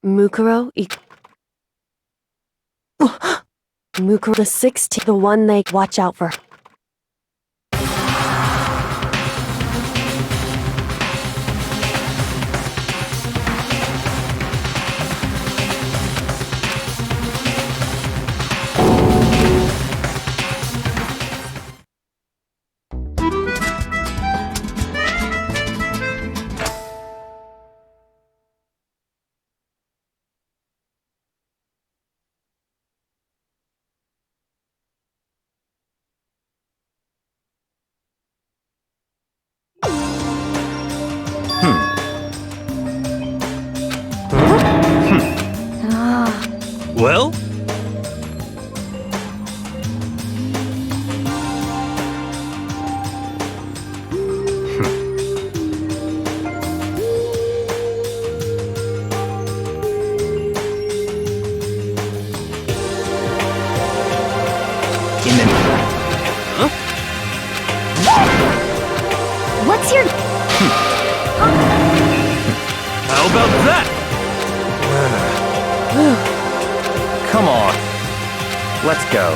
Mukuro Mukuro the 16th, the one they watch out for. Well? Huh? What's your... How about that? Come on. Let's go.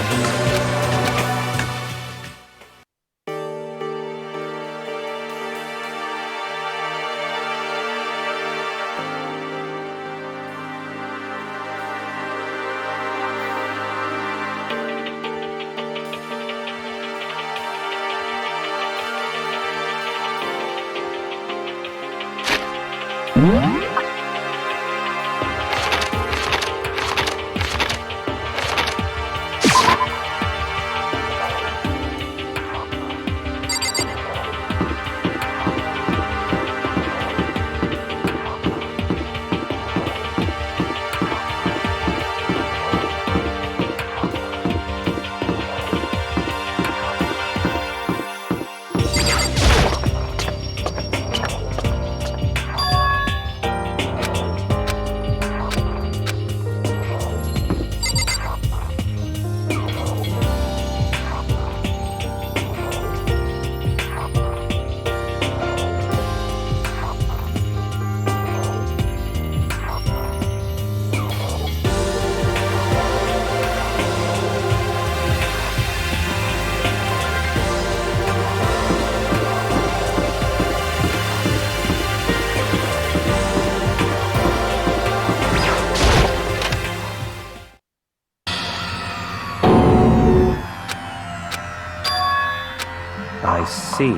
I see.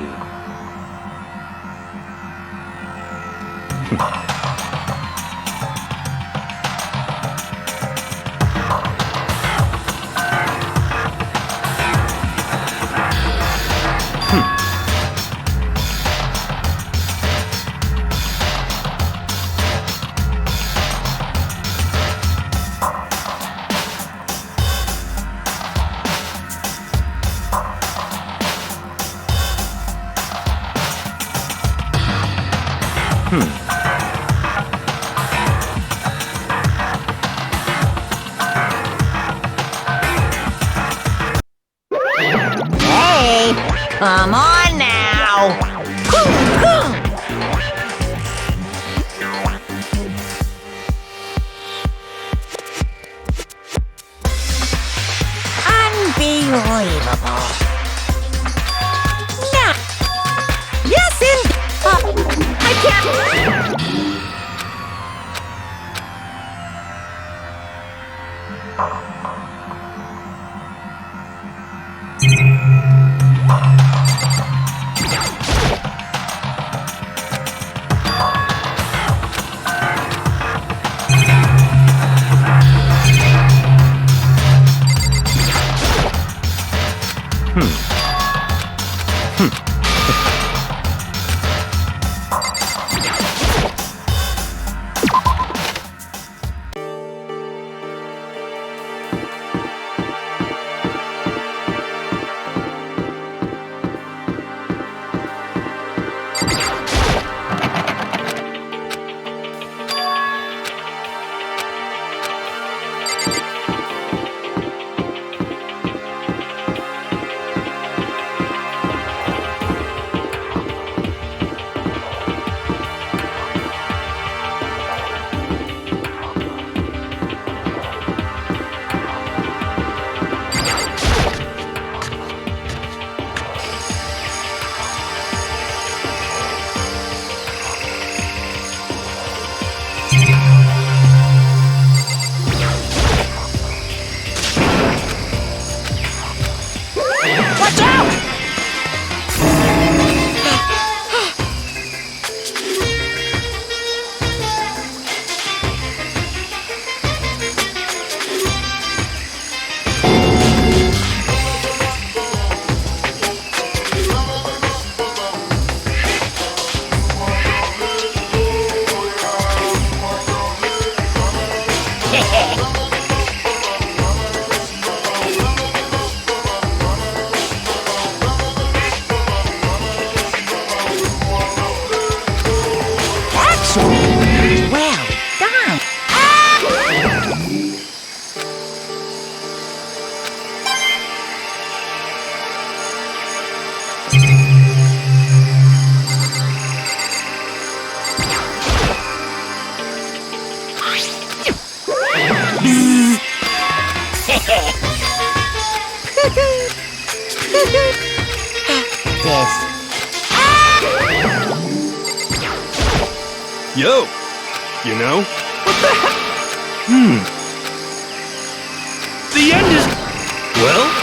Hey, come on now. Unbelievable. No. Yes, I can't. Yo! You know? What the heck? The end is... Well?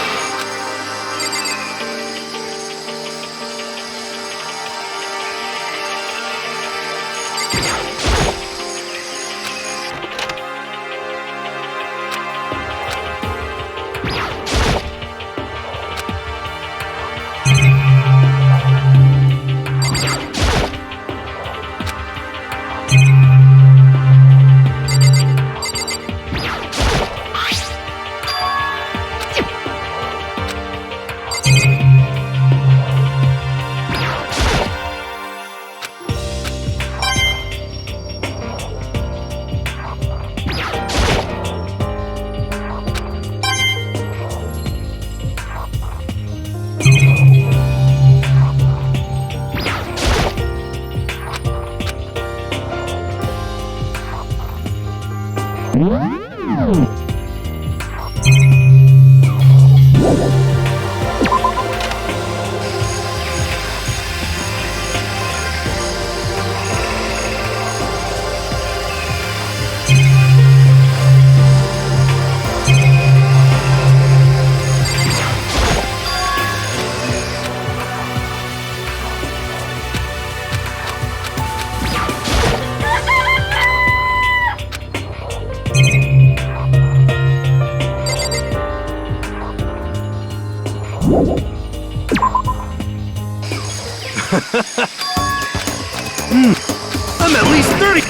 I'm at least 30!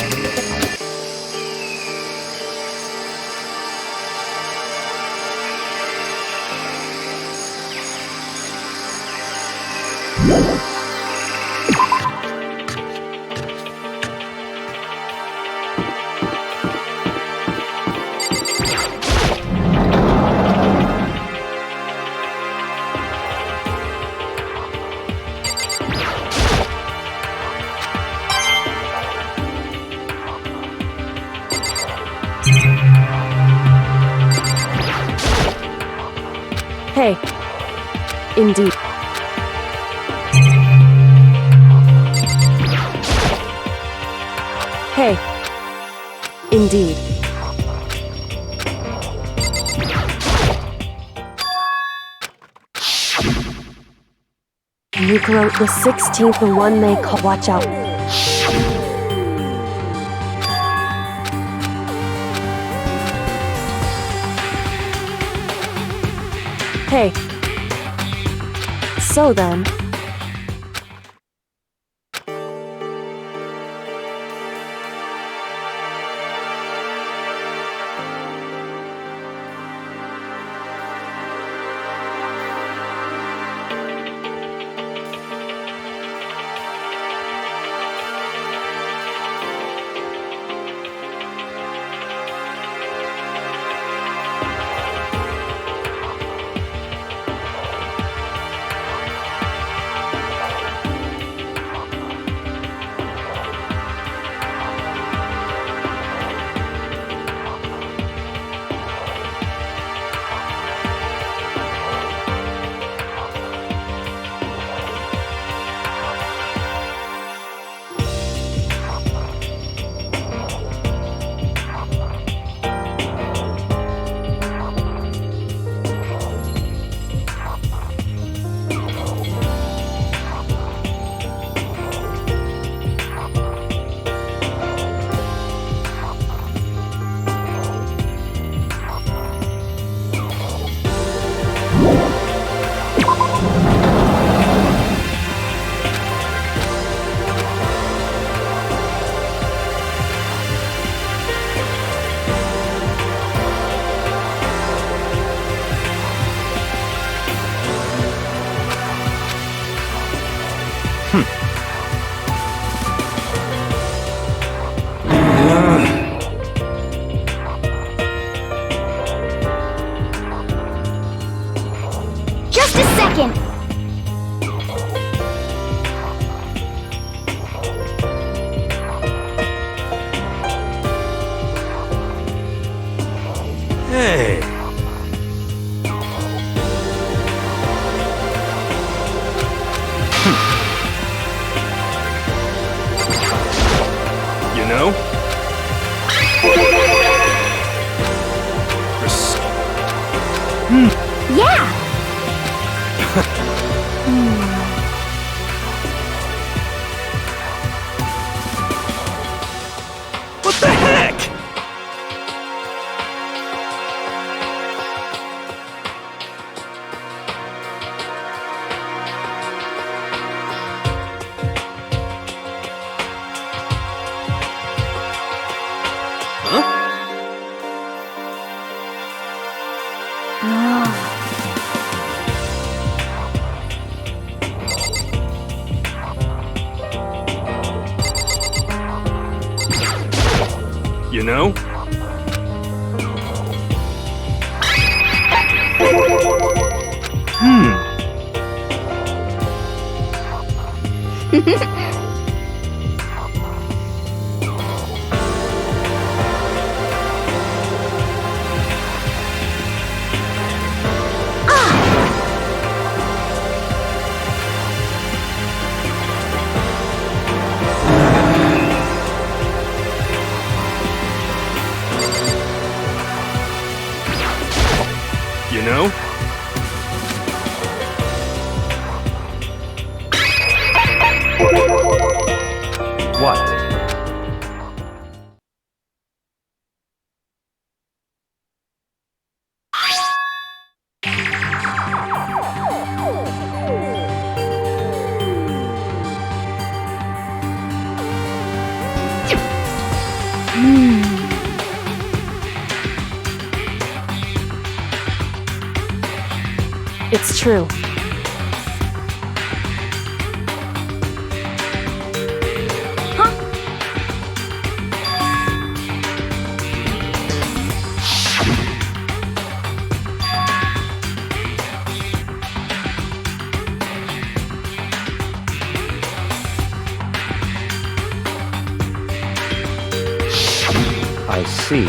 Hey. Indeed. Hey. Indeed. Mukuro the 16th, the one they call. Watch out. Hey. So then. Just a second! Hey! You You know? Yeah! What the heck? Huh? You know? You know? What? It's true. I see.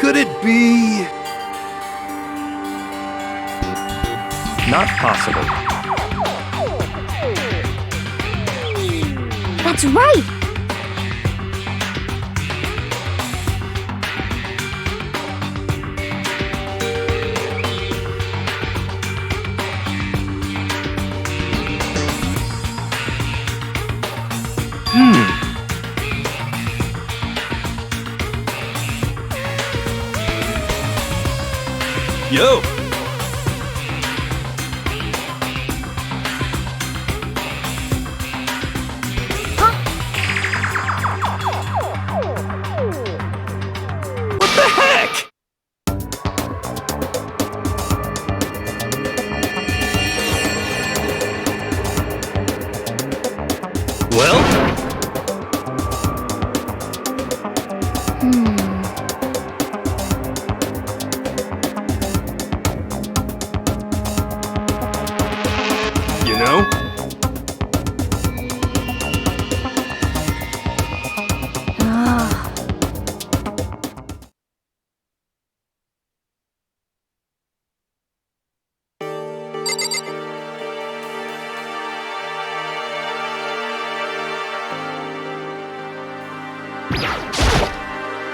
Could it be? Not possible. That's right! Yo! What the heck? Well? You know?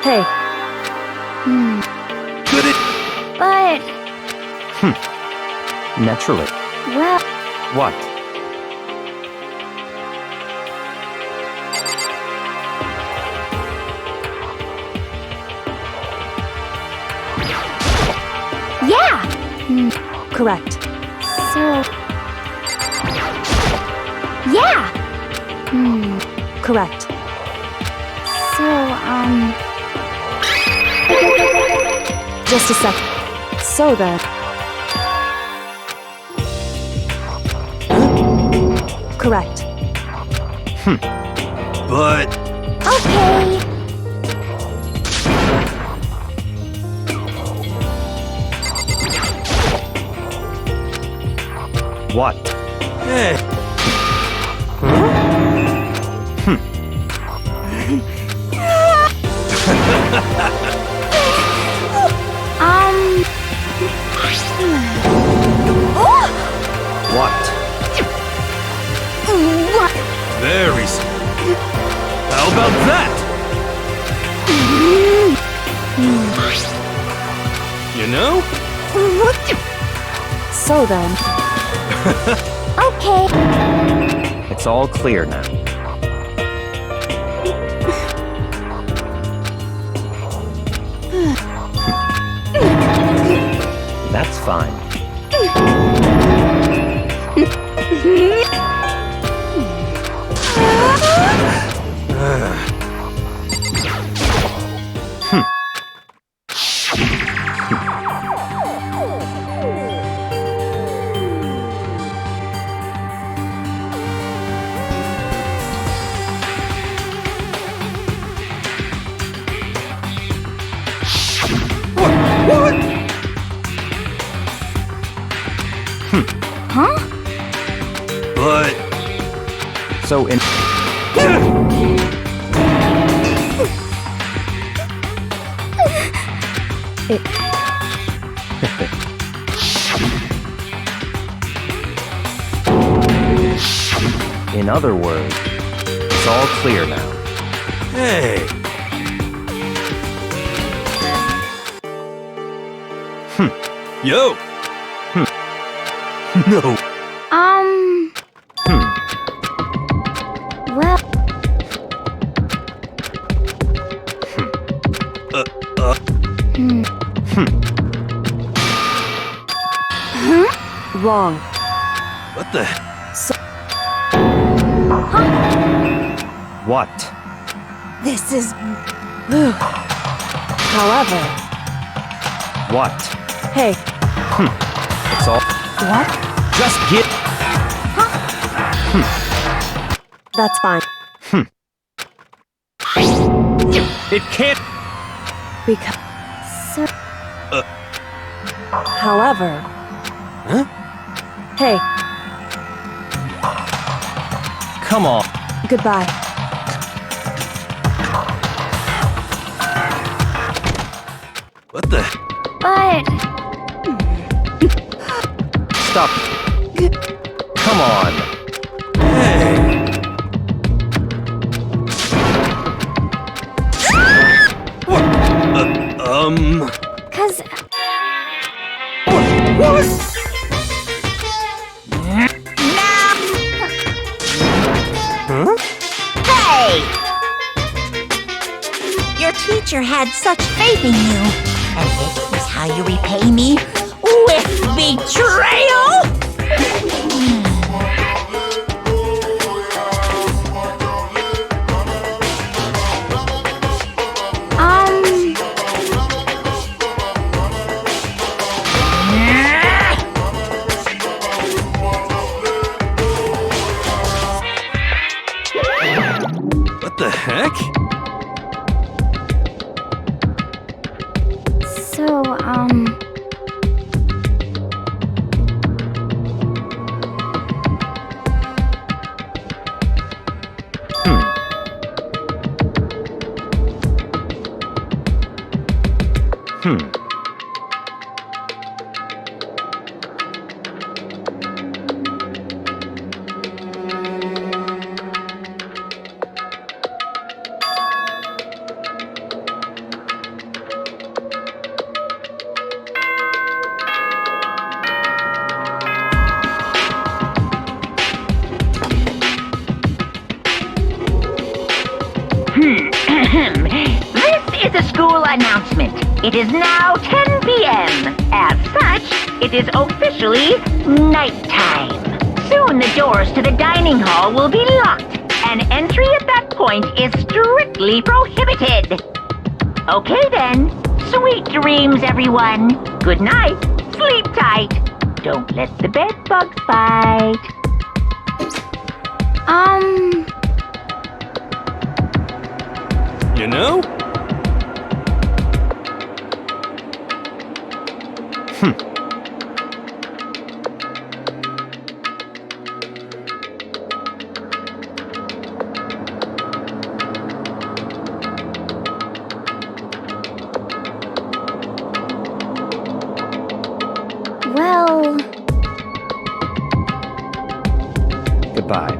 Hey, Could it? But, Naturally. well, What? yeah! correct. So, yeah! Correct. So, Just a sec. So then. Correct. But okay! What? hey, Oh! How about that? You know? So then, Okay. It's all clear now. That's fine. Huh? But... So in in other words, it's all clear now. Hey! Yo! No! Well, wrong. What the... What? This is... However, What? hey, It's all... what? Just get... That's fine. It can't... Because, so however, Huh? hey, Come on. goodbye. What the... but Stop. Come on. Hey! What? cause Huh? Hey! Your teacher had such faith in you. And this is how you repay me? With betrayal? What the heck? so This is a school announcement. It is now 10 p.m. As such, it is officially nighttime. Soon the doors to the dining hall will be locked, and entry at that point is strictly prohibited. Okay then. Sweet dreams, everyone. Good night. Sleep tight. Don't let the bed bugs bite. You know? well, Goodbye.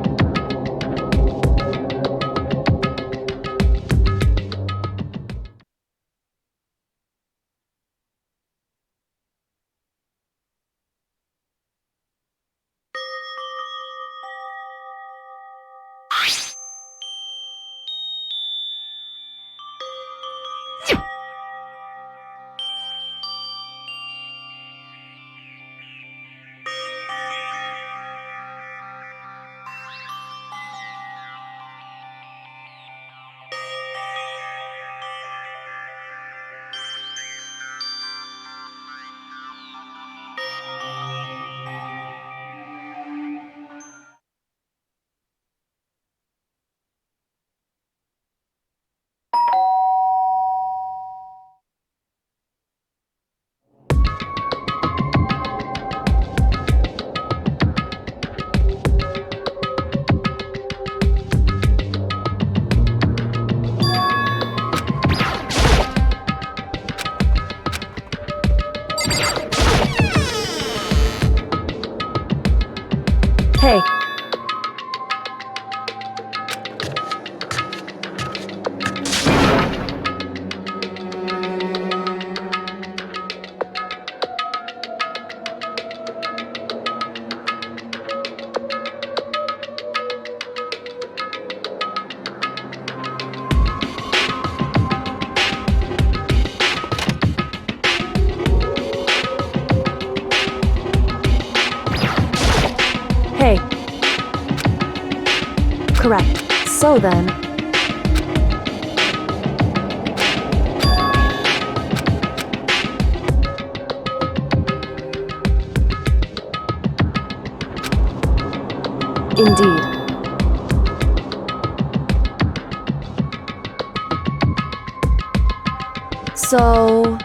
Hey. Hey. Correct. So then. Indeed. So...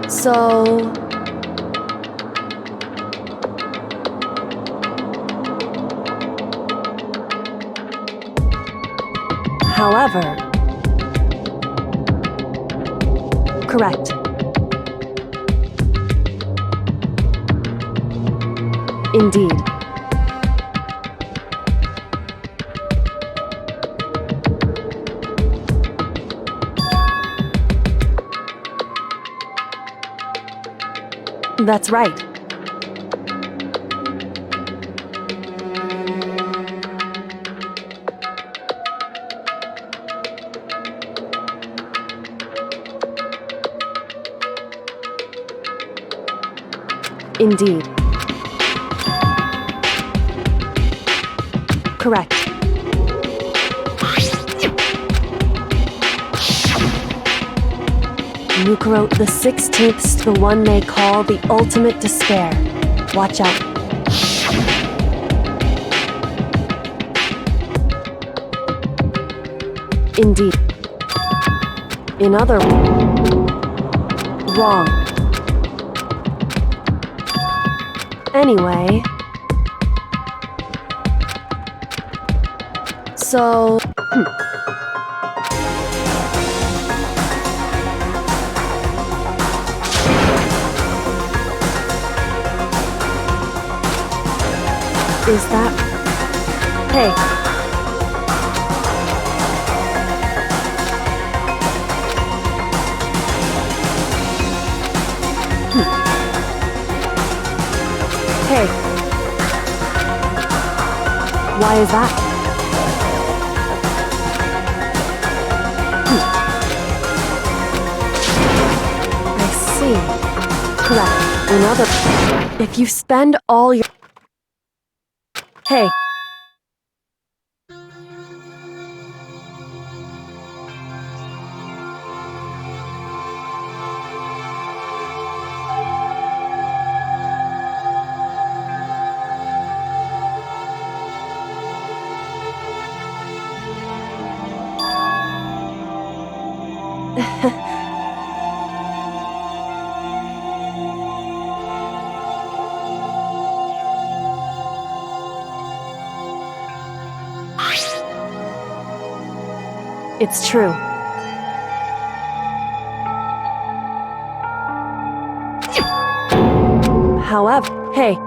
So... However... Correct. Indeed. That's right. Indeed. Correct. Mukuro the 16th's the one they call the ultimate despair. Watch out. Indeed. In other wrong. Anyway. So... Is that... Hey. Hey. Why is that? I see. Correct. Another... If you spend all your... Hey. It's true. However, hey.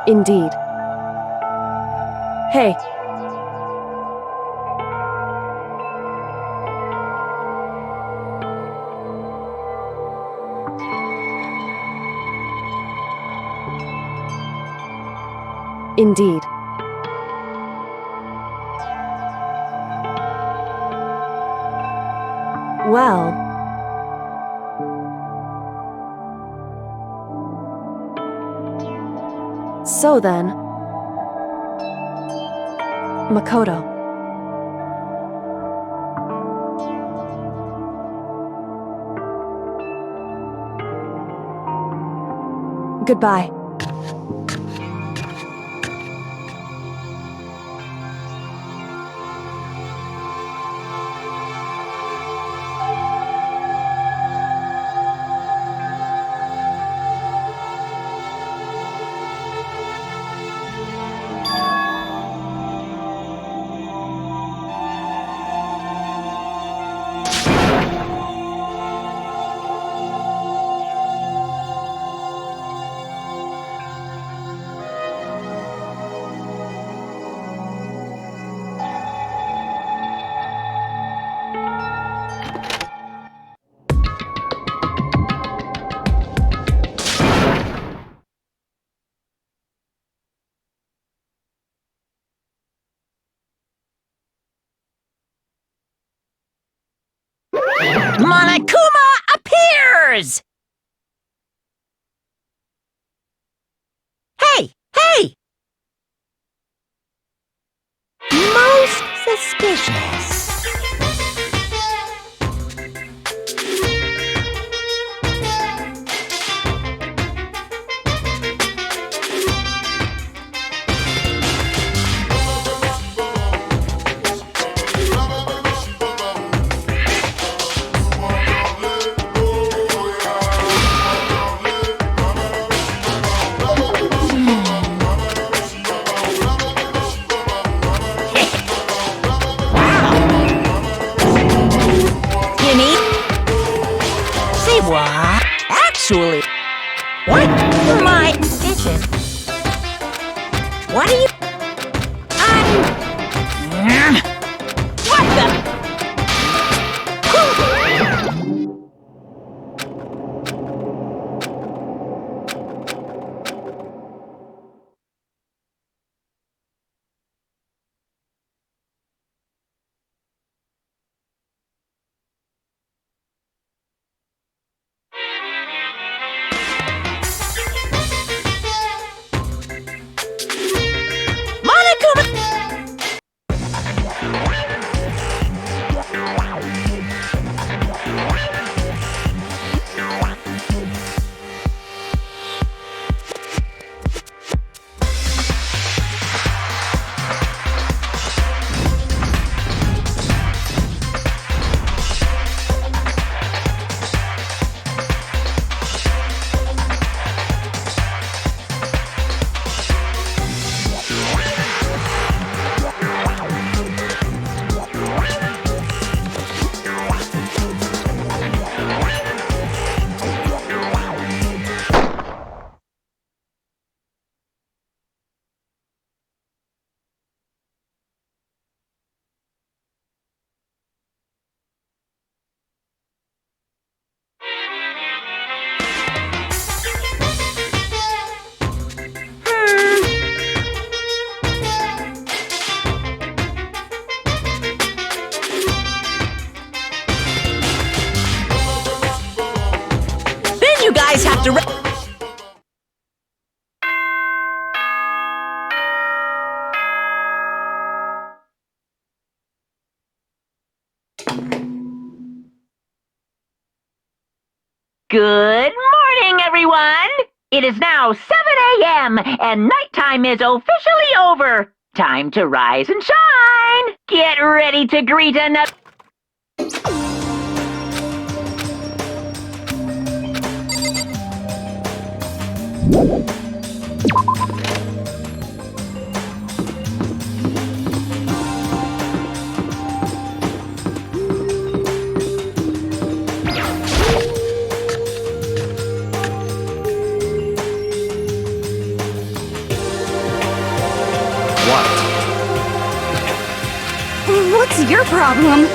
Indeed. Hey. Indeed. Well... So then... Makoto. Goodbye. Monokuma appears! Hey! Hey! Most suspicious. What? Actually, what? This is... What are you... What the... You guys have to... Good morning, everyone! It is now 7 a.m. and nighttime is officially over. Time to rise and shine! Get ready to greet another... What's your problem?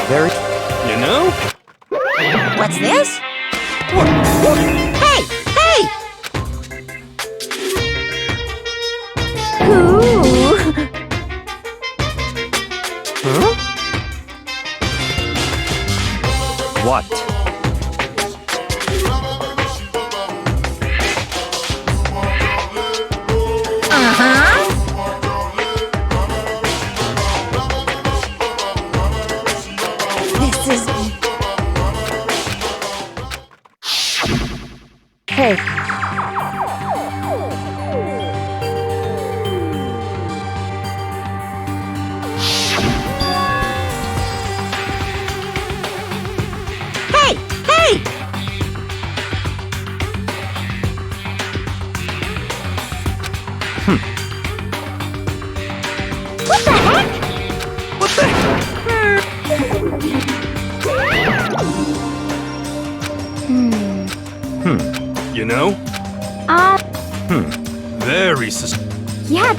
Very... You know? What's this? Hey! Hey! Ooh. Huh? What? Uh-huh. This is... Hey. You know? Very Yeah,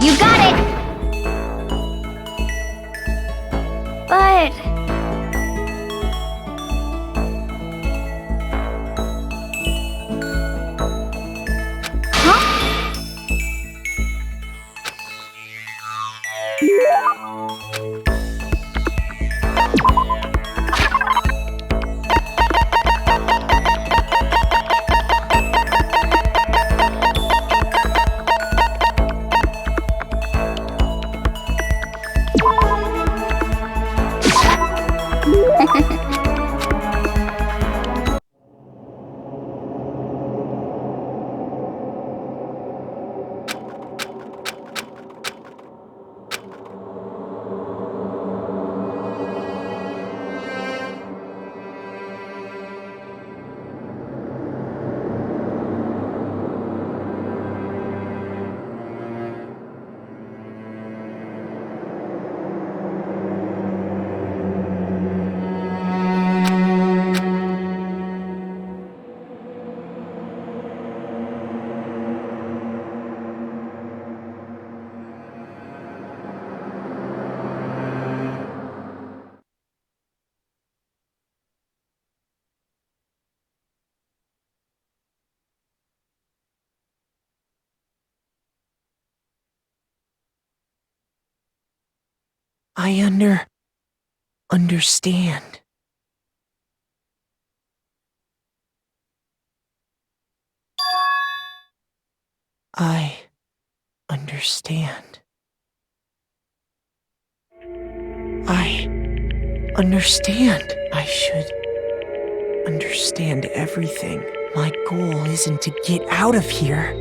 You got it! But... I understand. I understand. I understand. I should understand everything. My goal isn't to get out of here.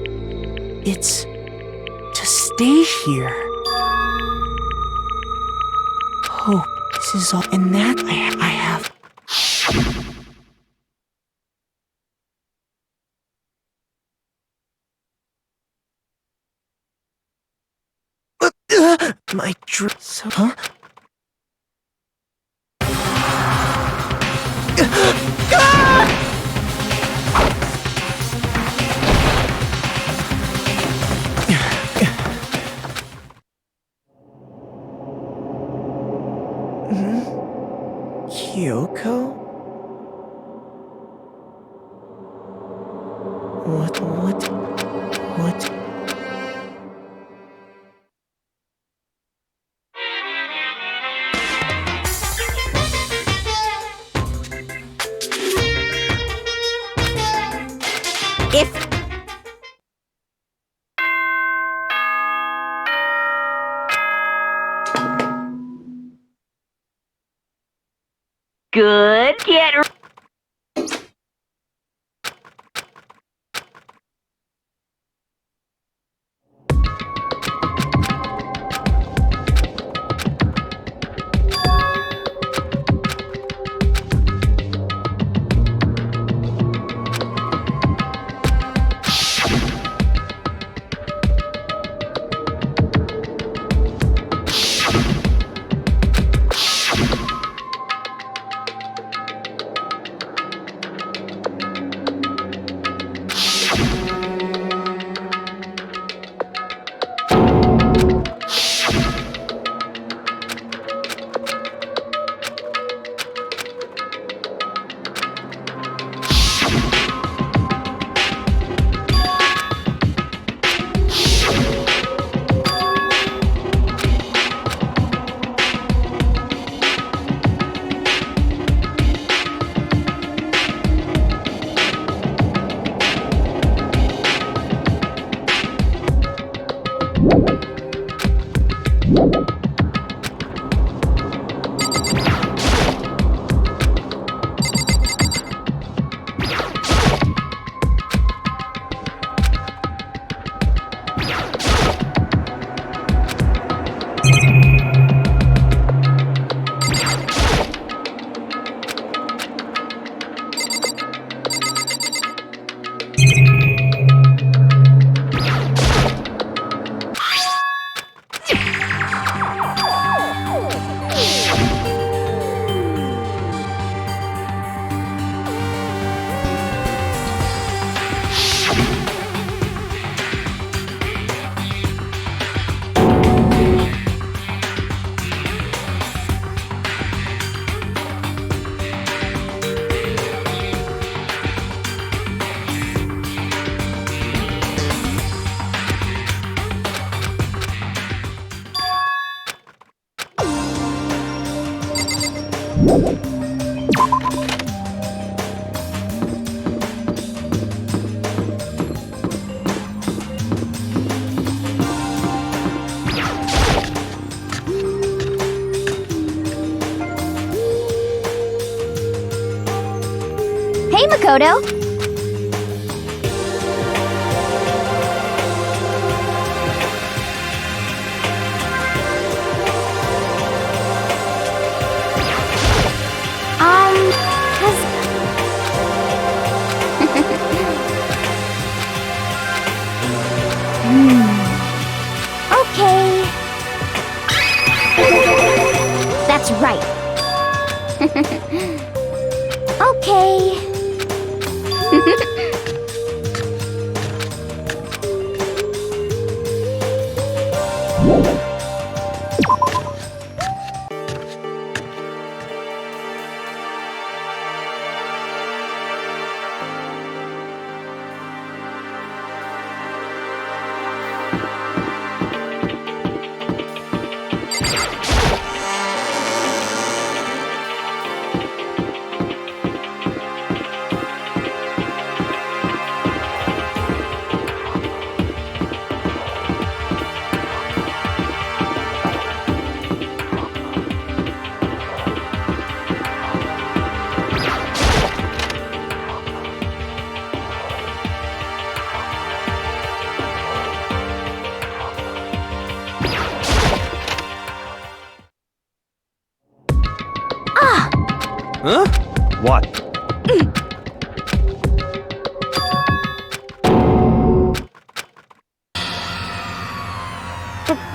It's to stay here. Hope. This is all. And that I have. My dreams. Huh? Kyoko? What? Good. Get Hey, Makoto! Okay. That's right. Okay. Huh? What?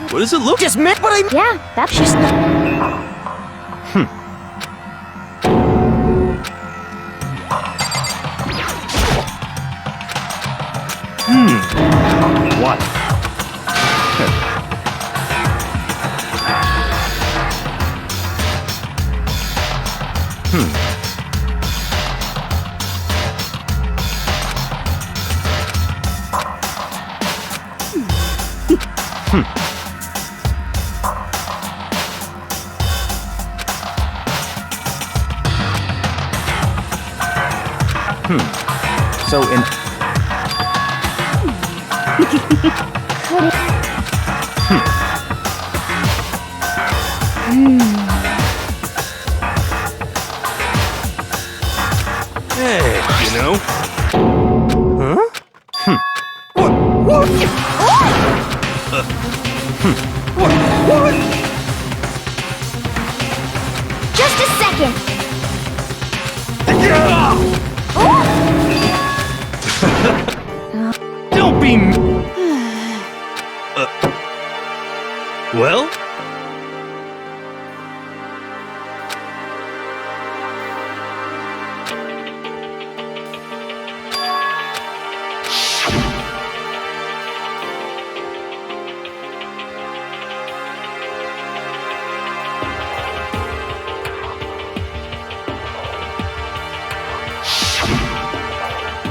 What does it look? Just meant what I. Yeah, that's just not. What? So in. Just a second. Don't be. Well?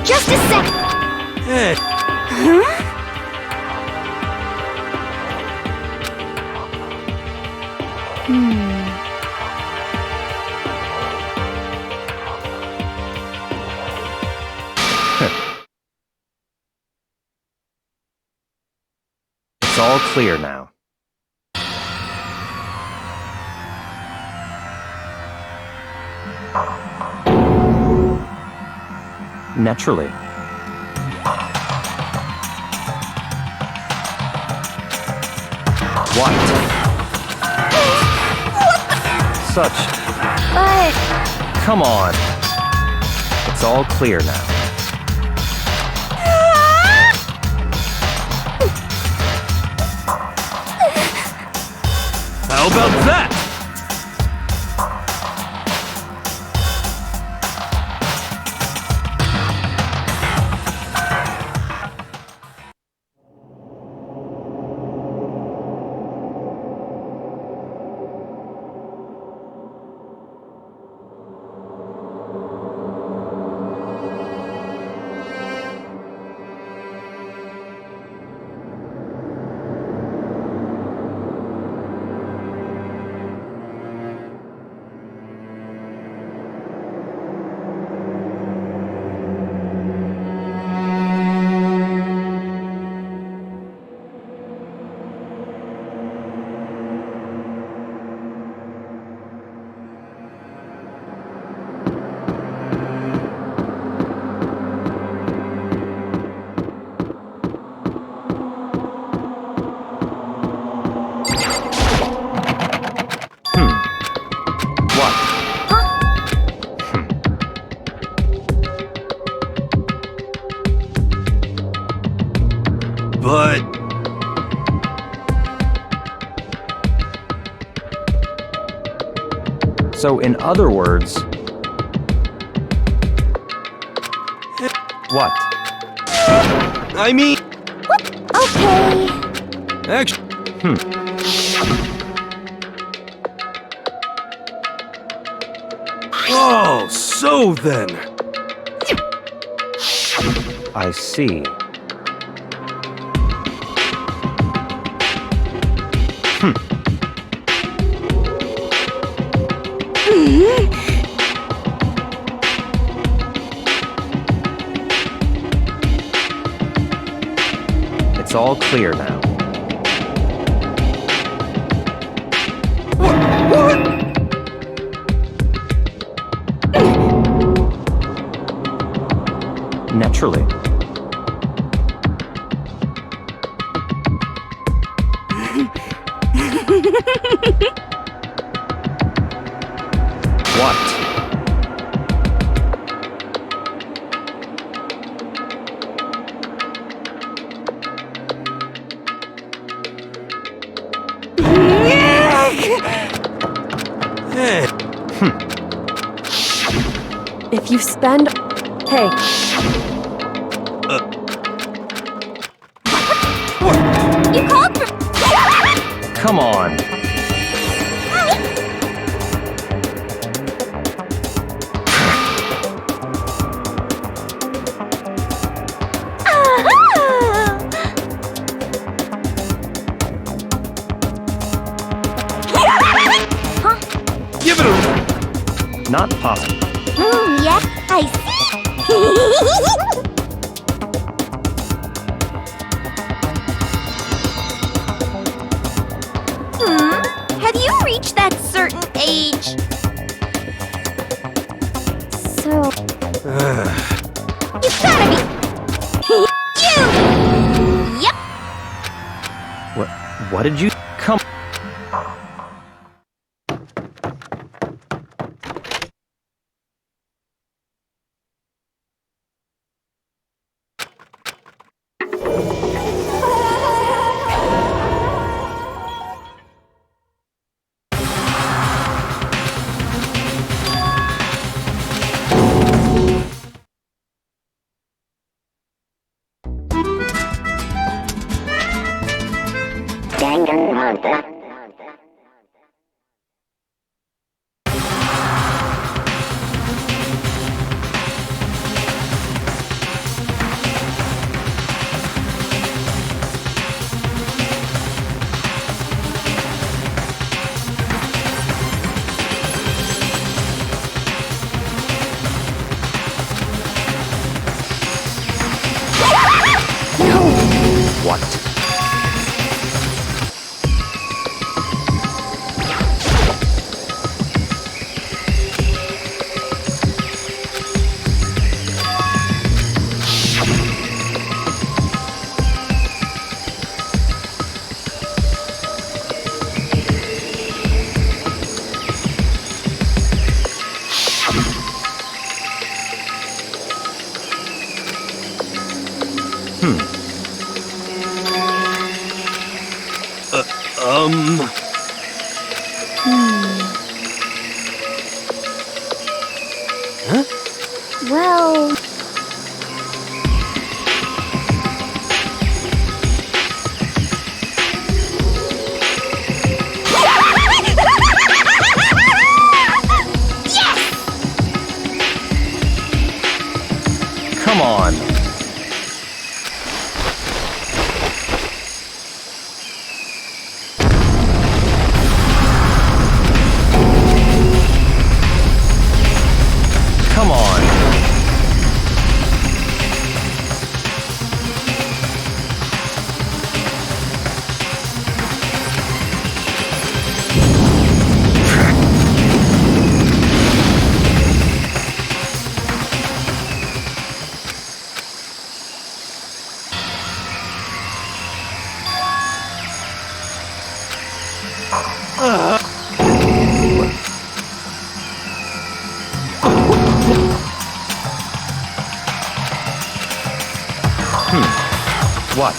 Just a sec. Hey. It's all clear now. Naturally. What? Such. But Come on. It's all clear now. How about that? But So, in other words, what? I mean, okay. actually, oh, so then. I see. It's all clear now. Naturally. What? Hey, If you spend... Hey, You called for... Come on. give it a. Not possible. Yeah, I see. Have you reached that certain age? So, You've gotta be. You! Yep. What? What did you... Come... Danganronpa. What? Well, Come on. Come on. What?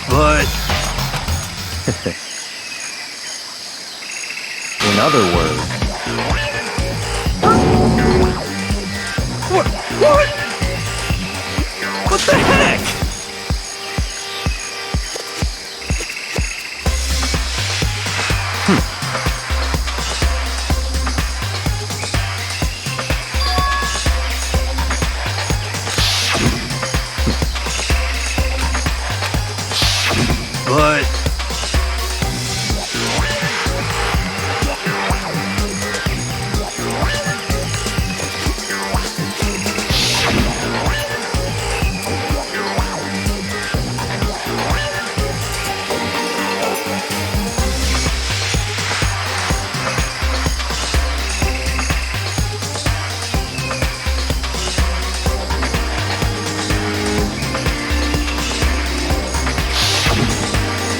But... In other words... What? What the heck? But...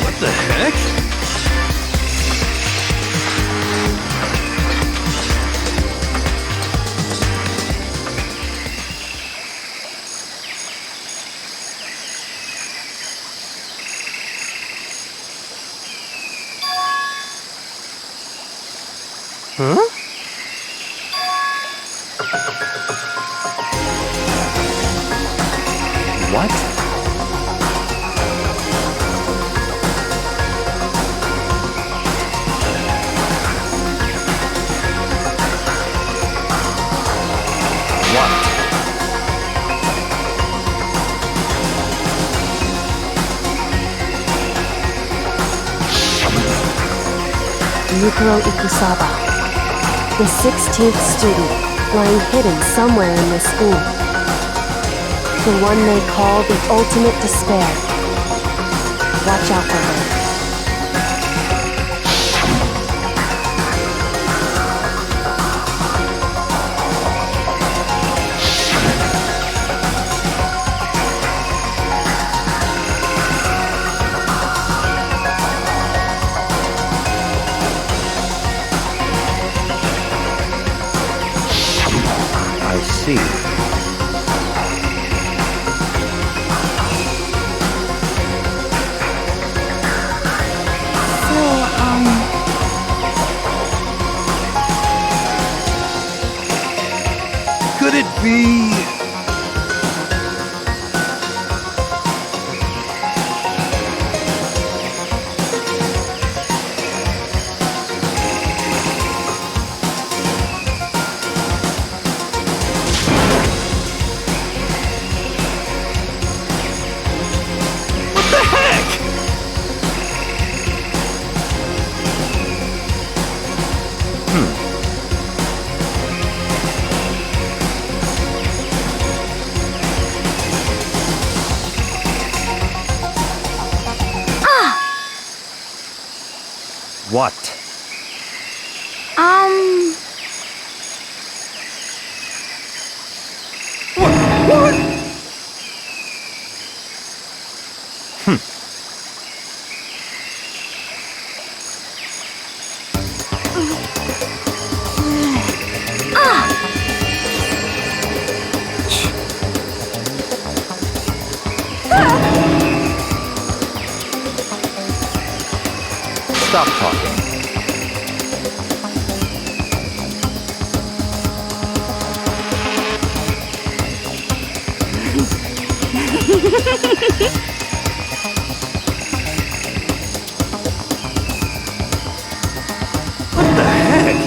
What the heck? Huh? What? Yukiro Ikusaba, the 16th student, lying hidden somewhere in this school. The one they call the ultimate despair. Watch out for her. see. Could it be... What the heck? What? What? Stop talking. What the heck?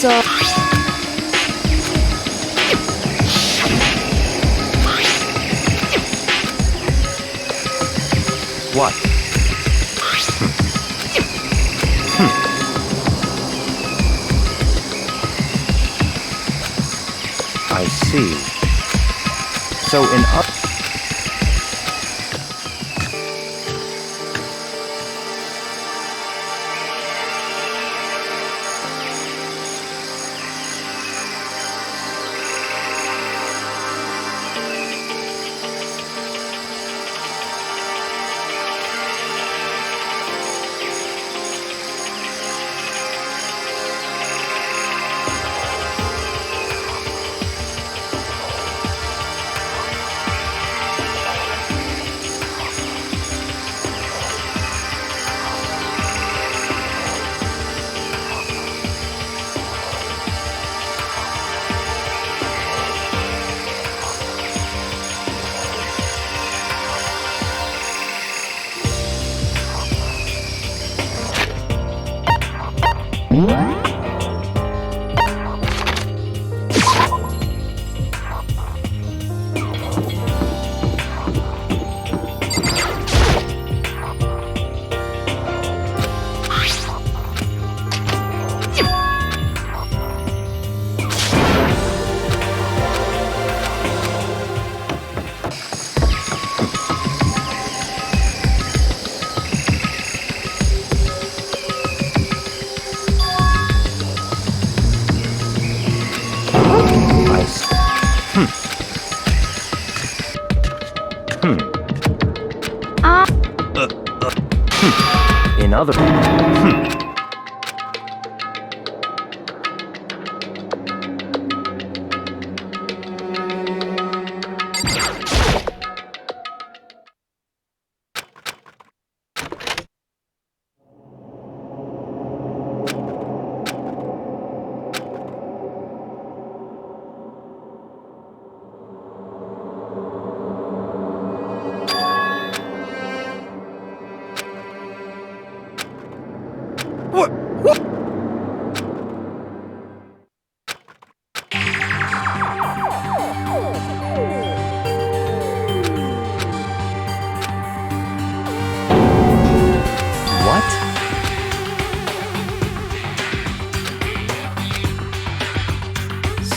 So... What? I see. So in in other...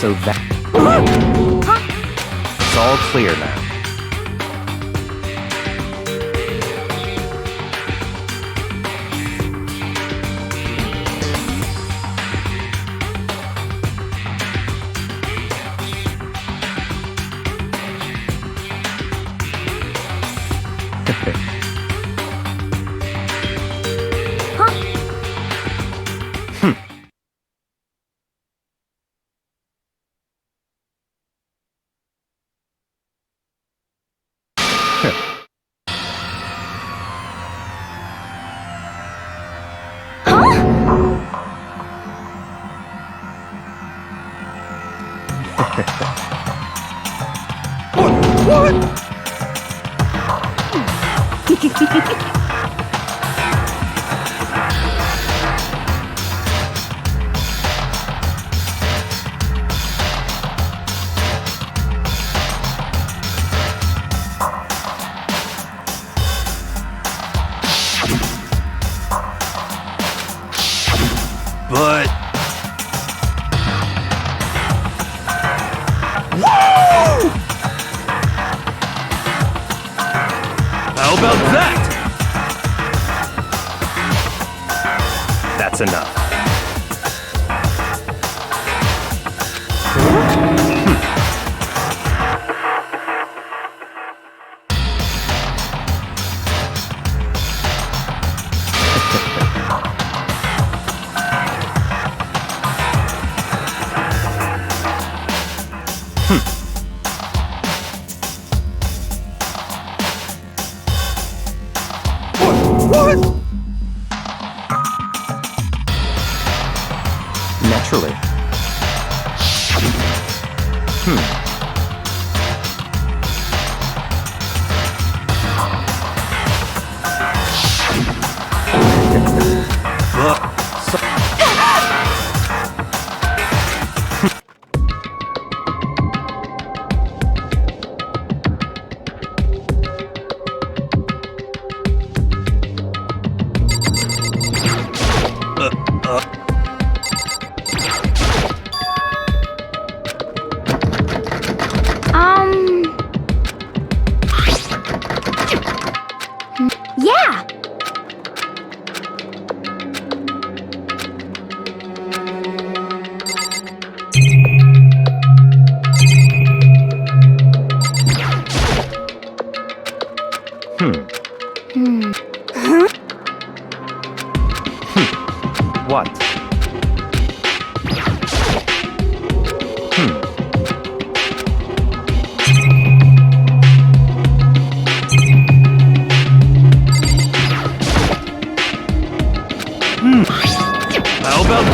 So that... It's all clear now. What? But... Whoa! How about that? That's enough. What? Naturally. Yeah. What? How about...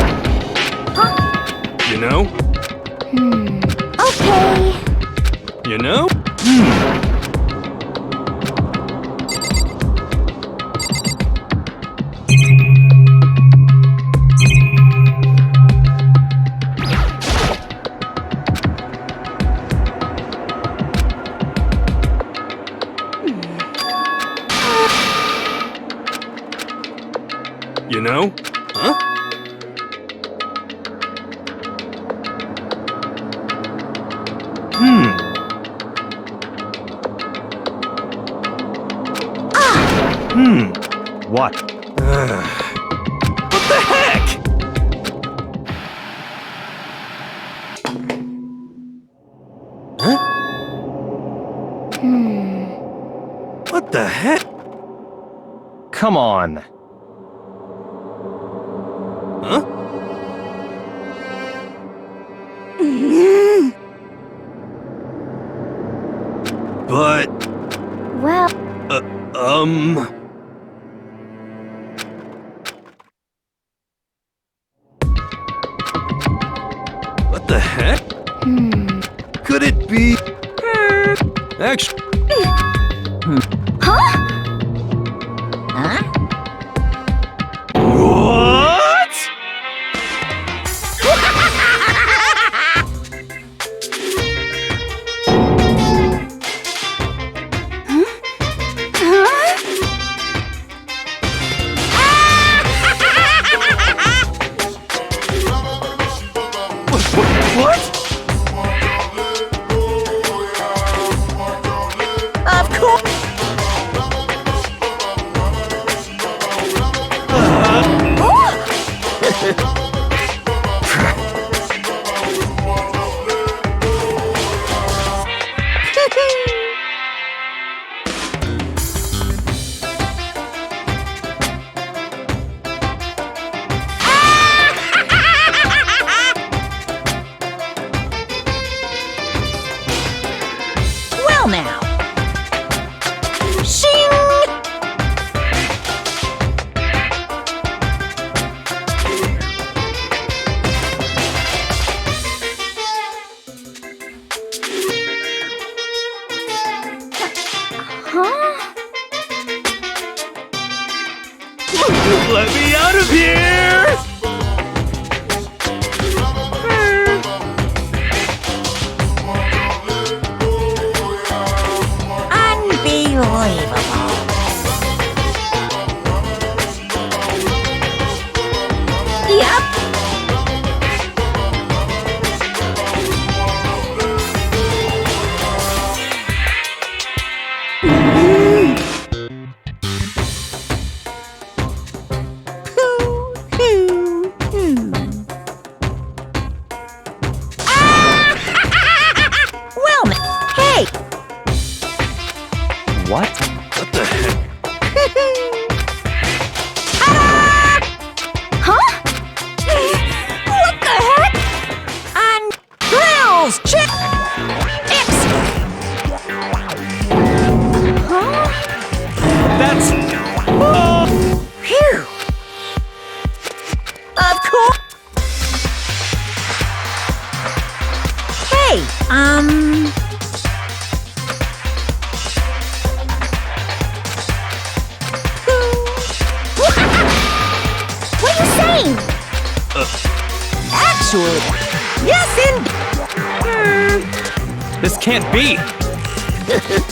You know? Okay. You know? You know? Huh? What? What the heck? Huh? What the heck? Come on. Huh? But... Well, What the heck? Could it be... Actually... Huh? What? What? Huh? Let me out of here! Unbelievable. Yep. Well, hey! What? What the heck? Huh? What the heck? On grills, chips. Huh? That's... Phew. Of course. Hey, What are you saying? actually, yes, This can't be!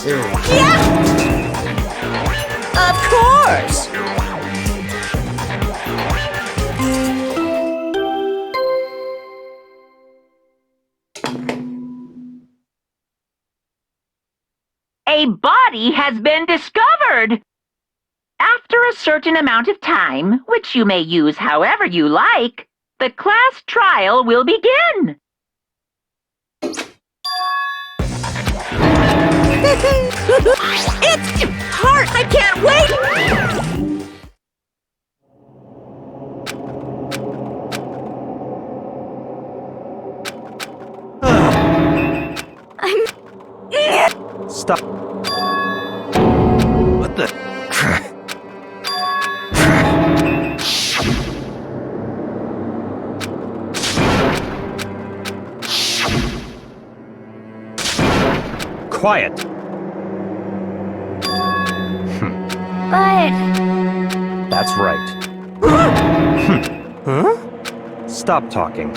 yeah. Of course. A body has been discovered! After a certain amount of time, which you may use however you like, the class trial will begin. It's hard. I can't wait. Stop. What the... Quiet. But... That's right. Huh? Stop talking.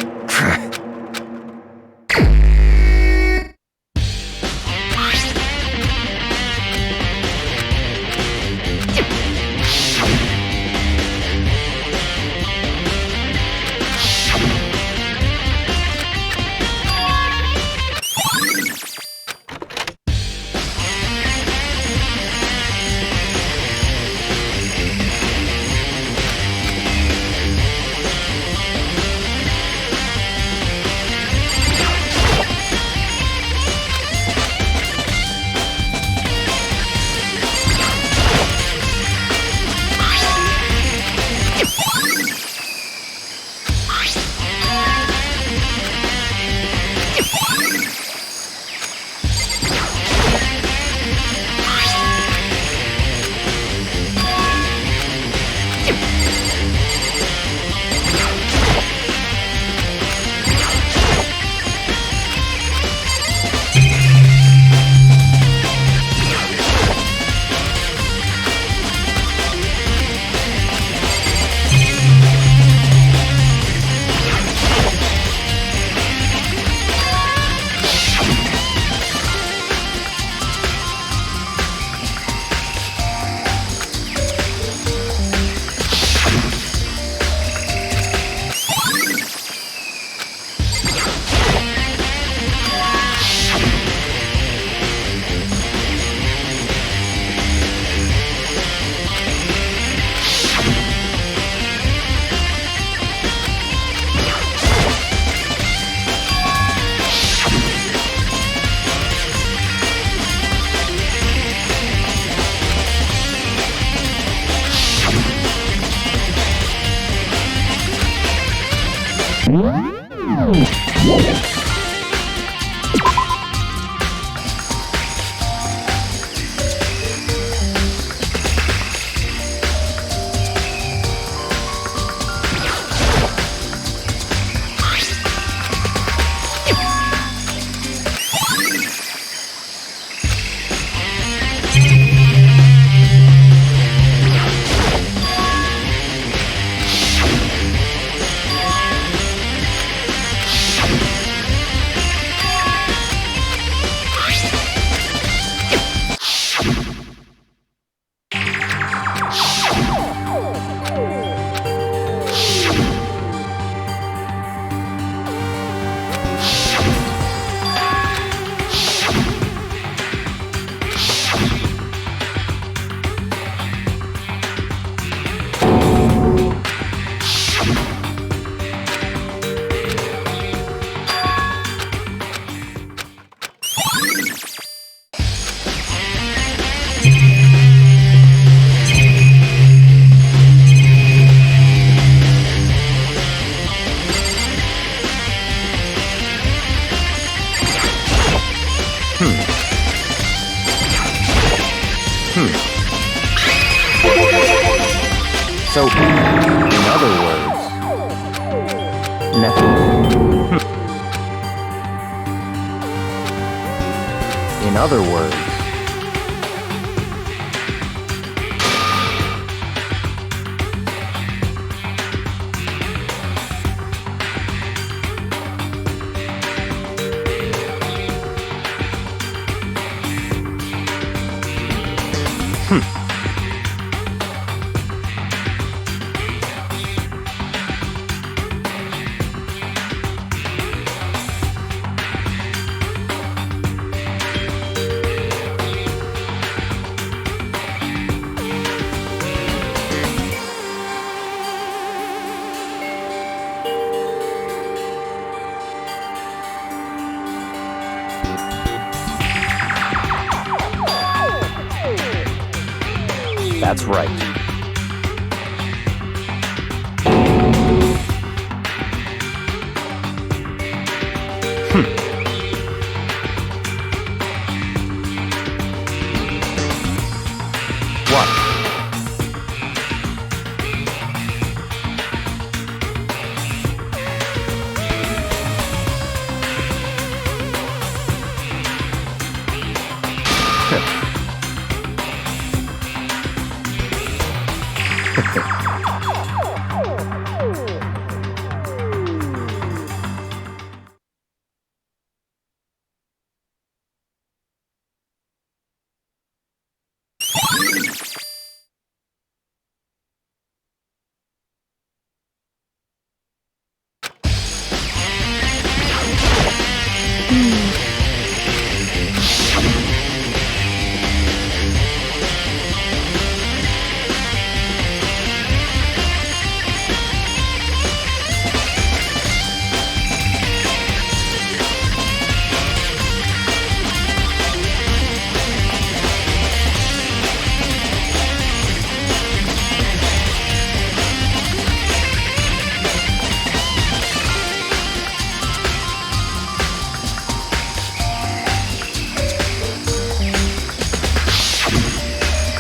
So, in other words, nothing. In other words, that's right. What?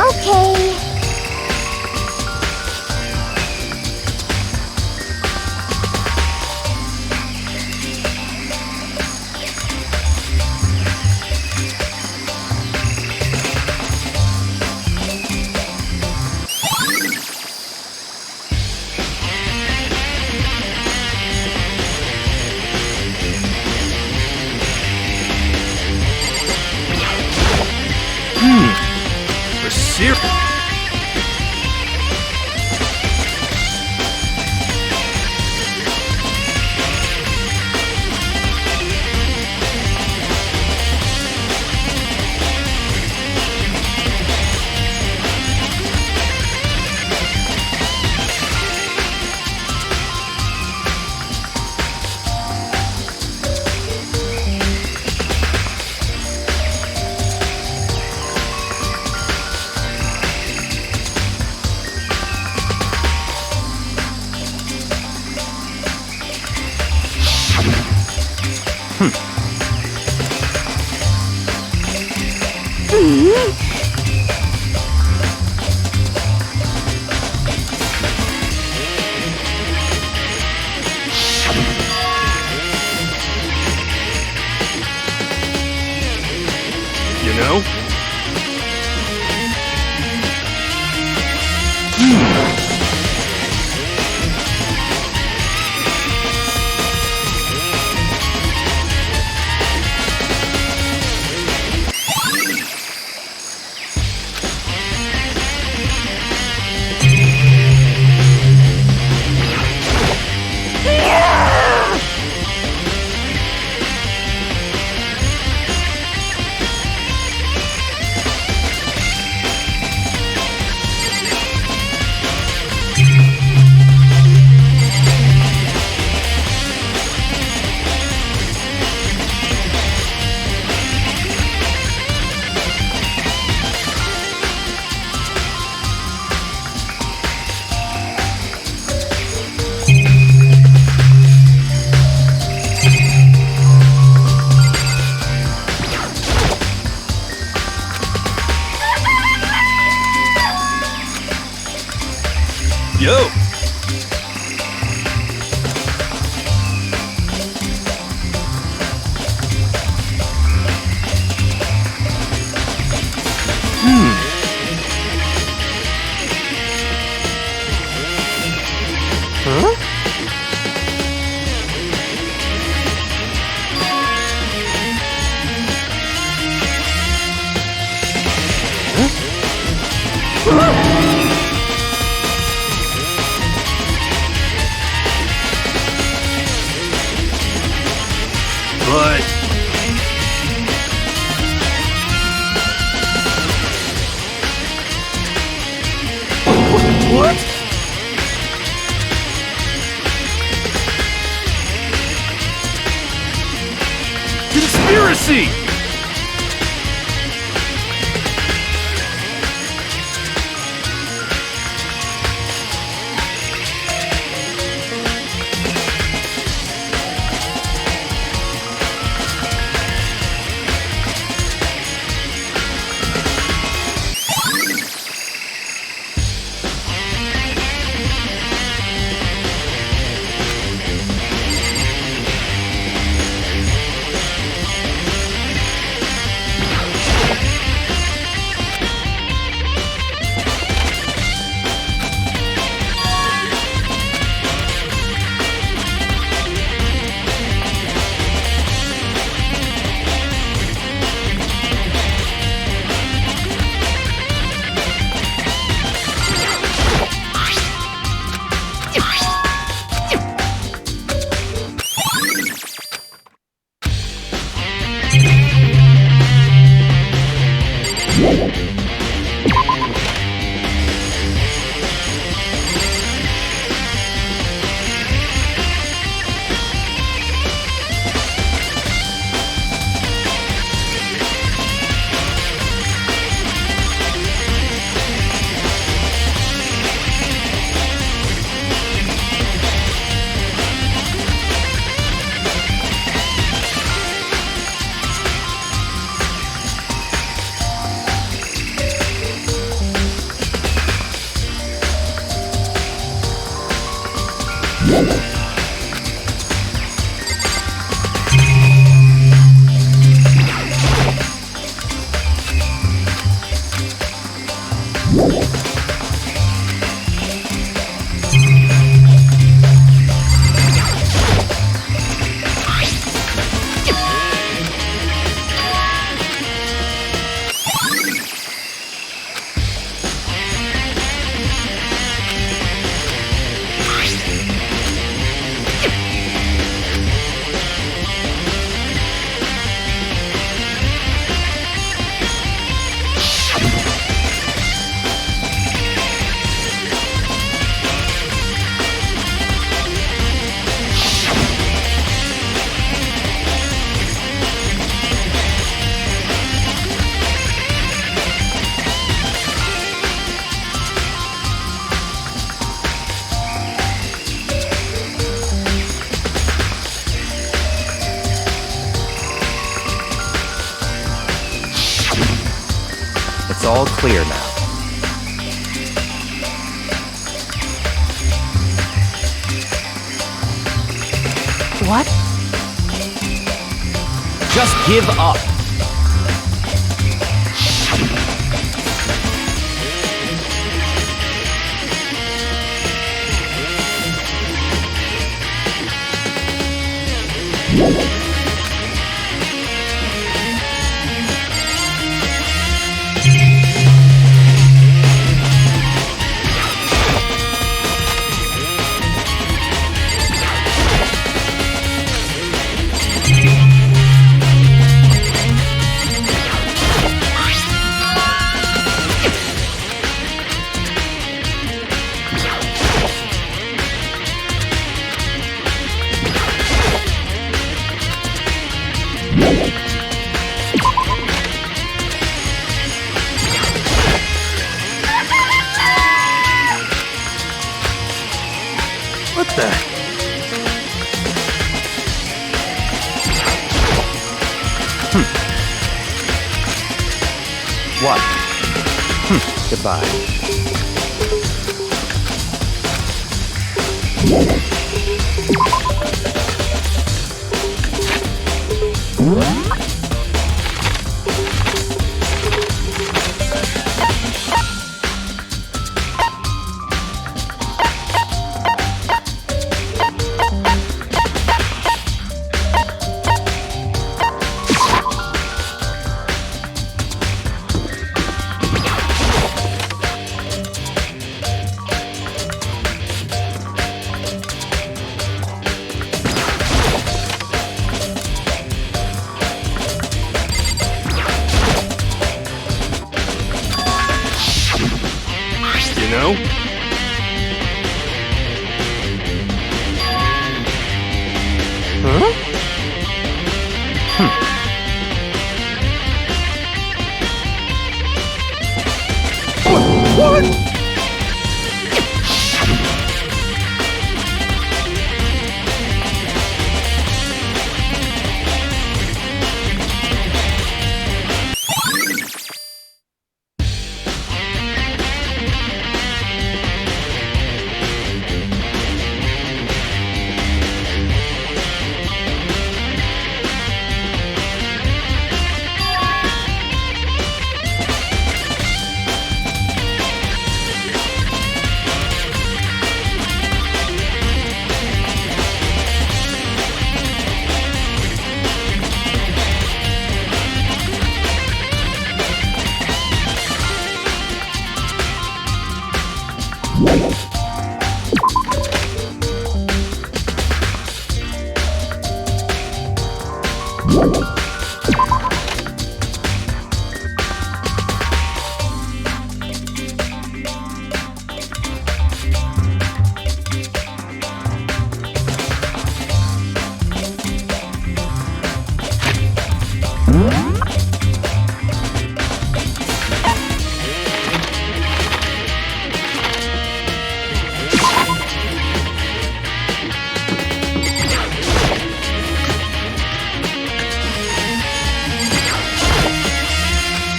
Okay. For serious. Yo! Huh? But... What? Conspiracy! It's all clear now. What? Just give up. What the? What? Goodbye. know? Huh? What?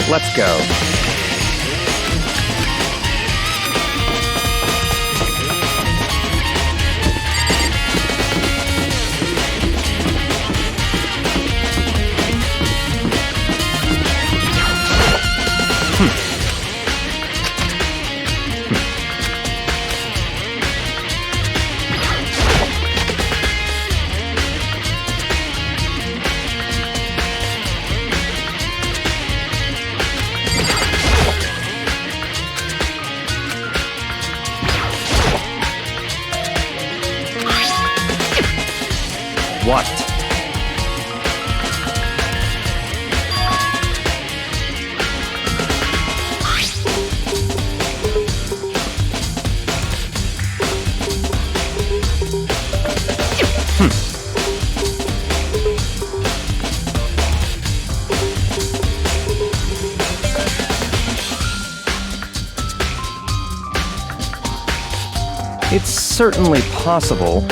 Let's go. What? It's certainly possible.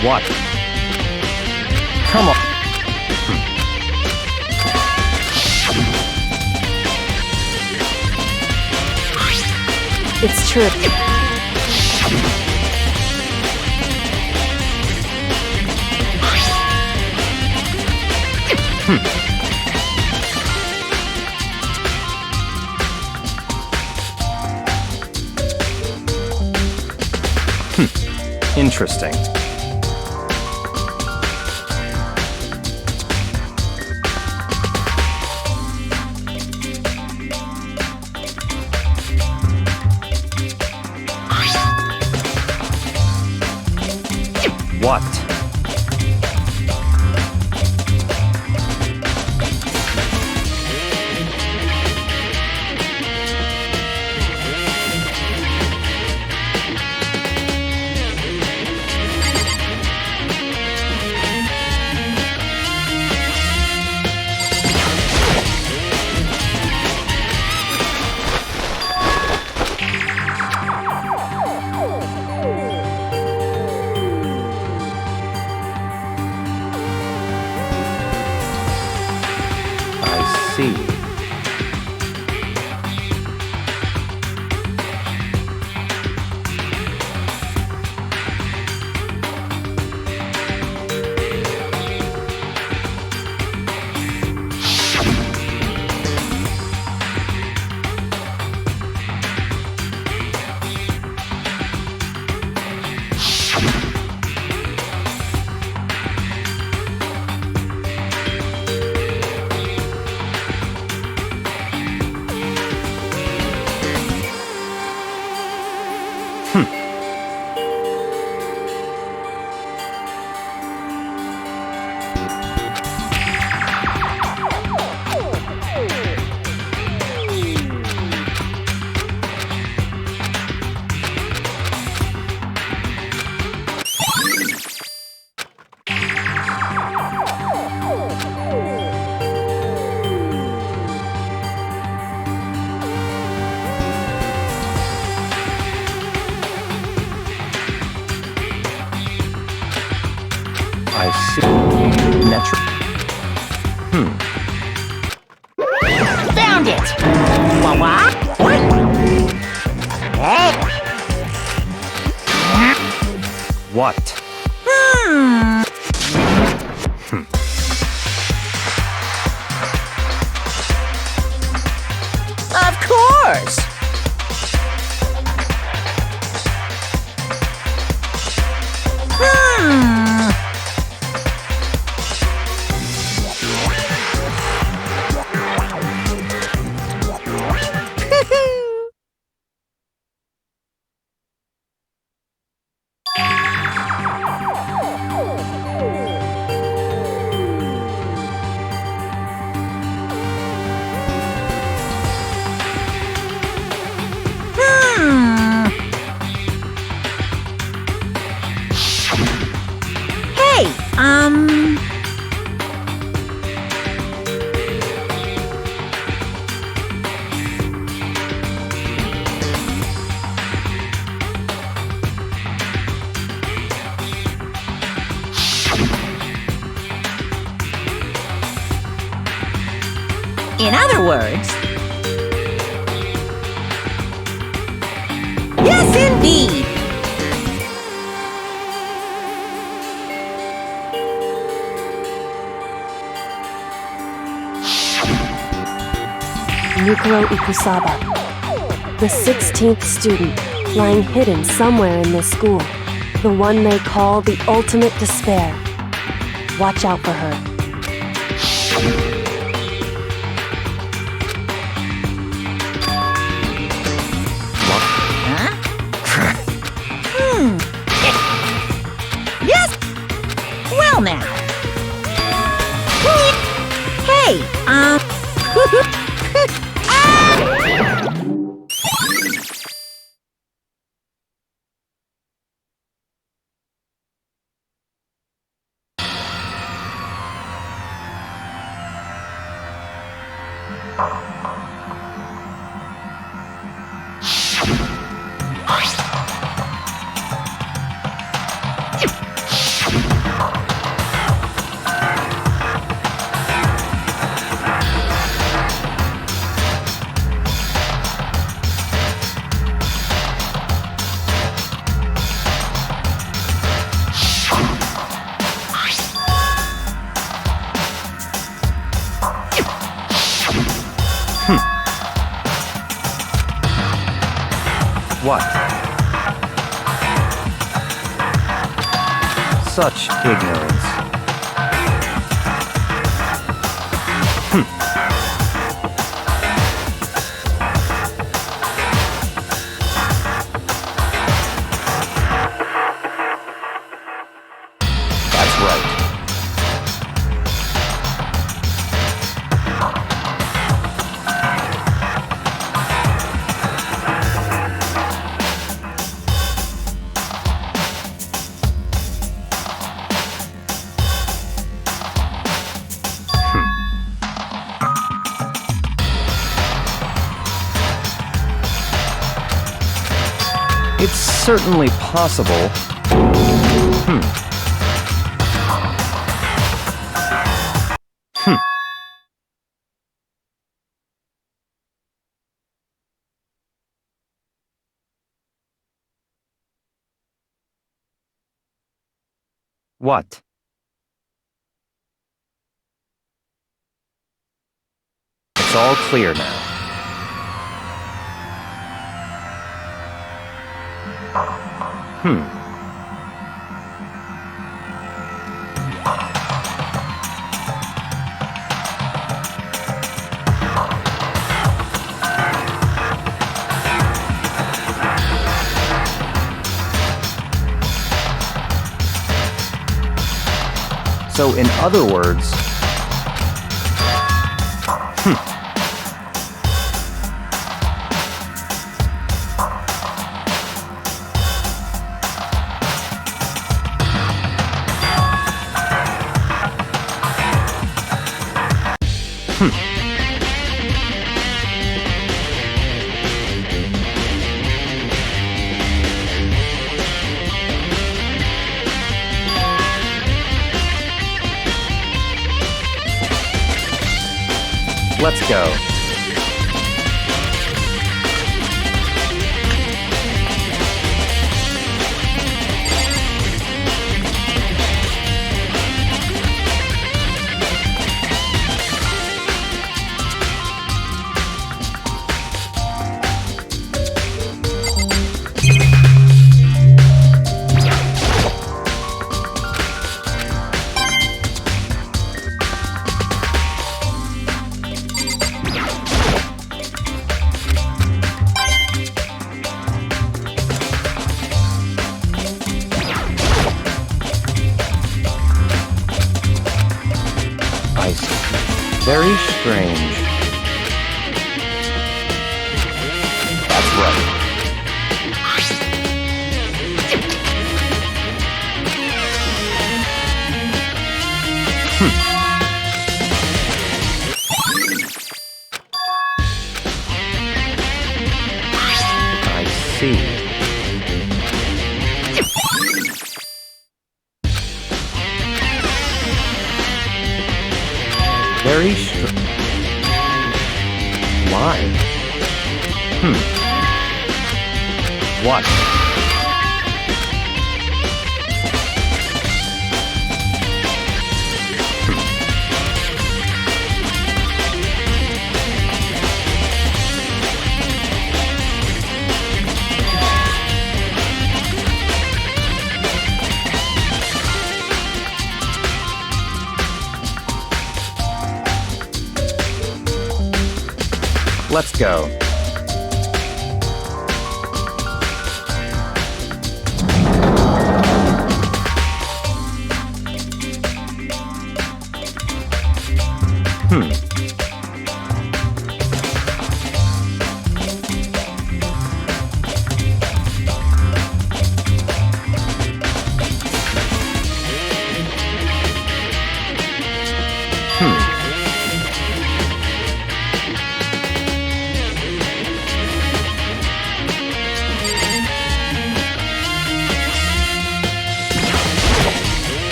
What? Come on. It's true. Interesting. What? I see. Natural. Found it! What? What? Of course! Hey, in other words, yes, indeed. Yukiro Ikusaba, the 16th student, lying hidden somewhere in this school. The one they call the ultimate despair. Watch out for her. Yes. Well now. Hey, What? Such ignorance. That's right. It's certainly possible. What? It's all clear now. So in other words... Let's go. Very strange. That's right. I see. Very strange. Why? What? Let's go.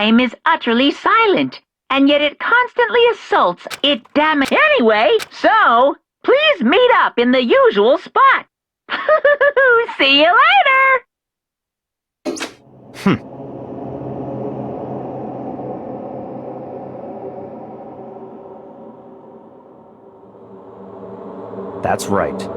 Time is utterly silent, and yet it constantly assaults it. Anyway, so please meet up in the usual spot. See you later. That's right.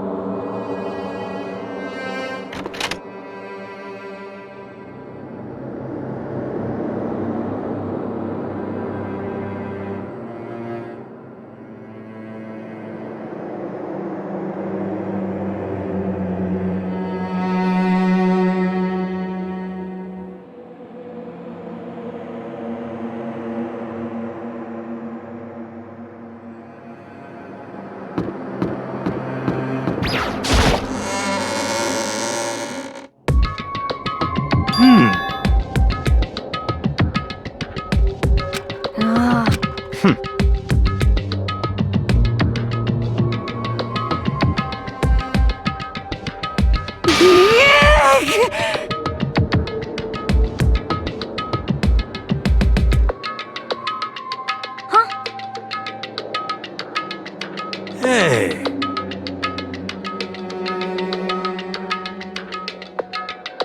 Hey!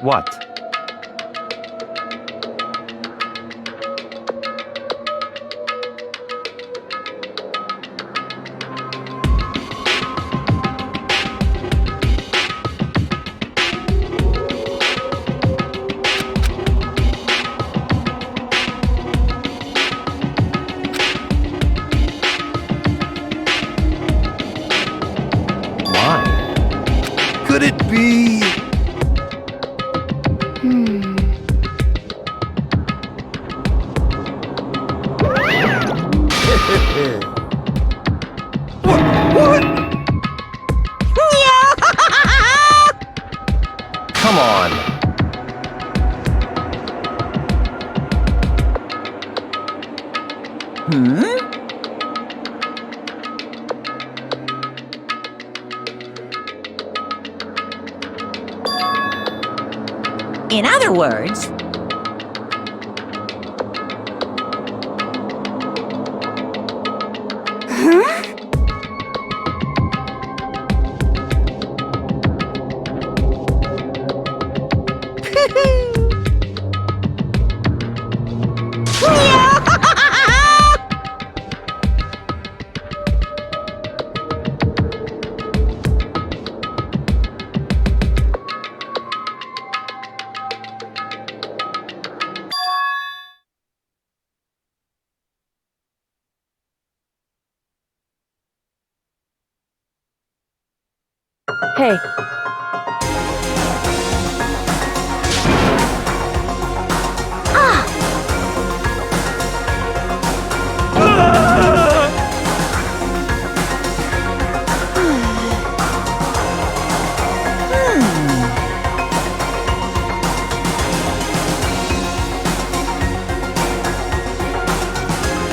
What? Could it be... What? Come on. In other words, Hey,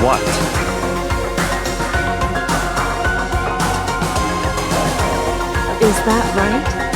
What? Is that right?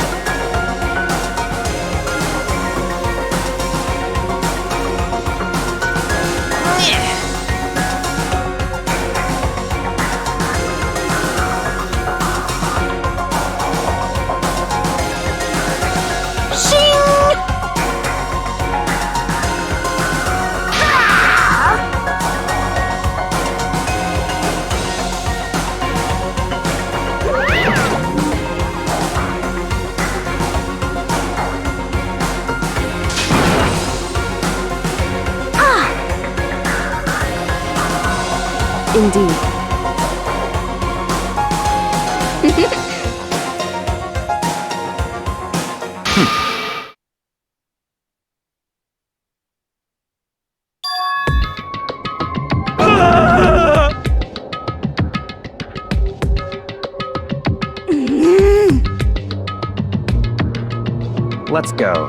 Indeed. Let's go.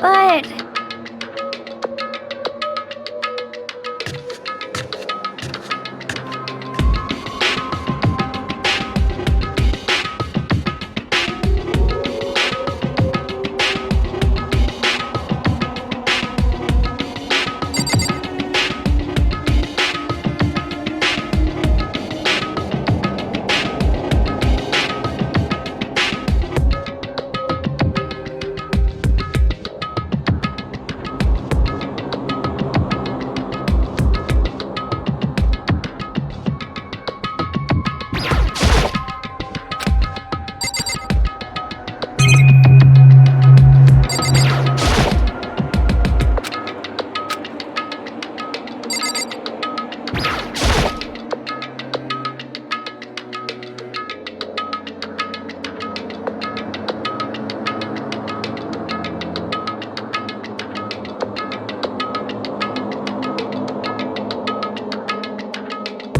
But...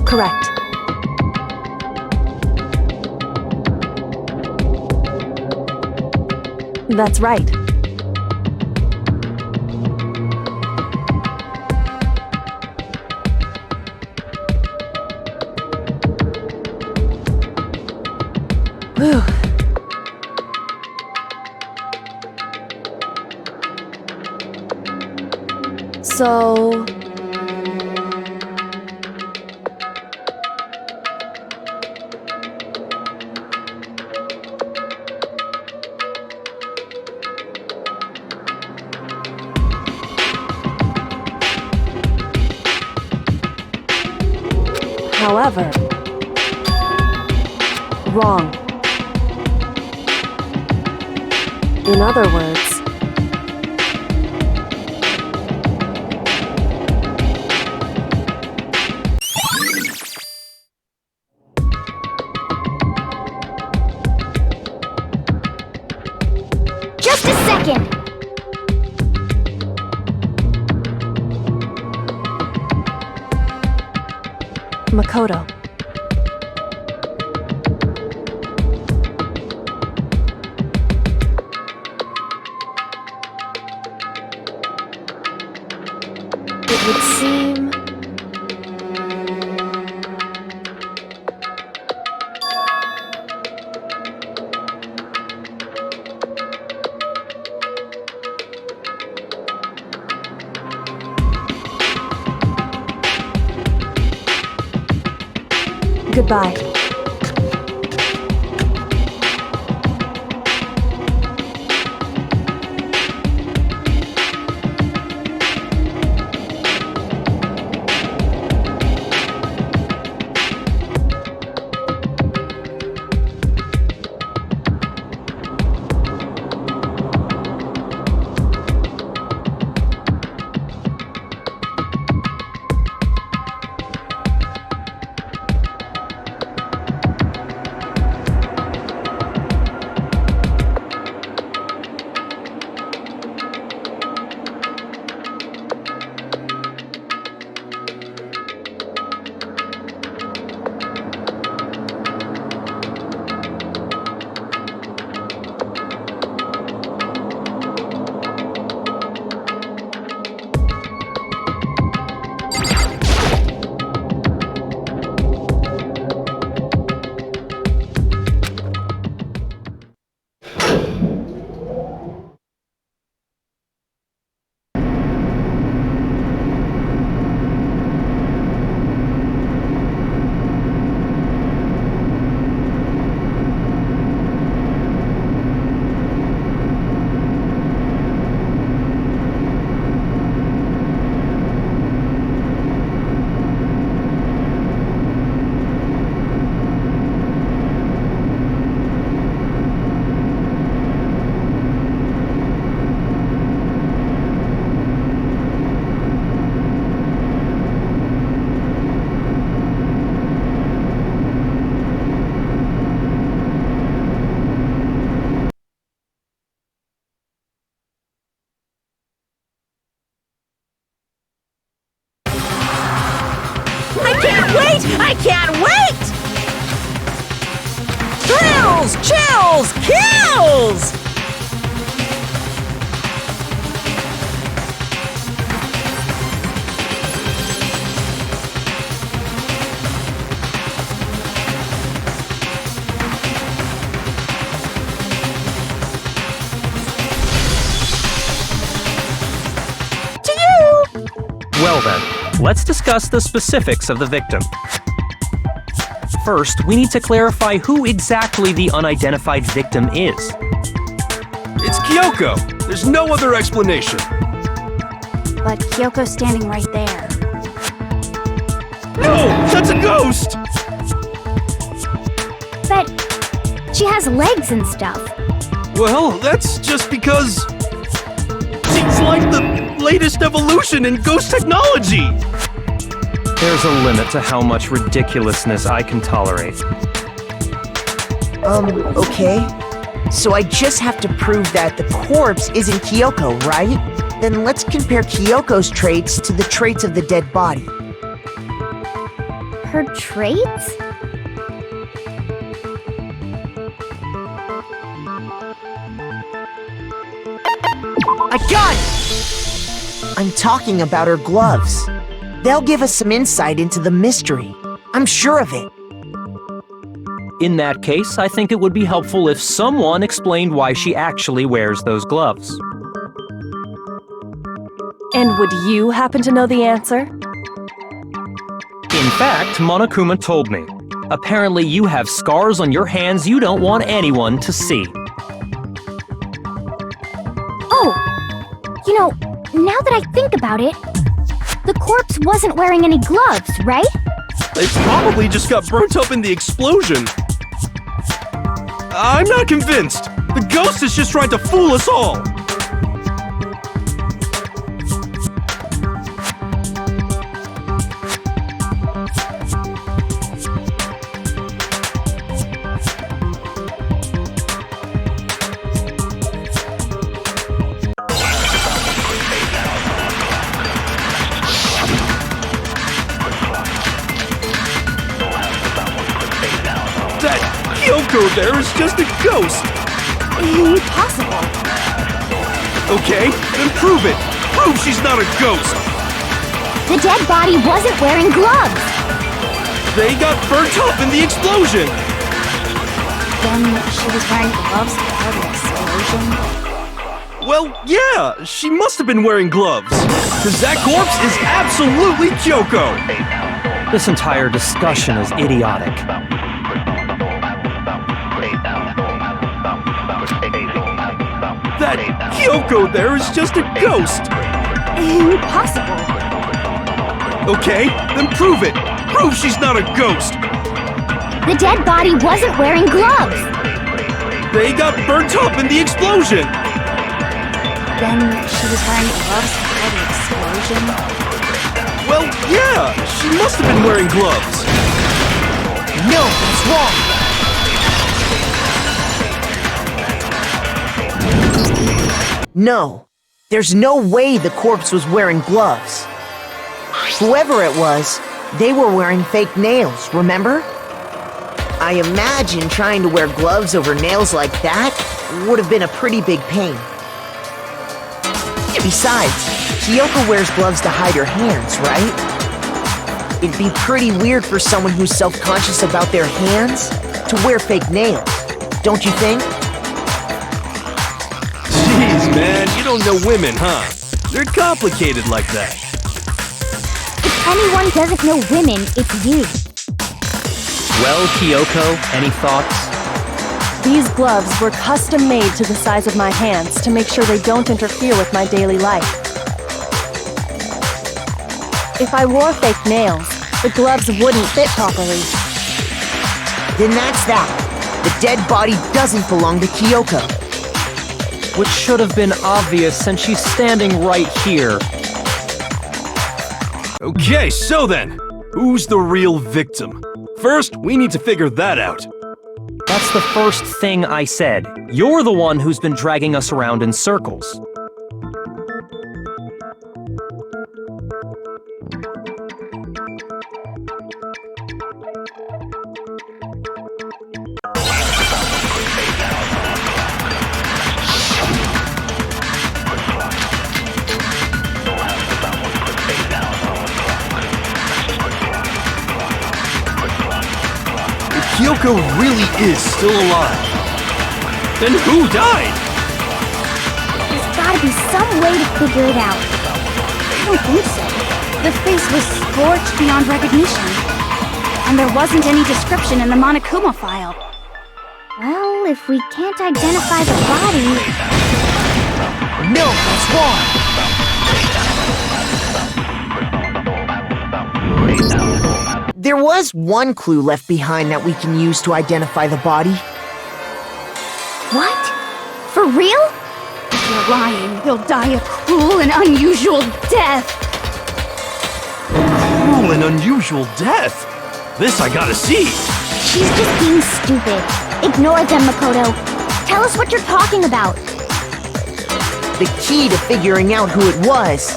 Correct. That's right. Whew. So... However, wrong. In other words, Just a second! Makoto. It would seem... Goodbye. Well then, let's discuss the specifics of the victim. First, we need to clarify who exactly the unidentified victim is. It's Kyoko. There's no other explanation. But Kyoko's standing right there. No, that's a ghost! But she has legs and stuff. Well, that's just because she's like the latest evolution in ghost technology. There's a limit to how much ridiculousness I can tolerate. Okay. So I just have to prove that the corpse isn't Kyoko, right? Then let's compare Kyoko's traits to the traits of the dead body. Her traits? I got it! I'm talking about her gloves. They'll give us some insight into the mystery. I'm sure of it. In that case, I think it would be helpful if someone explained why she actually wears those gloves. And would you happen to know the answer? In fact, Monokuma told me. Apparently you have scars on your hands you don't want anyone to see. Oh! You know, now that I think about it, the corpse wasn't wearing any gloves, right? It probably just got burnt up in the explosion. I'm not convinced. The ghost is just trying to fool us all. That Kyoko there is just a ghost. Impossible. Okay, then prove it. Prove she's not a ghost. The dead body wasn't wearing gloves. They got burnt up in the explosion. Then she was wearing gloves before the explosion. Well, yeah, she must have been wearing gloves. Because that corpse is absolutely Kyoko. This entire discussion is idiotic. That Kyoko there is just a ghost. Impossible. Okay, then prove it. Prove she's not a ghost. The dead body wasn't wearing gloves. They got burnt up in the explosion. Then she was wearing gloves before the explosion. Well, yeah, she must have been wearing gloves. No, that's wrong! No, there's no way the corpse was wearing gloves. Whoever it was, they were wearing fake nails, remember? I imagine trying to wear gloves over nails like that would have been a pretty big pain. Besides, Kyoko wears gloves to hide her hands, right? It'd be pretty weird for someone who's self-conscious about their hands to wear fake nails, don't you think? Jeez, man, you don't know women, huh? They're complicated like that. If anyone doesn't know women, it's you. Well, Kyoko, any thoughts? These gloves were custom made to the size of my hands to make sure they don't interfere with my daily life. If I wore fake nails, the gloves wouldn't fit properly. Then that's that. The dead body doesn't belong to Kyoko. Which should have been obvious since she's standing right here. Okay, so then, who's the real victim? First, we need to figure that out. That's the first thing I said. You're the one who's been dragging us around in circles. Kyoko really is still alive. Then who died? There's gotta be some way to figure it out. I don't think so. The face was scorched beyond recognition. And there wasn't any description in the Monokuma file. Well, if we can't identify the body... No, that's wrong! There was one clue left behind that we can use to identify the body. What? For real? If you're lying, he'll die a cruel and unusual death. Cruel and unusual death? This I gotta see! She's just being stupid. Ignore them, Makoto. Tell us what you're talking about. The key to figuring out who it was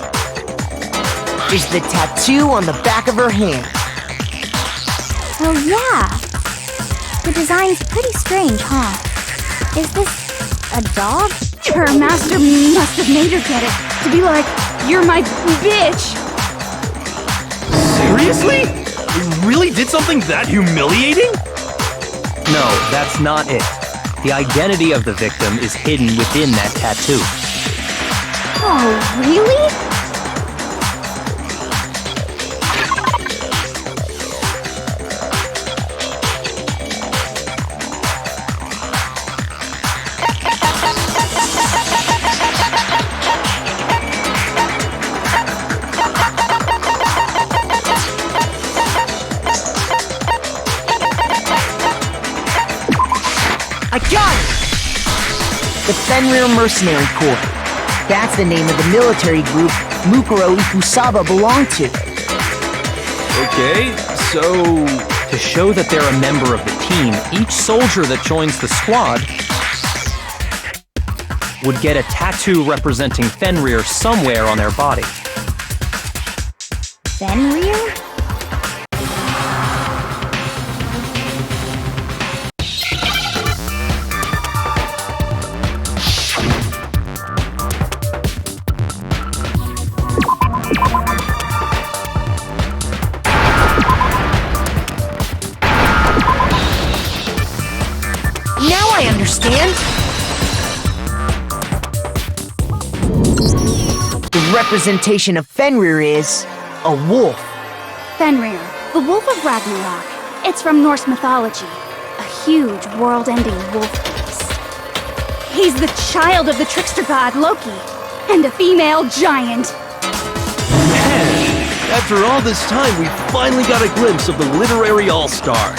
is the tattoo on the back of her hand. Oh, yeah. The design's pretty strange, huh? Is this a dog? Her master must have made her get it to be like, you're my bitch. Seriously? We really did something that humiliating? No, that's not it. The identity of the victim is hidden within that tattoo. Oh, really? I got it! The Fenrir Mercenary Corps. That's the name of the military group Mukuro Ikusaba belonged to. Okay, so... To show that they're a member of the team, each soldier that joins the squad would get a tattoo representing Fenrir somewhere on their body. Fenrir? Now I understand! The representation of Fenrir is a wolf. Fenrir, the Wolf of Ragnarok. It's from Norse mythology. A huge, world-ending wolf beast. He's the child of the trickster god Loki, and a female giant. Man, after all this time, we finally got a glimpse of the literary all-star.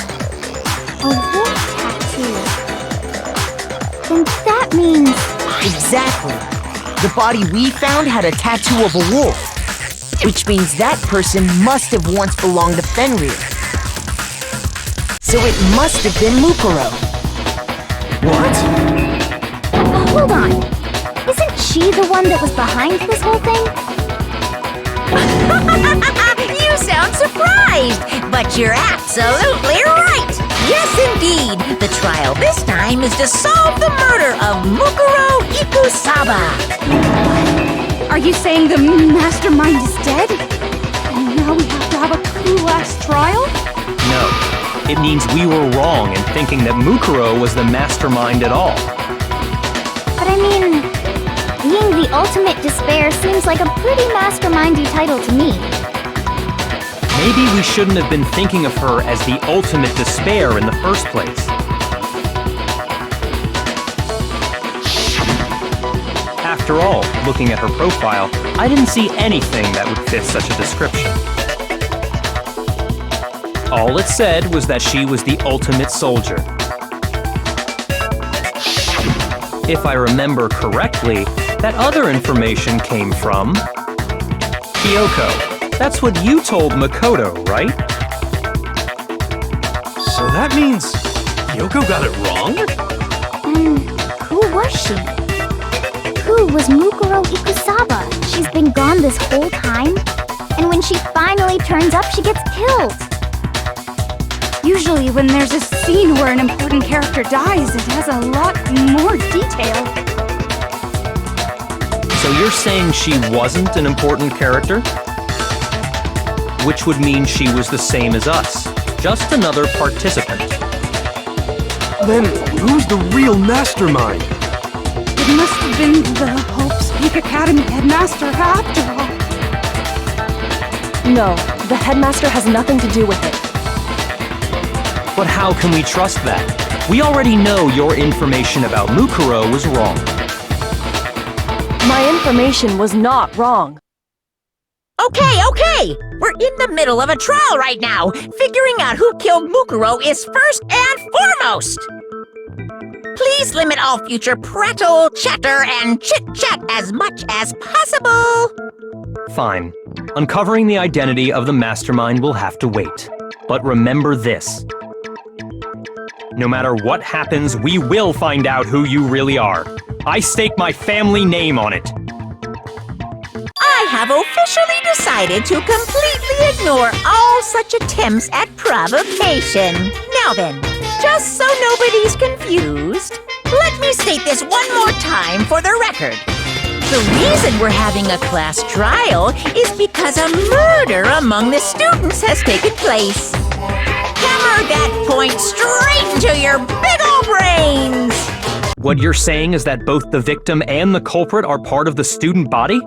A wolf tattoo. Then that means... Exactly. The body we found had a tattoo of a wolf, which means that person must have once belonged to Fenrir. So it must have been Mukuro. What? Hold on. Isn't she the one that was behind this whole thing? You sound surprised, but you're absolutely right. Yes, indeed. The trial this time is to solve the murder of Mukuro Ikusaba. Are you saying the mastermind is dead? And now we have to have a cool-ass trial? No, it means we were wrong in thinking that Mukuro was the mastermind at all. But I mean, being the ultimate despair seems like a pretty mastermindy title to me. Maybe we shouldn't have been thinking of her as the ultimate despair in the first place. After all, looking at her profile, I didn't see anything that would fit such a description. All it said was that she was the ultimate soldier. If I remember correctly, that other information came from Kyoko. That's what you told Makoto, right? So that means Kyoko got it wrong? Who was she? Who was Mukuro Ikusaba? She's been gone this whole time? And when she finally turns up, she gets killed. Usually when there's a scene where an important character dies, it has a lot more detail. So you're saying she wasn't an important character? Which would mean she was the same as us, just another participant. Then who's the real mastermind? It must have been the Hope's Peak Academy headmaster after all. No, the headmaster has nothing to do with it. But how can we trust that? We already know your information about Mukuro was wrong. My information was not wrong. Okay. We're in the middle of a trial right now. Figuring out who killed Mukuro is first and foremost. Please limit all future prattle, chatter, and chit-chat as much as possible. Fine. Uncovering the identity of the mastermind will have to wait. But remember this. No matter what happens, we will find out who you really are. I stake my family name on it. I have officially decided to completely ignore all such attempts at provocation. Now then, just so nobody's confused, let me state this one more time for the record. The reason we're having a class trial is because a murder among the students has taken place. Hammer that point straight into your big ol' brains! What you're saying is that both the victim and the culprit are part of the student body?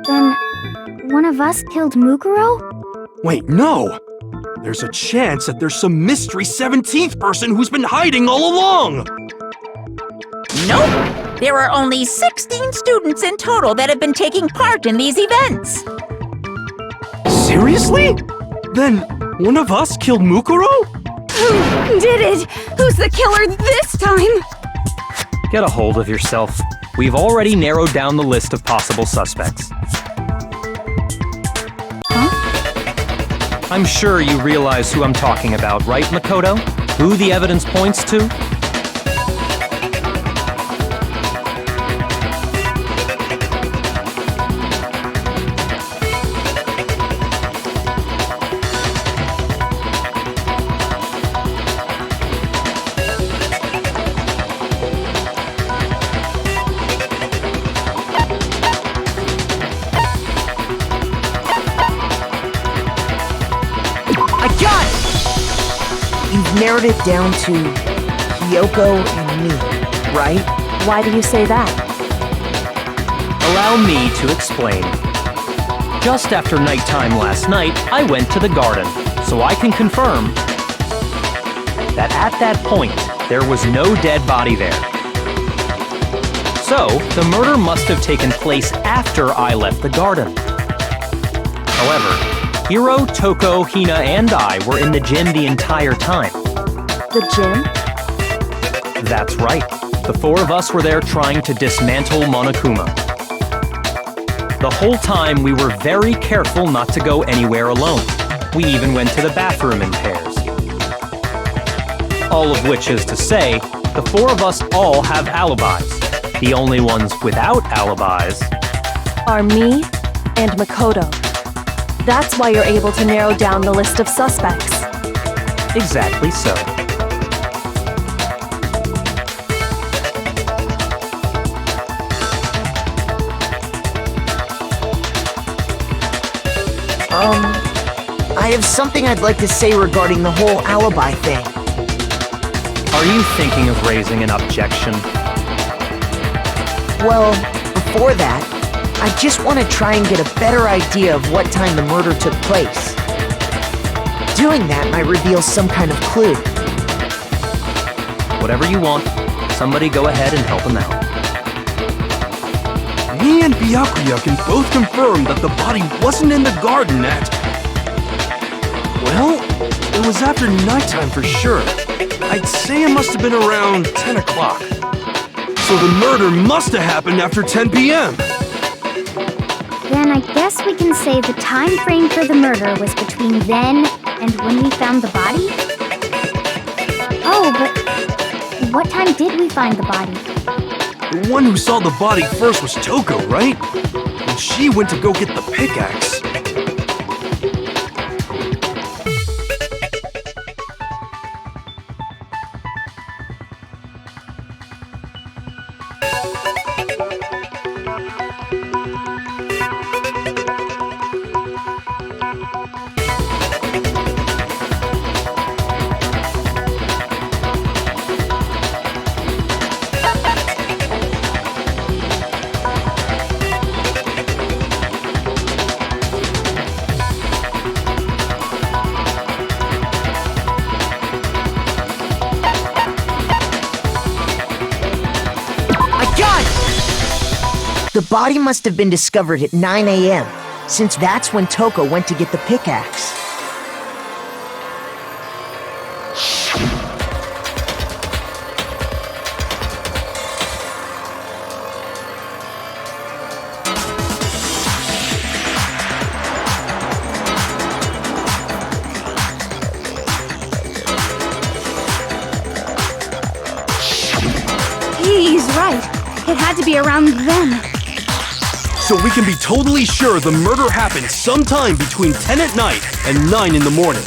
Then, one of us killed Mukuro? Wait, no! There's a chance that there's some mystery 17th person who's been hiding all along! Nope! There are only 16 students in total that have been taking part in these events. Seriously? Then one of us killed Mukuro? Who did it? Who's the killer this time? Get a hold of yourself. We've already narrowed down the list of possible suspects. Huh? I'm sure you realize who I'm talking about, right, Makoto? Who the evidence points to? Narrowed it down to Kyoko and me, right? Why do you say that? Allow me to explain. Just after nighttime last night, I went to the garden, so I can confirm that at that point, there was no dead body there. So, the murder must have taken place after I left the garden. However, Hiro, Toko, Hina, and I were in the gym the entire time. The gym? That's right. The four of us were there trying to dismantle Monokuma. The whole time we were very careful not to go anywhere alone. We even went to the bathroom in pairs. All of which is to say, the four of us all have alibis. The only ones without alibis Are me and Makoto. That's why you're able to narrow down the list of suspects. Exactly so. I have something I'd like to say regarding the whole alibi thing. Are you thinking of raising an objection? Well, before that, I just want to try and get a better idea of what time the murder took place. Doing that might reveal some kind of clue. Whatever you want. Somebody go ahead and help him out. Me and Byakuya can both confirm that the body wasn't in the garden at... Well, it was after nighttime for sure. I'd say it must have been around 10 o'clock. So the murder must have happened after 10 p.m. Then I guess we can say the time frame for the murder was between then and when we found the body? Oh, but what time did we find the body? The one who saw the body first was Toko, right? And she went to go get the pickaxe. The body must have been discovered at 9 a.m., since that's when Toko went to get the pickaxe. He's right. It had to be around then. So we can be totally sure the murder happened sometime between 10 at night and 9 in the morning.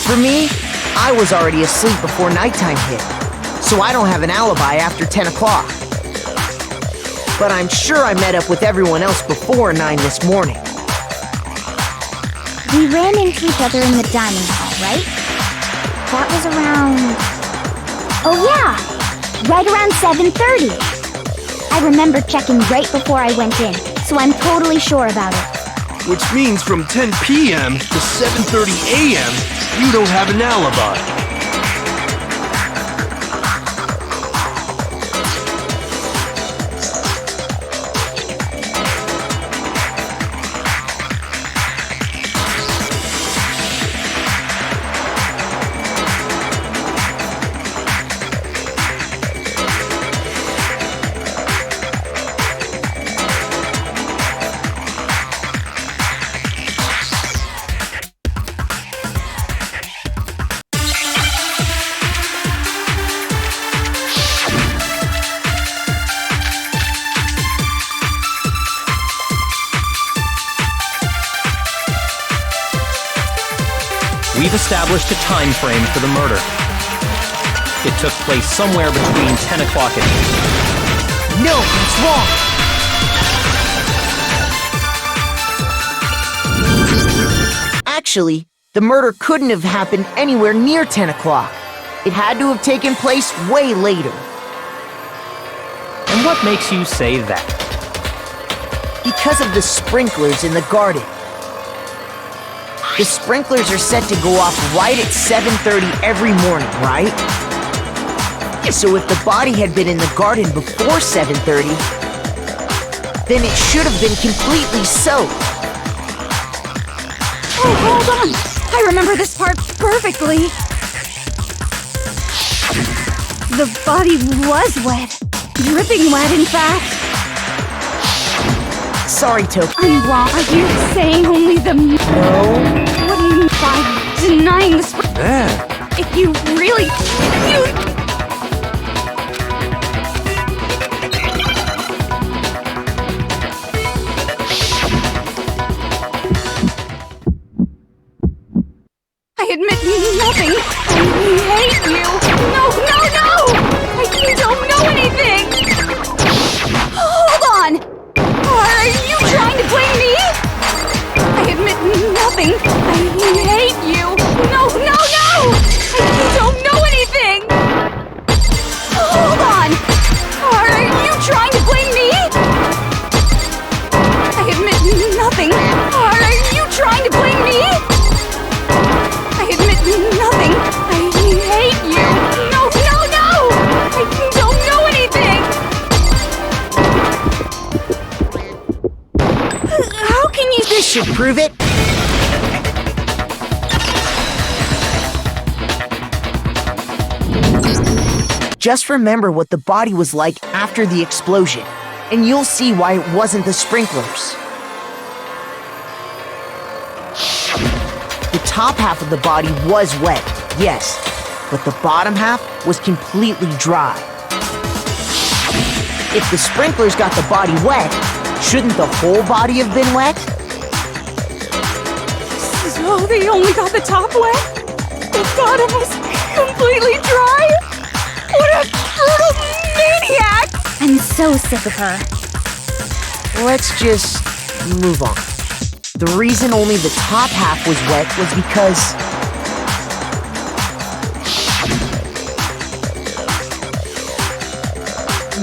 For me, I was already asleep before nighttime hit, so I don't have an alibi after 10 o'clock. But I'm sure I met up with everyone else before 9 this morning. We ran into each other in the dining hall, right? That was around... Oh yeah! Right around 7:30. I remember checking right before I went in, so I'm totally sure about it. Which means from 10 p.m. to 7:30 a.m., you don't have an alibi. We've established a time frame for the murder. It took place somewhere between 10 o'clock and 8. No, it's wrong! Actually, the murder couldn't have happened anywhere near 10 o'clock. It had to have taken place way later. And what makes you say that? Because of the sprinklers in the garden. The sprinklers are set to go off right at 7:30 every morning, right? So if the body had been in the garden before 7:30, then it should have been completely soaked. Oh, hold on! I remember this part perfectly. The body was wet. Dripping wet, in fact. Sorry, Toko. I'm wrong. Are you saying only the... No. What do you mean by denying the spring? There. If you really... I admit nothing. I hate you. No, no, no! You don't know anything! Hold on! Are you trying to blame me? I admit nothing. I hate you. No, no, no! You don't know anything! Hold on! Are you trying to blame me? I admit nothing. Are you trying to blame me? I admit nothing. I hate you. No, no, no! I don't know anything! How can you... This should prove it. Just remember what the body was like after the explosion, and you'll see why it wasn't the sprinklers. The top half of the body was wet, yes, but the bottom half was completely dry. If the sprinklers got the body wet, shouldn't the whole body have been wet? So they only got the top wet? The bottom was completely dry? What a brutal maniac! I'm so sick of her. Let's just move on. The reason only the top half was wet was because...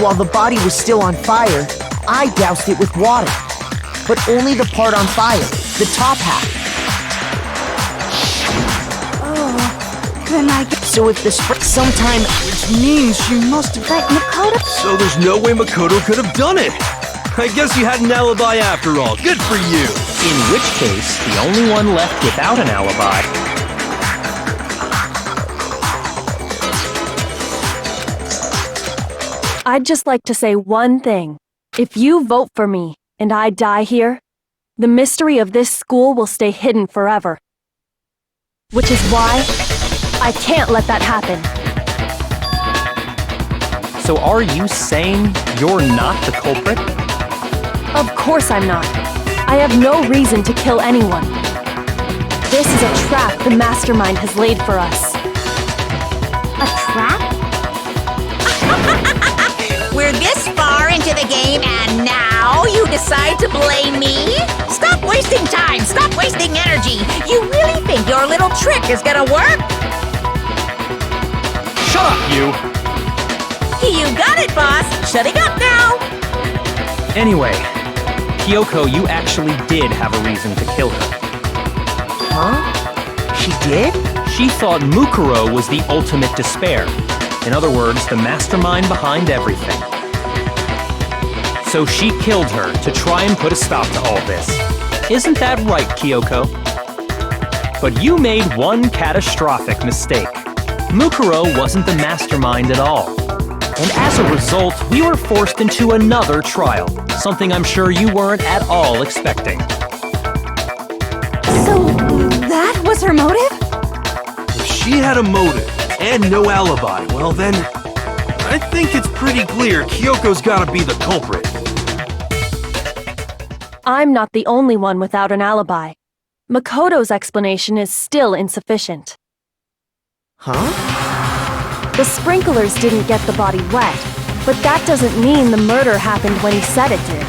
while the body was still on fire, I doused it with water. But only the part on fire, the top half. Oh, then I guess... So if the sometime... Which means she must have... But Makoto... So there's no way Makoto could have done it! I guess you had an alibi after all. Good for you! In which case, the only one left without an alibi... I'd just like to say one thing. If you vote for me, and I die here, the mystery of this school will stay hidden forever. Which is why I can't let that happen. So are you saying you're not the culprit? Of course I'm not. I have no reason to kill anyone. This is a trap the mastermind has laid for us. A trap? We're this far into the game and now you decide to blame me? Stop wasting time! Stop wasting energy! You really think your little trick is gonna work? Shut up, you! You got it, boss! Shutting up now! Anyway, Kyoko, you actually did have a reason to kill her. Huh? She did? She thought Mukuro was the ultimate despair. In other words, the mastermind behind everything. So she killed her to try and put a stop to all this. Isn't that right, Kyoko? But you made one catastrophic mistake. Mukuro wasn't the mastermind at all. And as a result, we were forced into another trial, something I'm sure you weren't at all expecting. So, that was her motive? If she had a motive and no alibi, well then, I think it's pretty clear Kyoko's gotta be the culprit. I'm not the only one without an alibi. Makoto's explanation is still insufficient. Huh? The sprinklers didn't get the body wet, but that doesn't mean the murder happened when he said it did.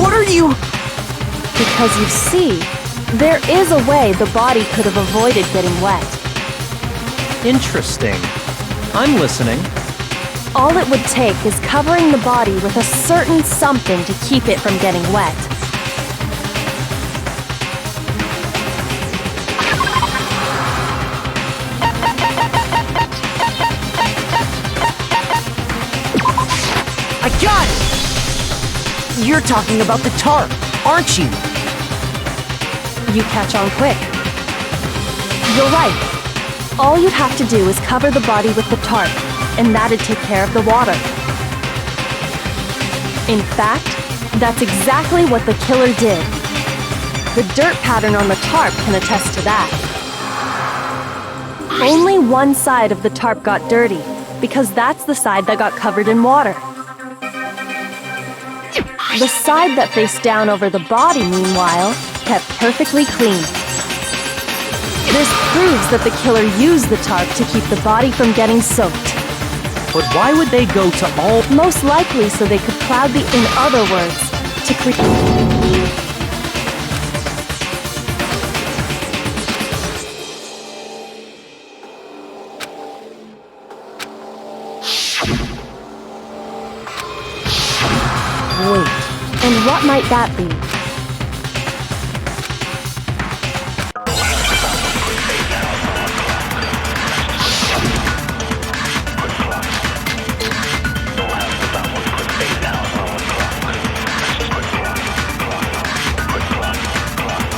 What are you... Because you see, there is a way the body could have avoided getting wet. Interesting. I'm listening. All it would take is covering the body with a certain something to keep it from getting wet. I got it! You're talking about the tarp, aren't you? You catch on quick. You're right. All you'd have to do is cover the body with the tarp, and that'd take care of the water. In fact, that's exactly what the killer did. The dirt pattern on the tarp can attest to that. Only one side of the tarp got dirty, because that's the side that got covered in water. The side that faced down over the body, meanwhile, kept perfectly clean. This proves that the killer used the tarp to keep the body from getting soaked. But why would they go to all... Most likely so they could cloud the... In other words, to create... Wait. And what might that be?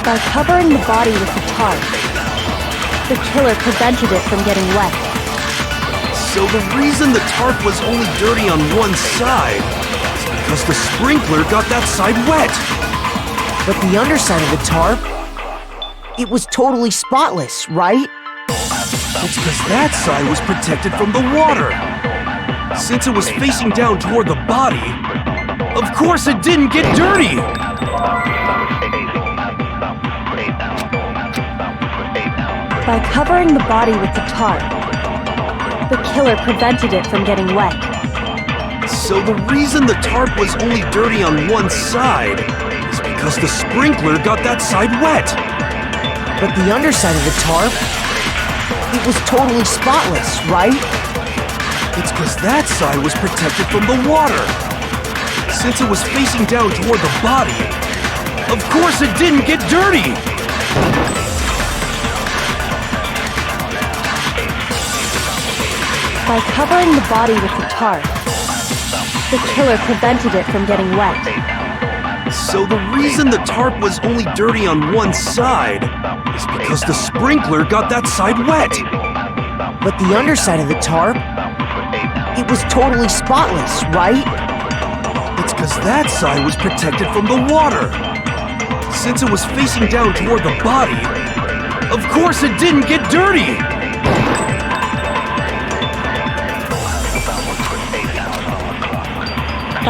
By covering the body with the tarp, the killer prevented it from getting wet. So the reason the tarp was only dirty on one side is because the sprinkler got that side wet. But the underside of the tarp, it was totally spotless, right? It's because that side was protected from the water. Since it was facing down toward the body, of course it didn't get dirty. By covering the body with the tarp, the killer prevented it from getting wet. So the reason the tarp was only dirty on one side is because the sprinkler got that side wet. But the underside of the tarp, it was totally spotless, right? It's because that side was protected from the water. Since it was facing down toward the body, of course it didn't get dirty. By covering the body with the tarp, the killer prevented it from getting wet. So the reason the tarp was only dirty on one side is because the sprinkler got that side wet. But the underside of the tarp, it was totally spotless, right? It's because that side was protected from the water. Since it was facing down toward the body, of course it didn't get dirty!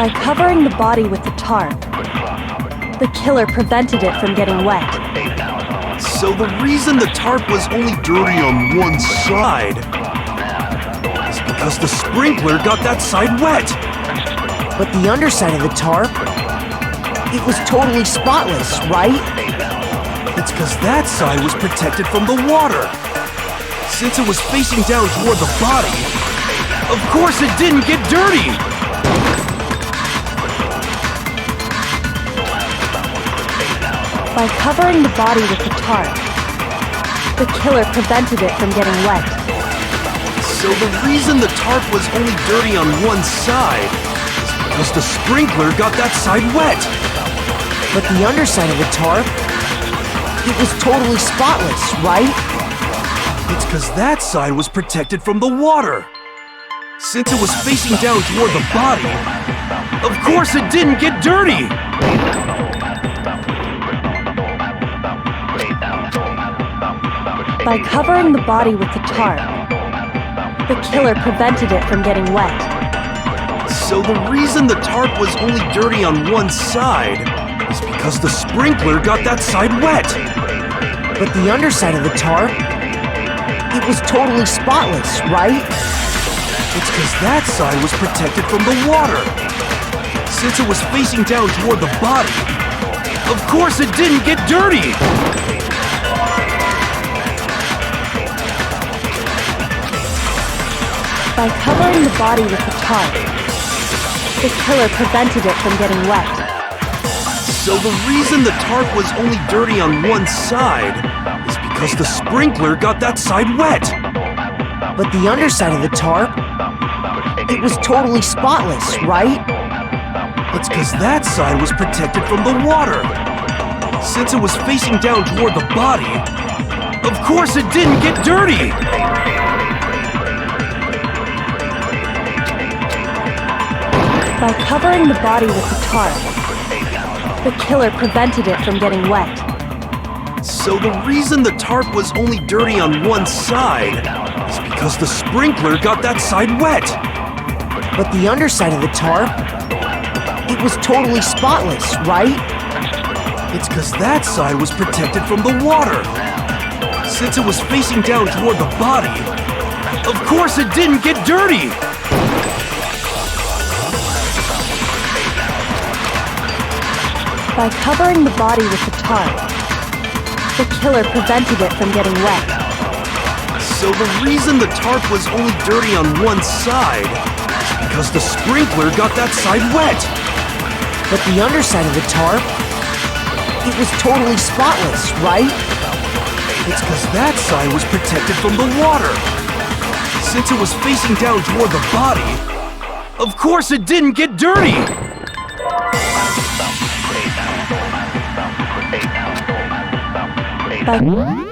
By covering the body with the tarp, the killer prevented it from getting wet. So the reason the tarp was only dirty on one side is because the sprinkler got that side wet. But the underside of the tarp, it was totally spotless, right? It's because that side was protected from the water. Since it was facing down toward the body, of course it didn't get dirty! By covering the body with the tarp, the killer prevented it from getting wet. So the reason the tarp was only dirty on one side is because the sprinkler got that side wet. But the underside of the tarp, it was totally spotless, right? It's because that side was protected from the water. Since it was facing down toward the body, of course it didn't get dirty! By covering the body with the tarp, the killer prevented it from getting wet. So the reason the tarp was only dirty on one side is because the sprinkler got that side wet. But the underside of the tarp, it was totally spotless, right? It's because that side was protected from the water. Since it was facing down toward the body, of course it didn't get dirty! By covering the body with the tarp, the killer prevented it from getting wet. So the reason the tarp was only dirty on one side is because the sprinkler got that side wet. But the underside of the tarp, it was totally spotless, right? It's because that side was protected from the water. Since it was facing down toward the body, of course it didn't get dirty! By covering the body with the tarp, the killer prevented it from getting wet. So the reason the tarp was only dirty on one side is because the sprinkler got that side wet. But the underside of the tarp, it was totally spotless, right? It's because that side was protected from the water. Since it was facing down toward the body, of course it didn't get dirty! By covering the body with the tarp, the killer prevented it from getting wet. So the reason the tarp was only dirty on one side is because the sprinkler got that side wet. But the underside of the tarp, it was totally spotless, right? It's because that side was protected from the water. Since it was facing down toward the body, of course it didn't get dirty! By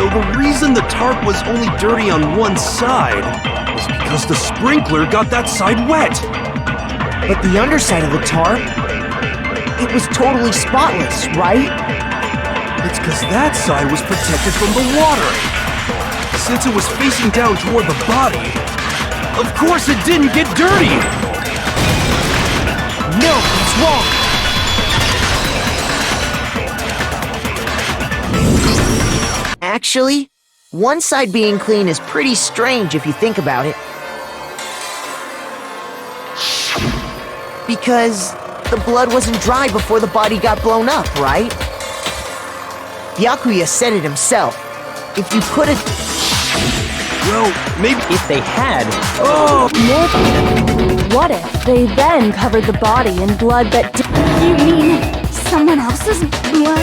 So the reason the tarp was only dirty on one side is because the sprinkler got that side wet. But the underside of the tarp, it was totally spotless, right? It's because that side was protected from the water. Since it was facing down toward the body, of course it didn't get dirty! No, it's wrong! Actually, One side being clean is pretty strange if you think about it. Because the blood wasn't dry before the body got blown up, right? Byakuya said it himself. If you put it... Well, maybe If they had, What if they then covered the body in blood that You mean someone else's blood?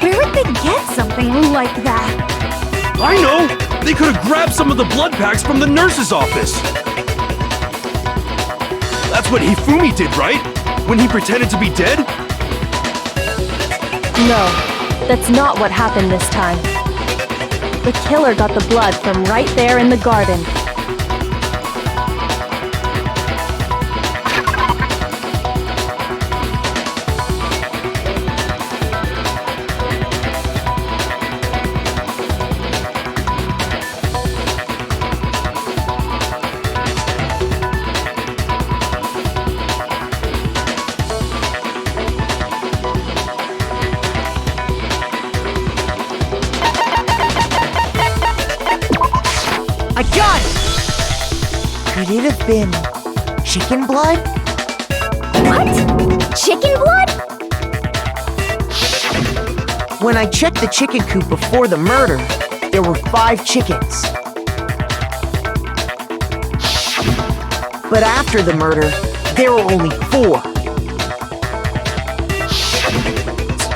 Where would they get something like that? I know! They could have grabbed some of the blood packs from the nurse's office! That's what Hifumi did, right? When he pretended to be dead? No, that's not what happened this time. The killer got the blood from right there in the garden. I got it! Could it have been... chicken blood? What? Chicken blood? When I checked the chicken coop before the murder, there were 5 chickens. But after the murder, there were only 4.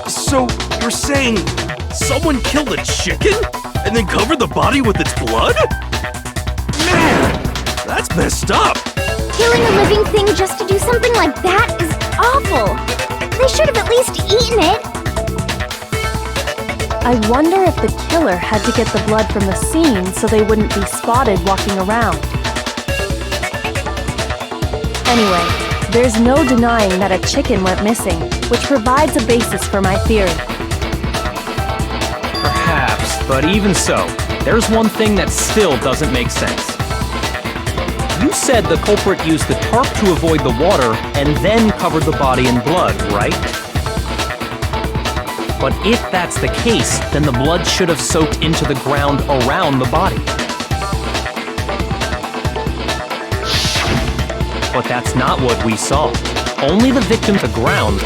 So, you're saying someone killed a chicken? And then covered the body with its blood? Man, that's messed up! Killing a living thing just to do something like that is awful. They should have at least eaten it. I wonder if the killer had to get the blood from the scene so they wouldn't be spotted walking around. Anyway, there's no denying that a chicken went missing, which provides a basis for my theory. perhaps, but even so, there's one thing that still doesn't make sense. You said the culprit used the tarp to avoid the water and then covered the body in blood, right? But if that's the case, then the blood should have soaked into the ground around the body. But that's not what we saw. Only the victim to the ground.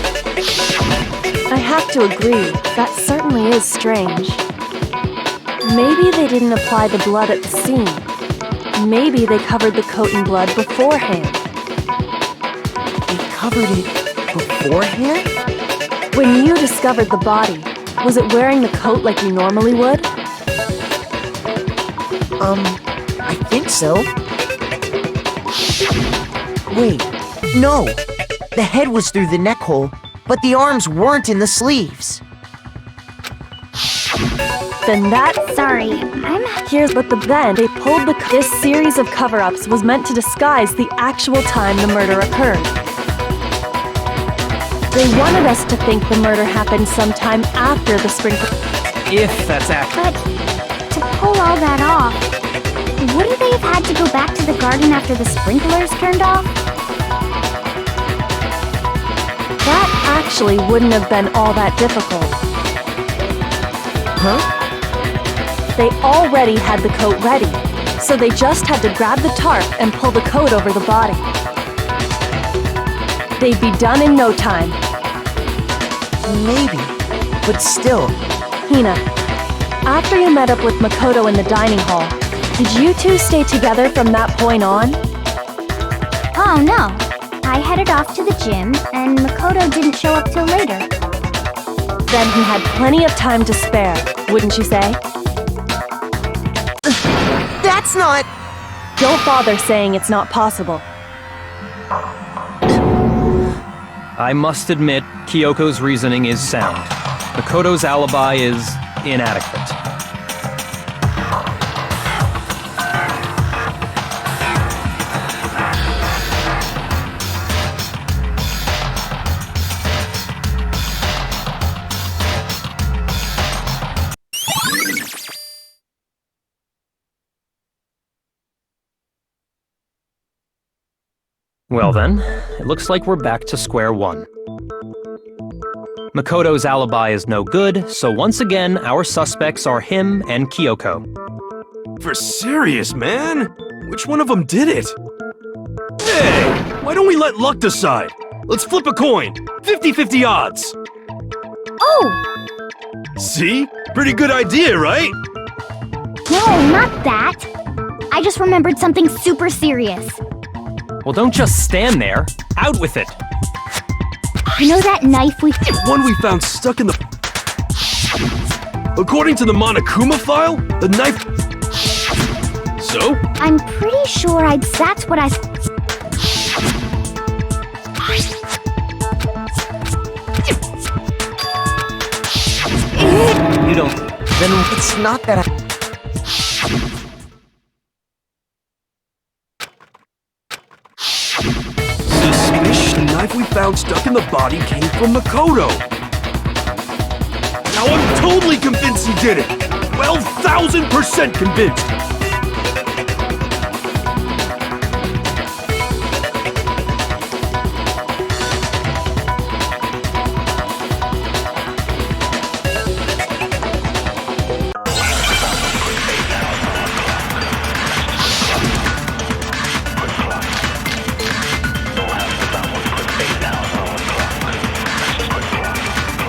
I have to agree, that certainly is strange. Maybe they didn't apply the blood at the scene. Maybe they covered the coat in blood beforehand. They covered it beforehand? When you discovered the body, was it wearing the coat like you normally would? I think so. Wait, no. The head was through the neck hole, but the arms weren't in the sleeves. Then that... Sorry, Here's but then they pulled this series of cover-ups was meant to disguise the actual time the murder occurred. They wanted us to think the murder happened sometime after the sprinkler. If that's accurate. But to pull all that off, wouldn't they have had to go back to the garden after the sprinklers turned off? That actually wouldn't have been all that difficult. Huh? They already had the coat ready, so they just had to grab the tarp and pull the coat over the body. They'd be done in no time. Maybe, but still. Hina, after you met up with Makoto in the dining hall, did you two stay together from that point on? Oh no, I headed off to the gym, and Makoto didn't show up till later. Then he had plenty of time to spare, wouldn't you say? That's not... Don't bother saying it's not possible. I must admit, Kyoko's reasoning is sound. Makoto's alibi is inadequate. Well then, it looks like we're back to square one. Makoto's alibi is no good, so once again, our suspects are him and Kyoko. For serious, man? Which one of them did it? Hey, why don't we let luck decide? Let's flip a coin. 50-50 odds. Oh! See? Pretty good idea, right? No, not that. I just remembered something super serious. Well, don't just stand there. Out with it. You know that knife we... One we found stuck in the... According to the Monokuma file, the knife... So? I'm pretty sure that's what I... You don't... Then it's not that I... Suspicious. The knife we found stuck in the body came from Makoto. Now I'm totally convinced he did it. 12,000% convinced.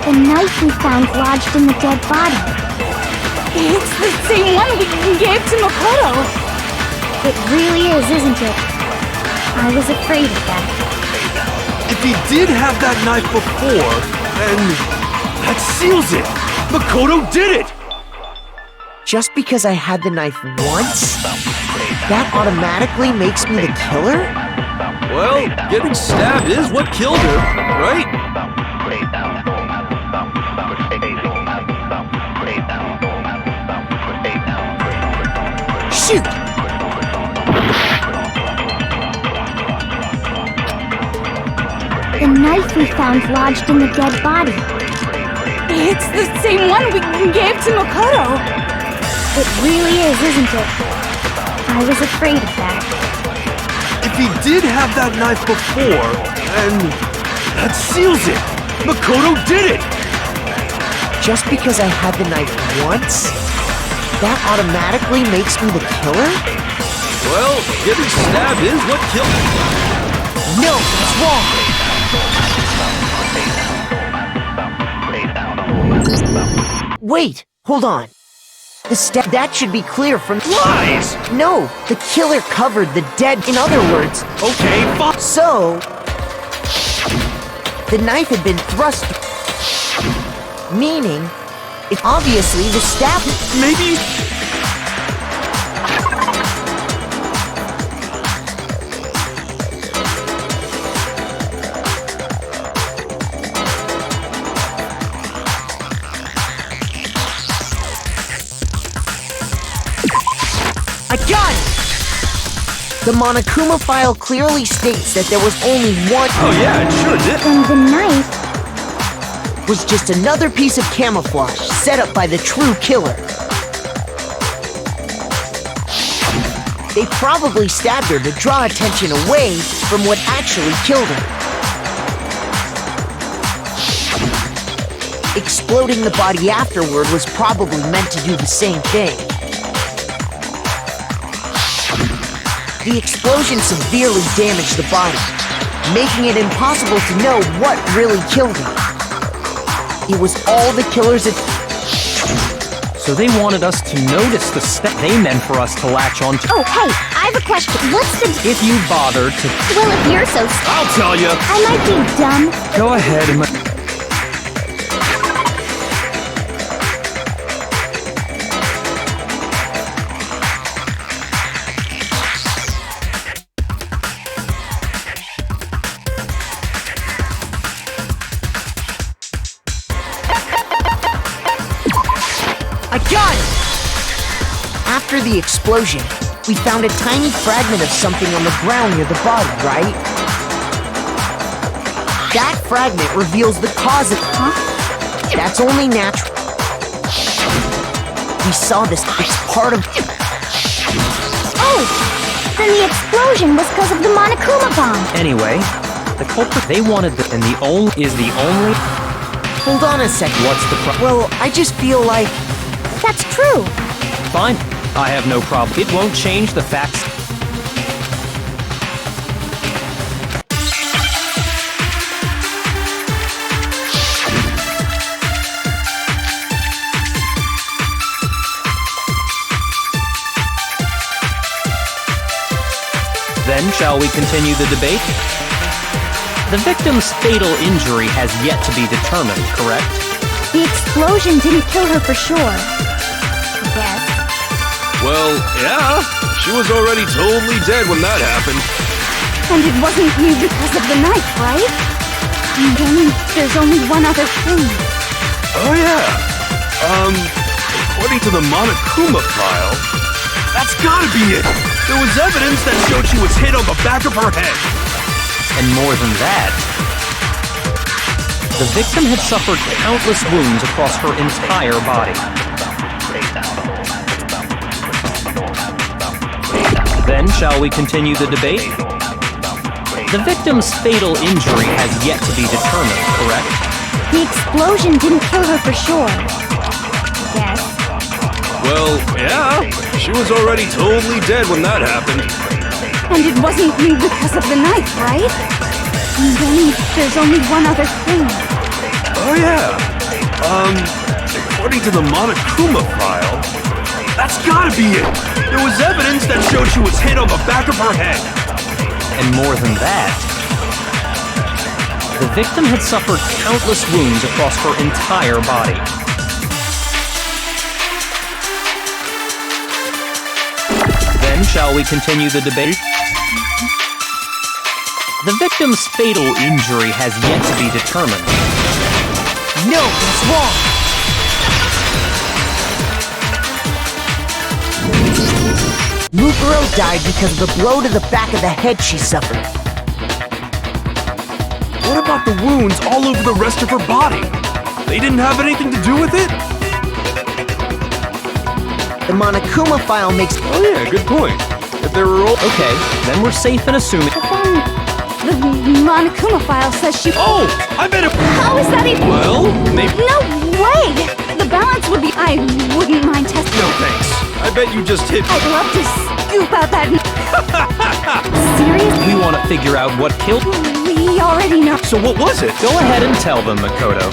The knife we found lodged in the dead body. It's the same one we gave to Makoto. It really is, isn't it? I was afraid of that. If he did have that knife before, then that seals it. Makoto did it. Just because I had the knife once, that automatically makes me the killer? Well, getting stabbed is what killed her, right? Shoot! The knife we found lodged in the dead body. It's the same one we gave to Makoto. It really is, isn't it? I was afraid of that. If he did have that knife before, then that seals it. Makoto did it. Just because I had the knife once, that automatically makes me the killer? Well, getting stabbed is what killed him. No, it's wrong! Wait, hold on. That should be clear from... Lies! No, the killer covered the dead. In other words... Okay, fine. So... the knife had been thrust... meaning... it obviously was stabbed... Maybe... I got it! The Monokuma file clearly states that there was only one... Oh yeah, it sure did. And the knife... was just another piece of camouflage set up by the true killer. They probably stabbed her to draw attention away from what actually killed her. Exploding the body afterward was probably meant to do the same thing. The explosion severely damaged the body, making it impossible to know what really killed him. It was all the killer's... So they wanted us to notice the step they meant for us to latch onto. Oh, hey, I have a question. What's the... If you bothered to... Well, if you're so... I'll tell you. I might be dumb. Go ahead and... I got it! After the explosion, we found a tiny fragment of something on the ground near the body, right? That fragment reveals the cause of... Huh? That's only natural. We saw this. It's part of... Oh! Then the explosion was because of the Monokuma bomb. Anyway, the culprit they wanted and the only... is the only... Hold on a second. What's the Well, I just feel like... That's true. Fine. I have no problem. It won't change the facts. Then, shall we continue the debate? The victim's fatal injury has yet to be determined, correct? The explosion didn't kill her for sure. Yes. Well, yeah. She was already totally dead when that happened. And it wasn't you because of the knife, right? And then there's only one other thing. Oh, yeah. According to the Monokuma file, that's gotta be it. There was evidence that showed she was hit on the back of her head. And more than that, the victim had suffered countless wounds across her entire body. Then, shall we continue the debate? The victim's fatal injury has yet to be determined, correct? The explosion didn't kill her for sure. Yes. Well, yeah. She was already totally dead when that happened. And it wasn't you because of the knife, right? And then there's only one other thing. Oh, yeah. According to the Monokuma file, that's gotta be it. There was evidence that showed she was hit on the back of her head. And more than that, the victim had suffered countless wounds across her entire body. Then, shall we continue the debate? The victim's fatal injury has yet to be determined. No, that's wrong. Mukuro died because of the blow to the back of the head she suffered. What about the wounds all over the rest of her body? They didn't have anything to do with it? The Monokuma file makes... Oh yeah, good point. If there were all... Okay, then we're safe in assuming... The Monokuma file says she... Oh! I bet it... How is that even... Well, maybe... No way! The balance would be... I wouldn't mind testing. No thanks. I bet you just hit... I'd love to scoop out that... Seriously? We want to figure out what killed... We already know. So what was it? Go ahead and tell them, Makoto.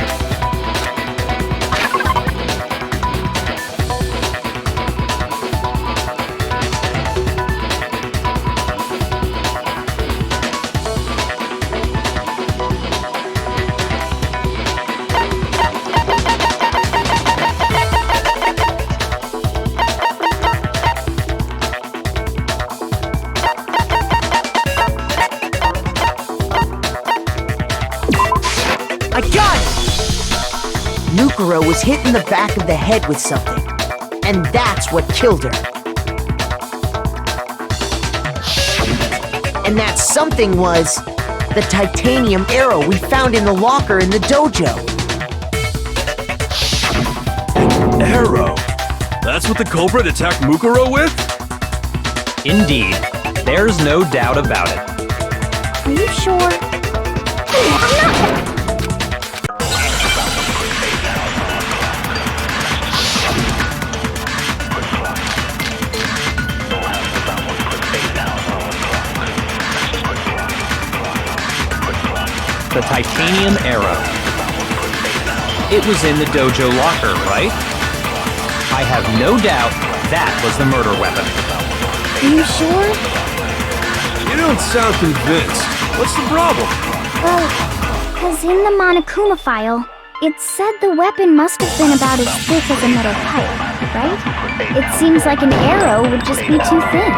I got it! Mukuro was hit in the back of the head with something. And that's what killed her. And that something was the titanium arrow we found in the locker in the dojo. Arrow. That's what the culprit attacked Mukuro with? Indeed. There's no doubt about it. Are you sure? The titaniam arrow. It was in the dojo locker, right? I have no doubt that was the murder weapon. Are you sure? You don't sound convinced. What's the problem? Well, because in the Monokuma file, it said the weapon must have been about as thick as a metal pipe, right? It seems like an arrow would just be too thin.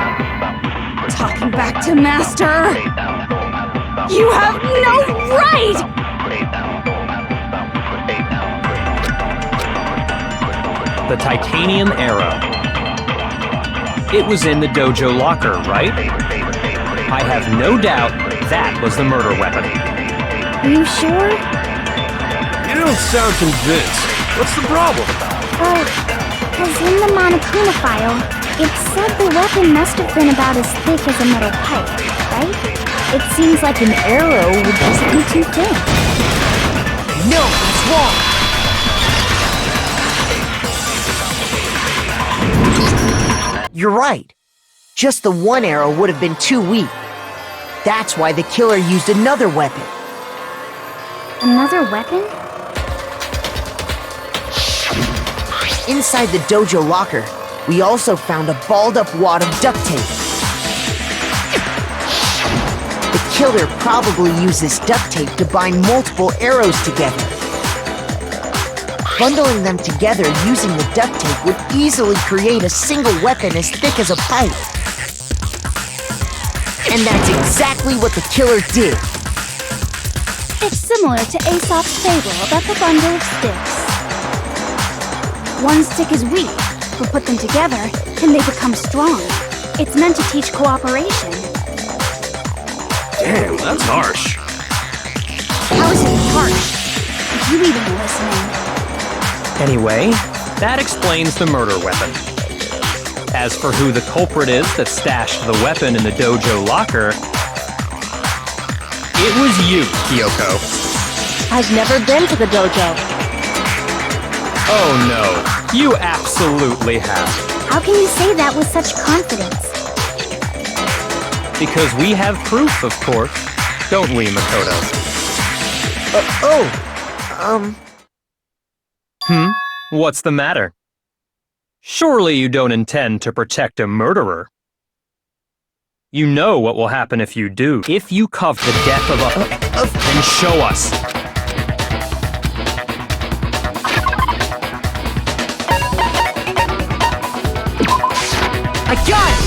Talking back to Master! You have no right! The titanium arrow. It was in the dojo locker, right? I have no doubt that was the murder weapon. Are you sure? You don't sound convinced. What's the problem? Well, because in the Monokuma file, it said the weapon must have been about as thick as a metal pipe, right? It seems like an arrow would just be too thin. No, that's wrong! You're right. Just the one arrow would have been too weak. That's why the killer used another weapon. Another weapon? Inside the dojo locker, we also found a balled-up wad of duct tape. The killer probably used this duct tape to bind multiple arrows together. Bundling them together using the duct tape would easily create a single weapon as thick as a pipe. And that's exactly what the killer did. It's similar to Aesop's fable about the bundle of sticks. One stick is weak, but put them together, and they become strong. It's meant to teach cooperation. Damn, that's harsh. How is it harsh? If you even listening. Anyway, that explains the murder weapon. As for who the culprit is that stashed the weapon in the dojo locker, it was you, Kyoko. I've never been to the dojo. Oh no, you absolutely have. How can you say that with such confidence? Because we have proof, of course. Don't we, Makoto? What's the matter? Surely you don't intend to protect a murderer. You know what will happen if you do. If you cover the death of a... then show us. I got it!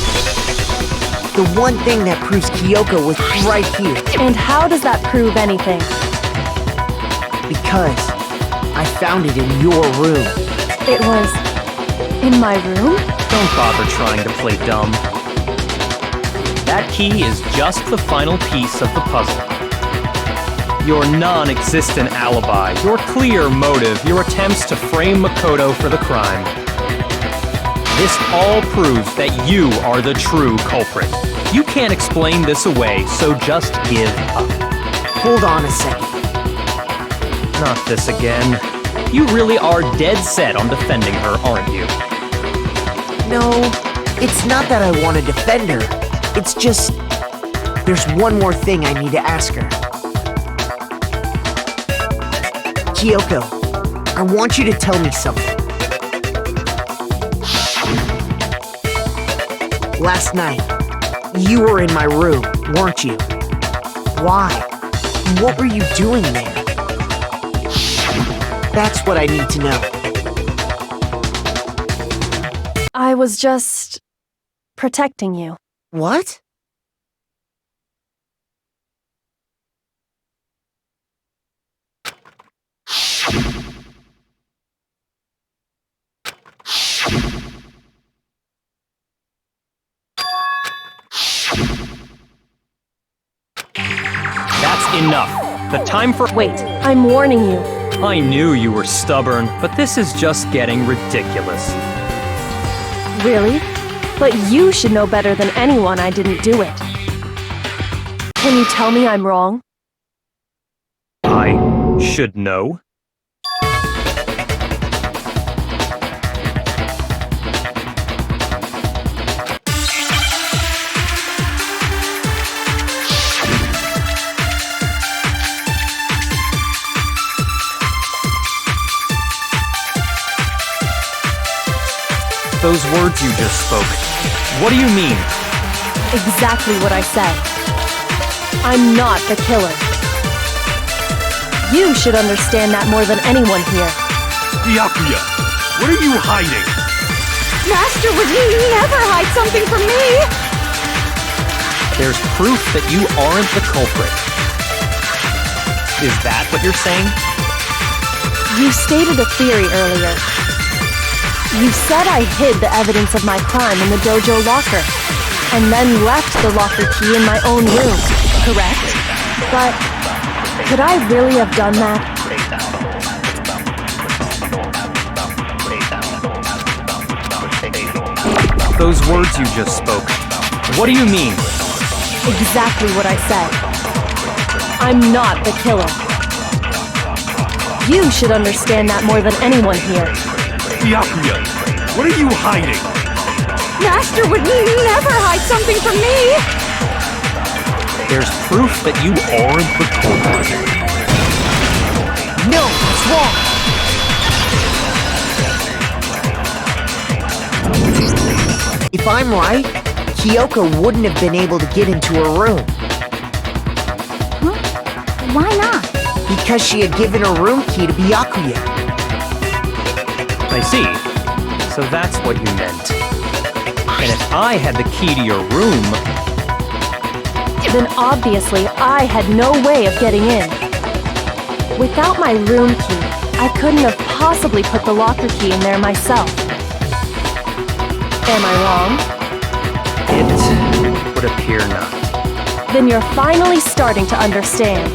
The one thing that proves Kyoko was right here. And how does that prove anything? Because I found it in your room. It was in my room? Don't bother trying to play dumb. That key is just the final piece of the puzzle. Your non-existent alibi, your clear motive, your attempts to frame Makoto for the crime. This all proves that you are the true culprit. You can't explain this away, so just give up. Hold on a second. Not this again. You really are dead set on defending her, aren't you? No, it's not that I want to defend her. It's just... there's one more thing I need to ask her. Kyoko, I want you to tell me something. Last night, you were in my room, weren't you? Why? What were you doing there? That's what I need to know. I was just protecting you. What? That's enough. The time for— Wait, I'm warning you. I knew you were stubborn, but this is just getting ridiculous. Really? But you should know better than anyone I didn't do it. Can you tell me I'm wrong? I should know? Those words you just spoke, what do you mean? Exactly what I said. I'm not the killer. You should understand that more than anyone here. Byakuya, what are you hiding? Master would never hide something from me! There's proof that you aren't the culprit. Is that what you're saying? You stated a theory earlier. You said I hid the evidence of my crime in the dojo locker, and then left the locker key in my own room, correct? But could I really have done that? Those words you just spoke, what do you mean? Exactly what I said. I'm not the killer. You should understand that more than anyone here. Byakuya, what are you hiding? Master would never hide something from me! There's proof that you aren't the culprit. No, it's wrong. If I'm right, Kyoko wouldn't have been able to get into her room. Huh? Why not? Because she had given her room key to Byakuya. I see. So that's what you meant. And if I had the key to your room... Then obviously I had no way of getting in. Without my room key, I couldn't have possibly put the locker key in there myself. Am I wrong? It would appear not. Then you're finally starting to understand.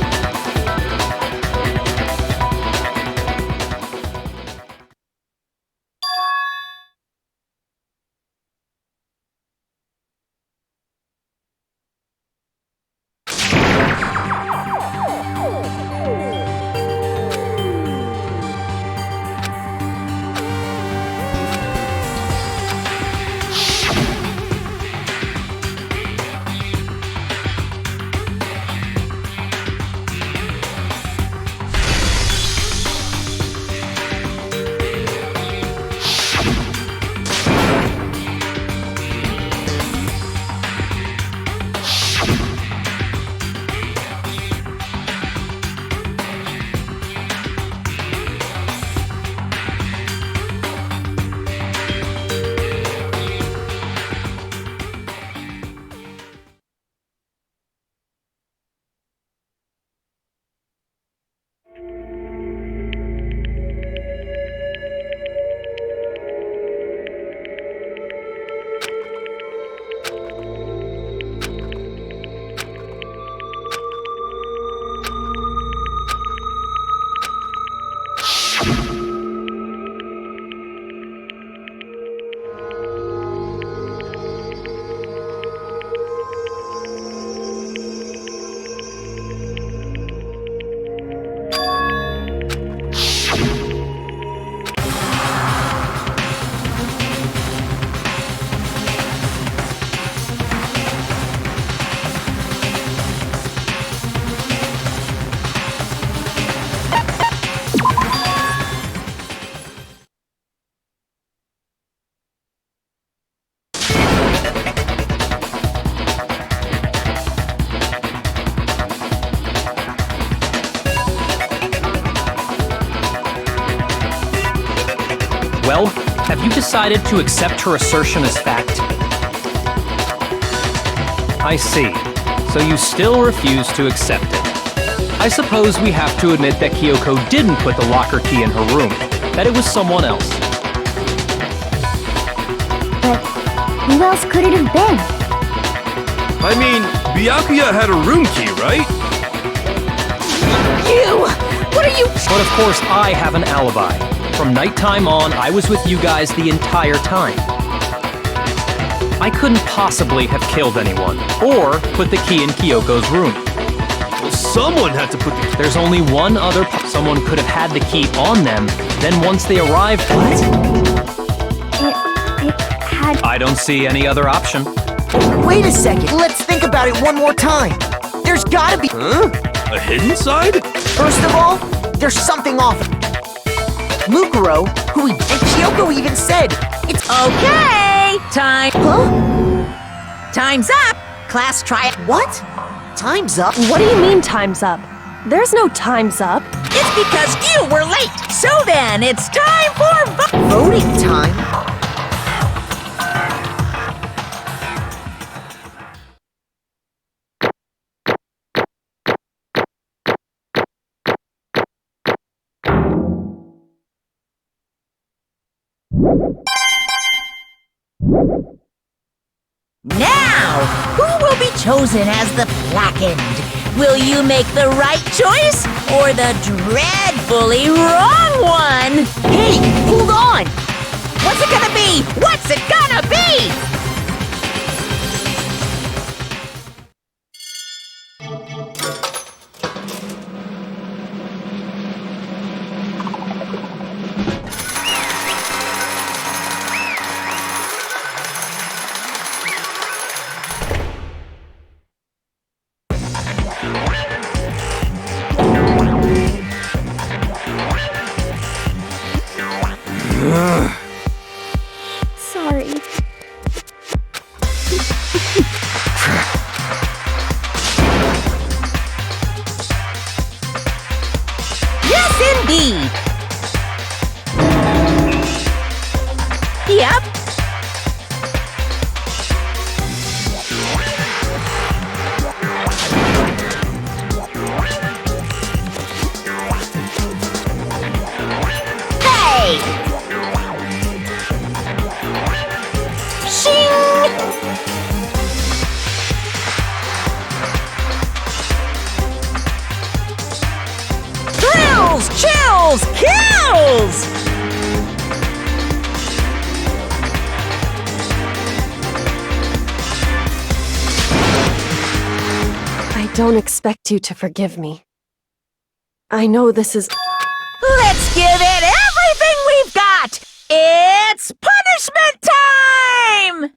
Well, have you decided to accept her assertion as fact? I see. So you still refuse to accept it. I suppose we have to admit that Kyoko didn't put the locker key in her room, that it was someone else. But who else could it have been? I mean, Byakuya had a room key, right? You! What are you... But of course, I have an alibi. From nighttime on, I was with you guys the entire time. I couldn't possibly have killed anyone, or put the key in Kyoko's room. Well, someone had to put the... There's only one other... Someone could have had the key on them, then once they arrived... It had... I don't see any other option. Wait a second, let's think about it one more time. There's gotta be... Huh? A hidden side? First of all, there's something off. Mukuro, and Kyoko even said, it's... Okay! Time... Huh? Time's up! Class try... What? Time's up? What do you mean time's up? There's no time's up. It's because you were late! So then, it's time for Voting time? Now, who will be chosen as the Blackened? Will you make the right choice or the dreadfully wrong one? Hey, hold on! What's it gonna be? What's it gonna be? Thrills, chills, kills! I don't expect you to forgive me. I know this is... Let's give it everything we've got! It's punishment time!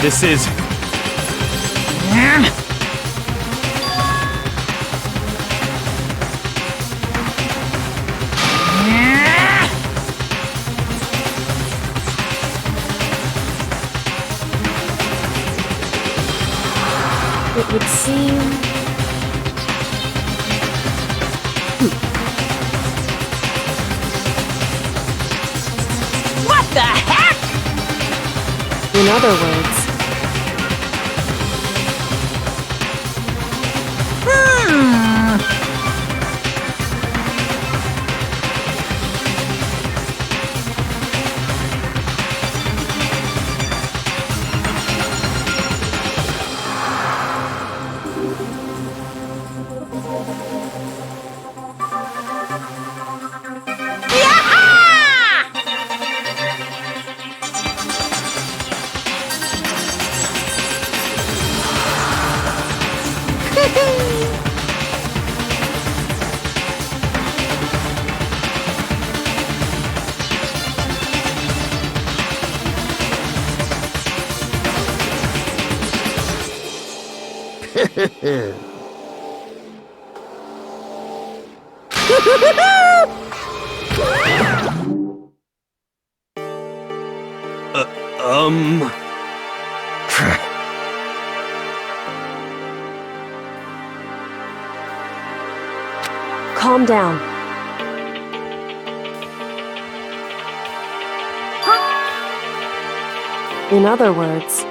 This is... It would seem... What the heck? In other words... Calm down. In other words...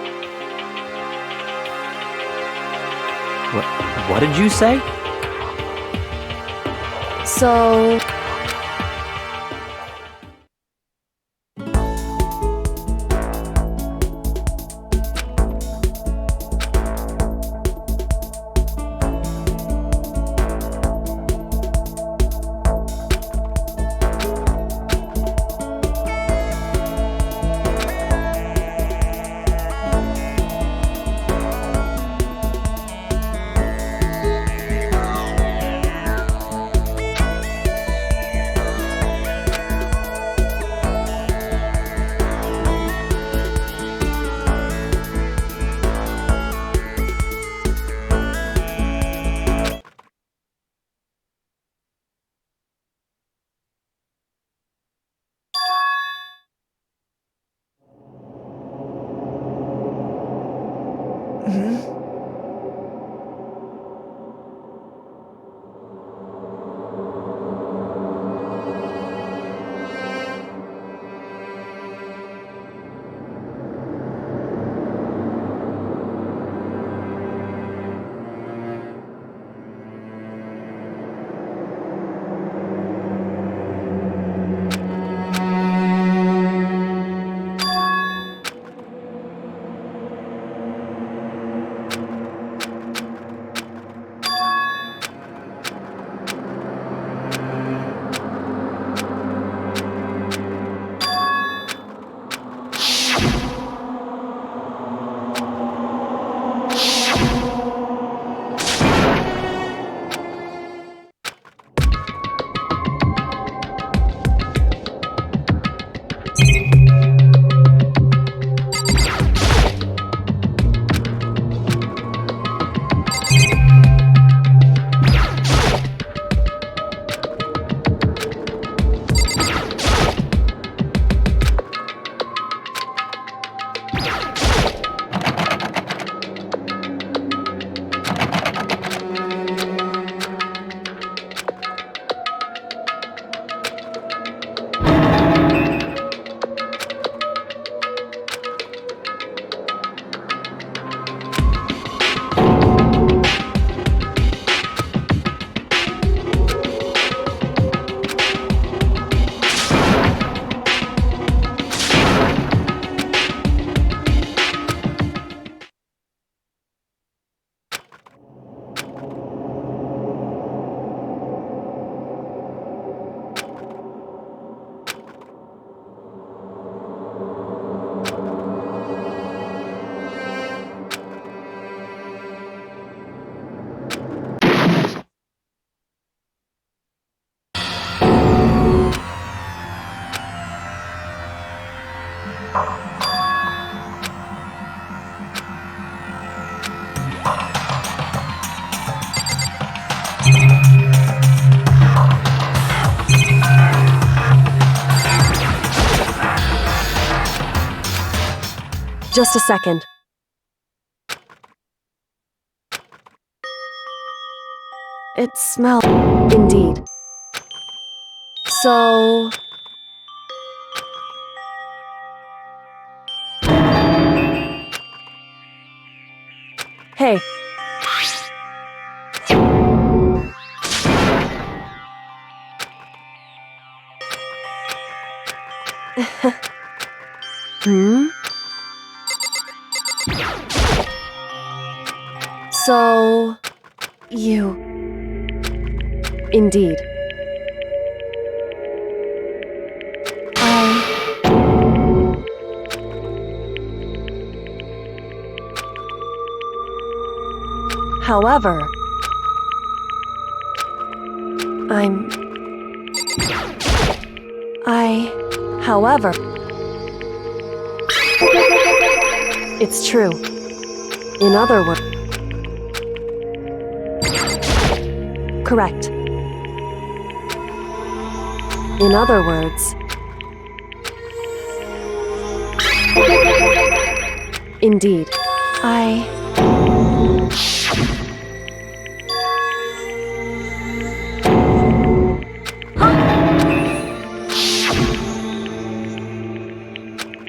What did you say? So... Just a second. It smells. Indeed. So... Hey. So... You... Indeed. However... However... It's true. In other words... Correct. In other words... Indeed.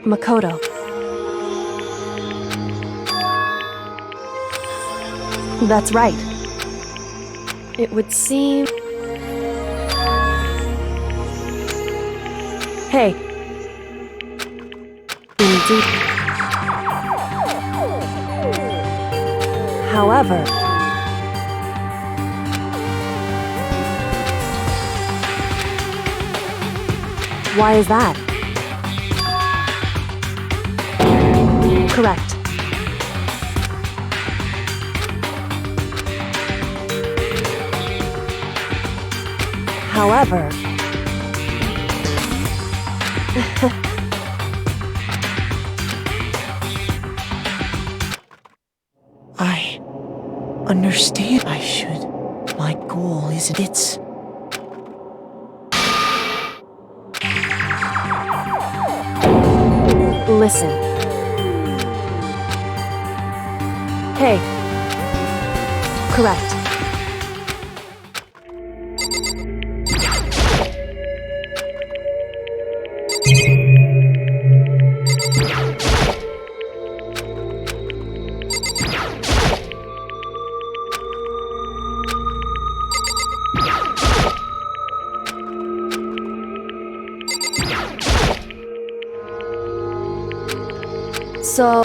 Makoto. That's right. It would seem... Hey. Indeed. However... Why is that? Correct. However... I understand I should. My goal is it's... Listen. Hey. Correct. So...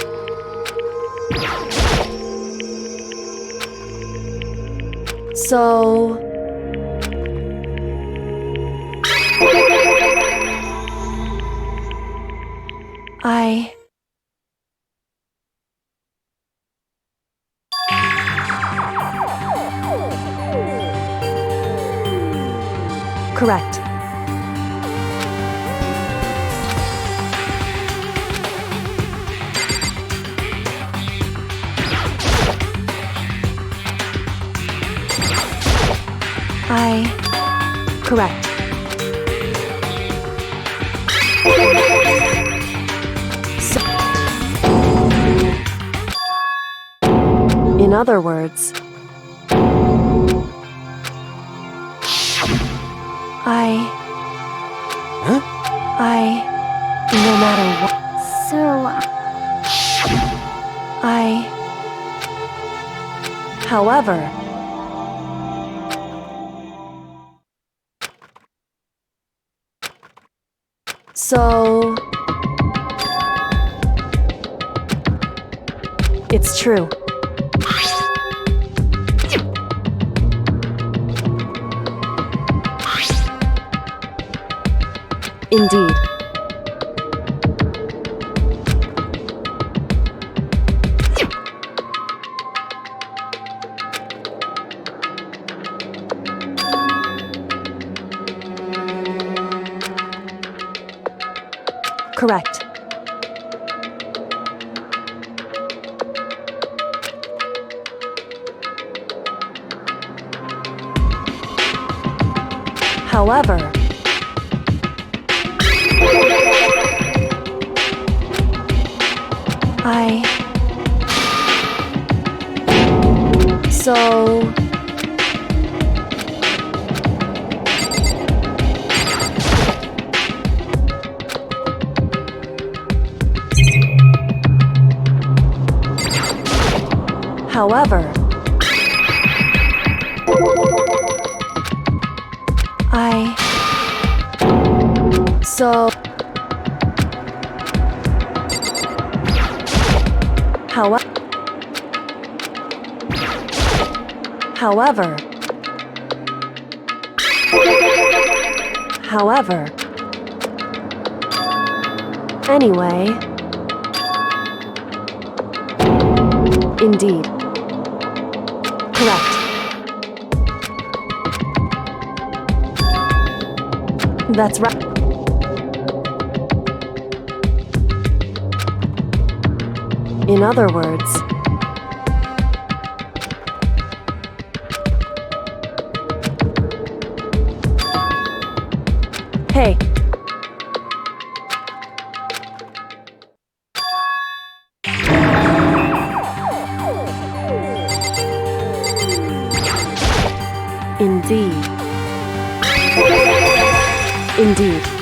Correct. Correct. So, in other words, no matter what. So... However... So... It's true. Indeed. Correct. However... So... However... So... However... Anyway... Indeed. Correct. That's right. In other words... Hey. Indeed. Indeed.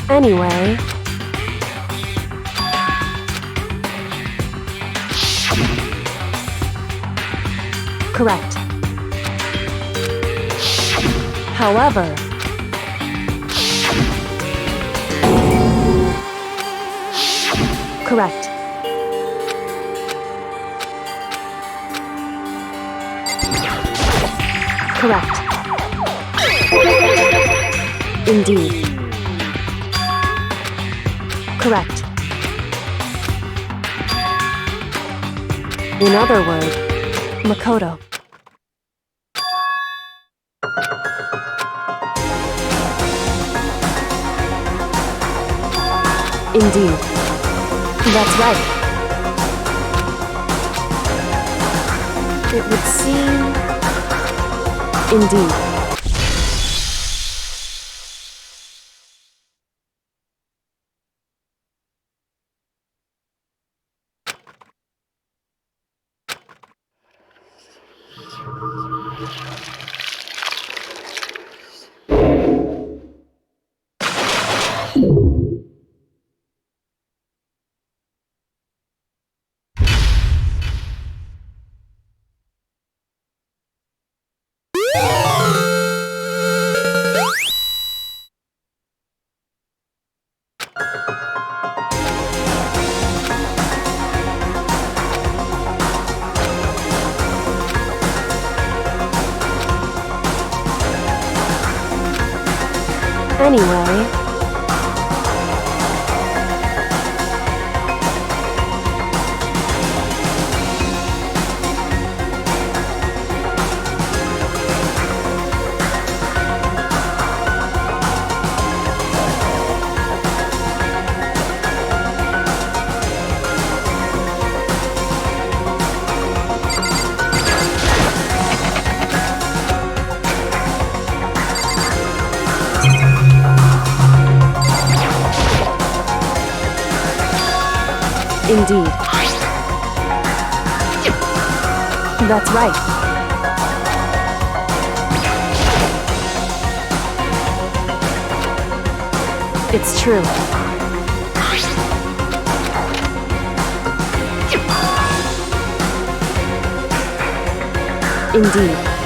Anyway... Correct. However... Correct. Correct. Indeed. Correct. In other words, Makoto. Indeed. That's right. It would seem... Indeed. Anyway... Indeed. That's right. It's true. Indeed.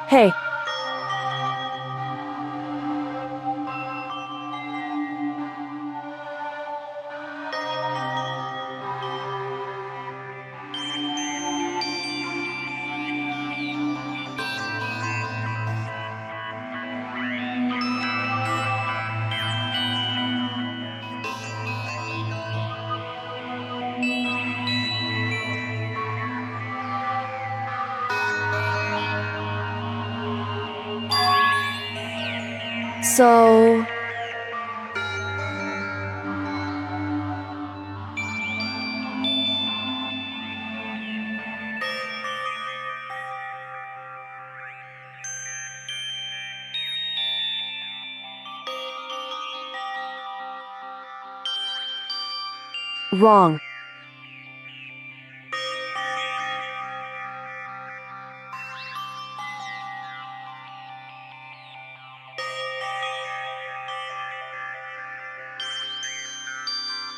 Hey. So... Wrong.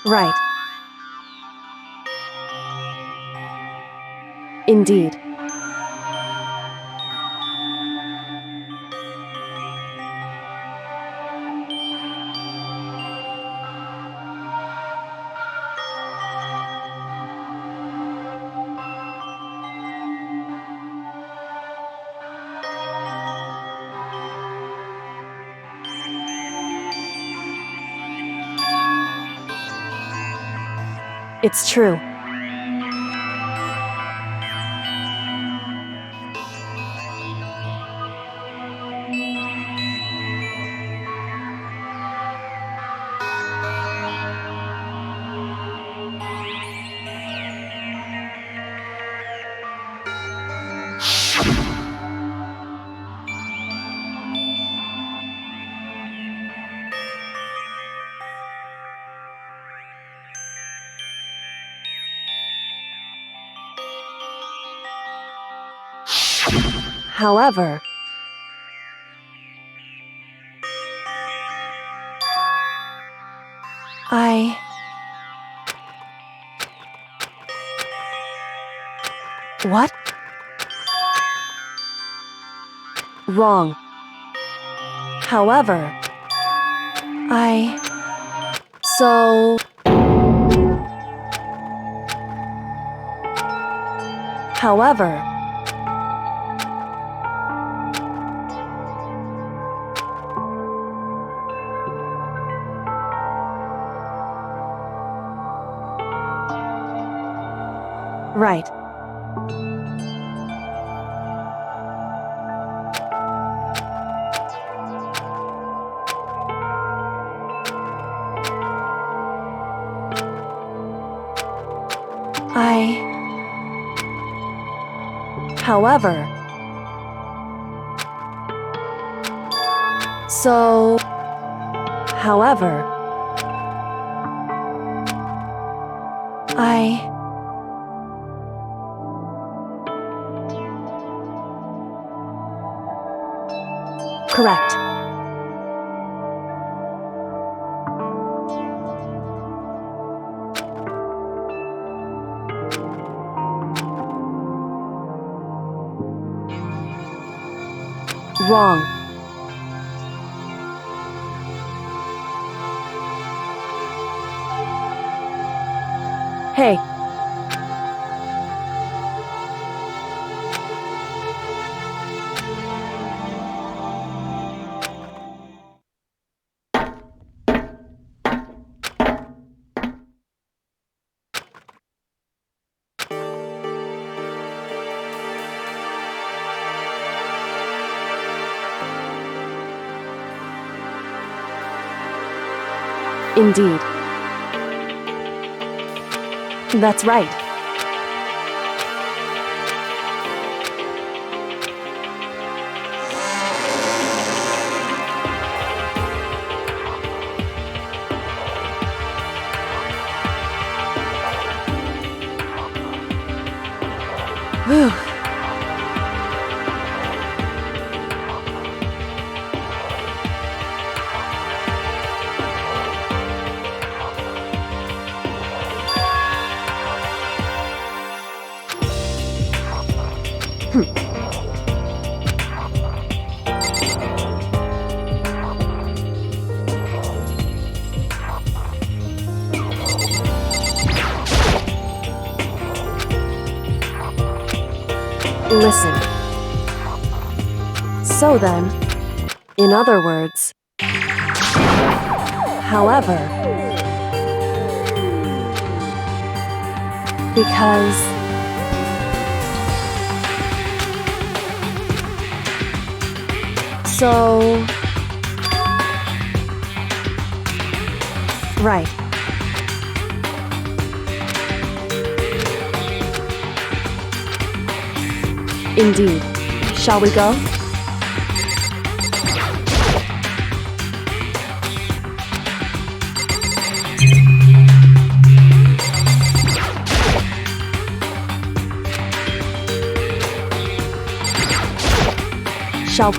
Right. Indeed. It's true. However... What? Wrong. However... So... However... Right. However... So... However... Correct. Wrong. Hey. Indeed. That's right. Whew. Listen. So then, in other words, however, because so right. Indeed. Shall we go? Shall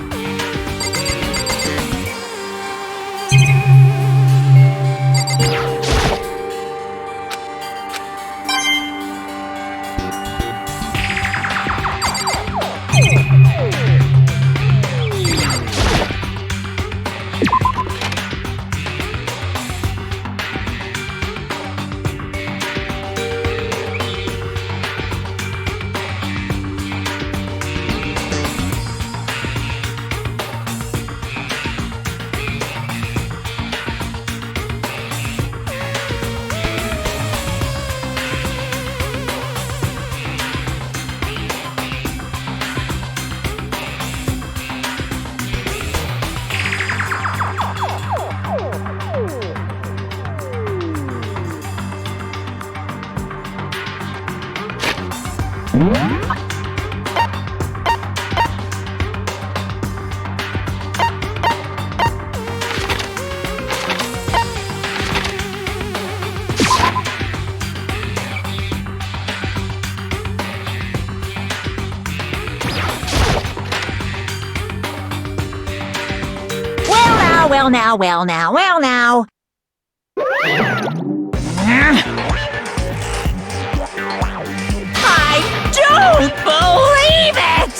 Well now. I don't believe it!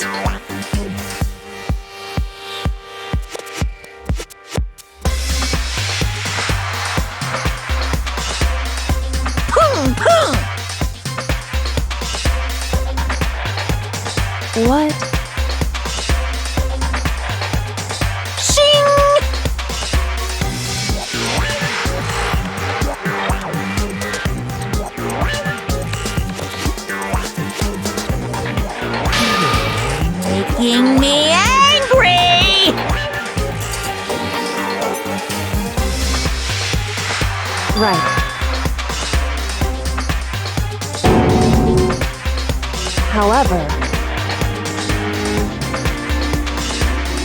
what? Making me angry! Right. However,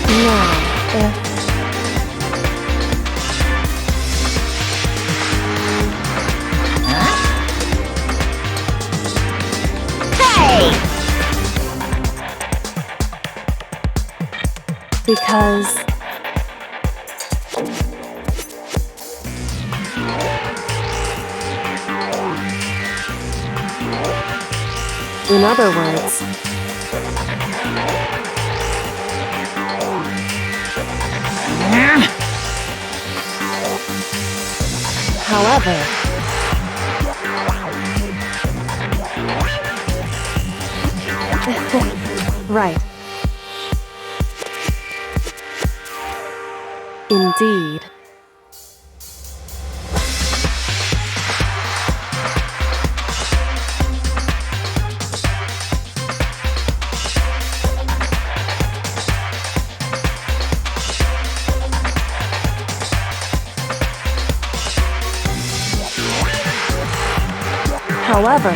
now, if Hey! because in other words, however, right. Indeed. However,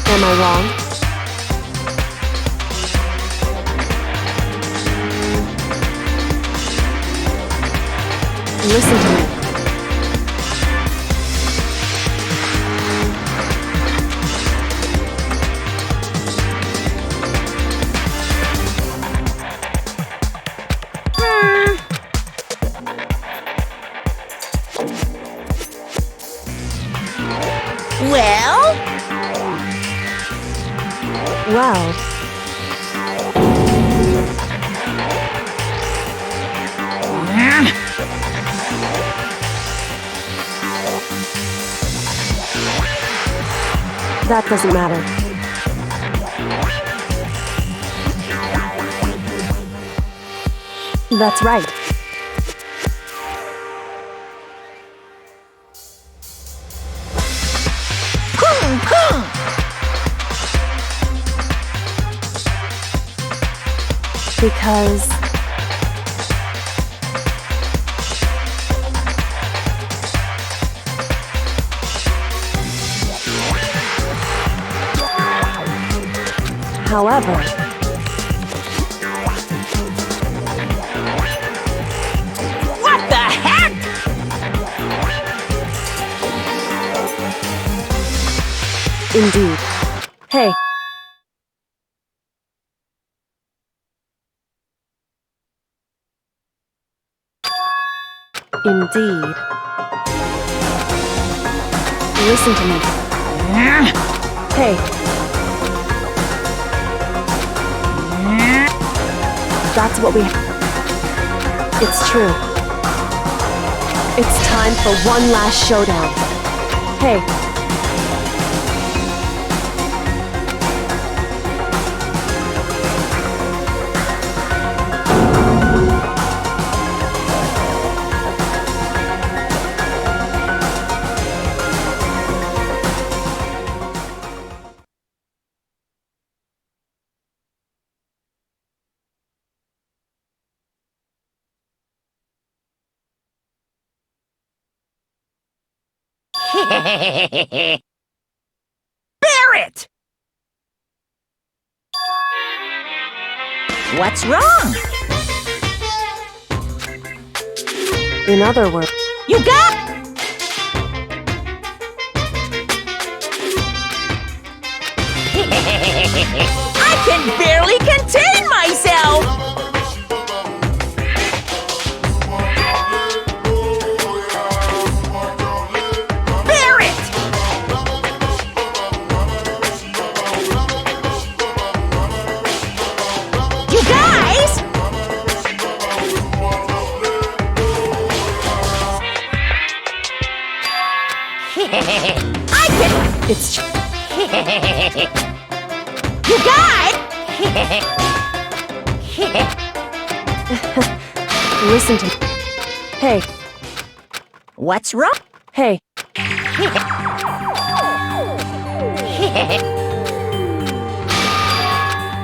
am I wrong? Listen to me. Well? Well, That doesn't matter. That's right. Because however, What the heck? indeed. Hey. Indeed. Listen to me. Hey. That's what we... It's true. It's time for one last showdown. Hey. Barrett! What's wrong? In other words, You got... I can barely contain myself! Barrett! You guys! I can... it's... You guys! Listen to me. Hey. What's wrong? Hey.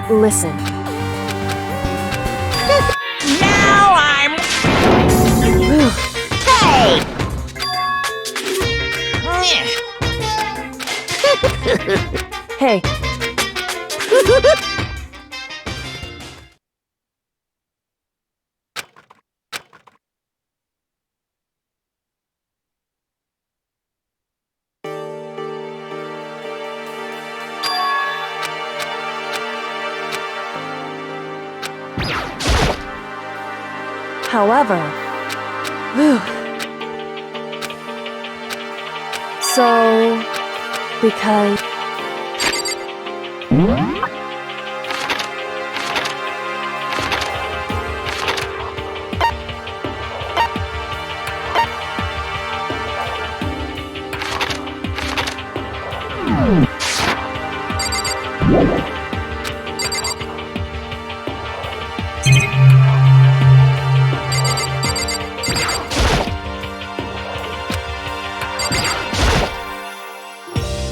Listen. Now I'm... Hey! Hey. However, so, because...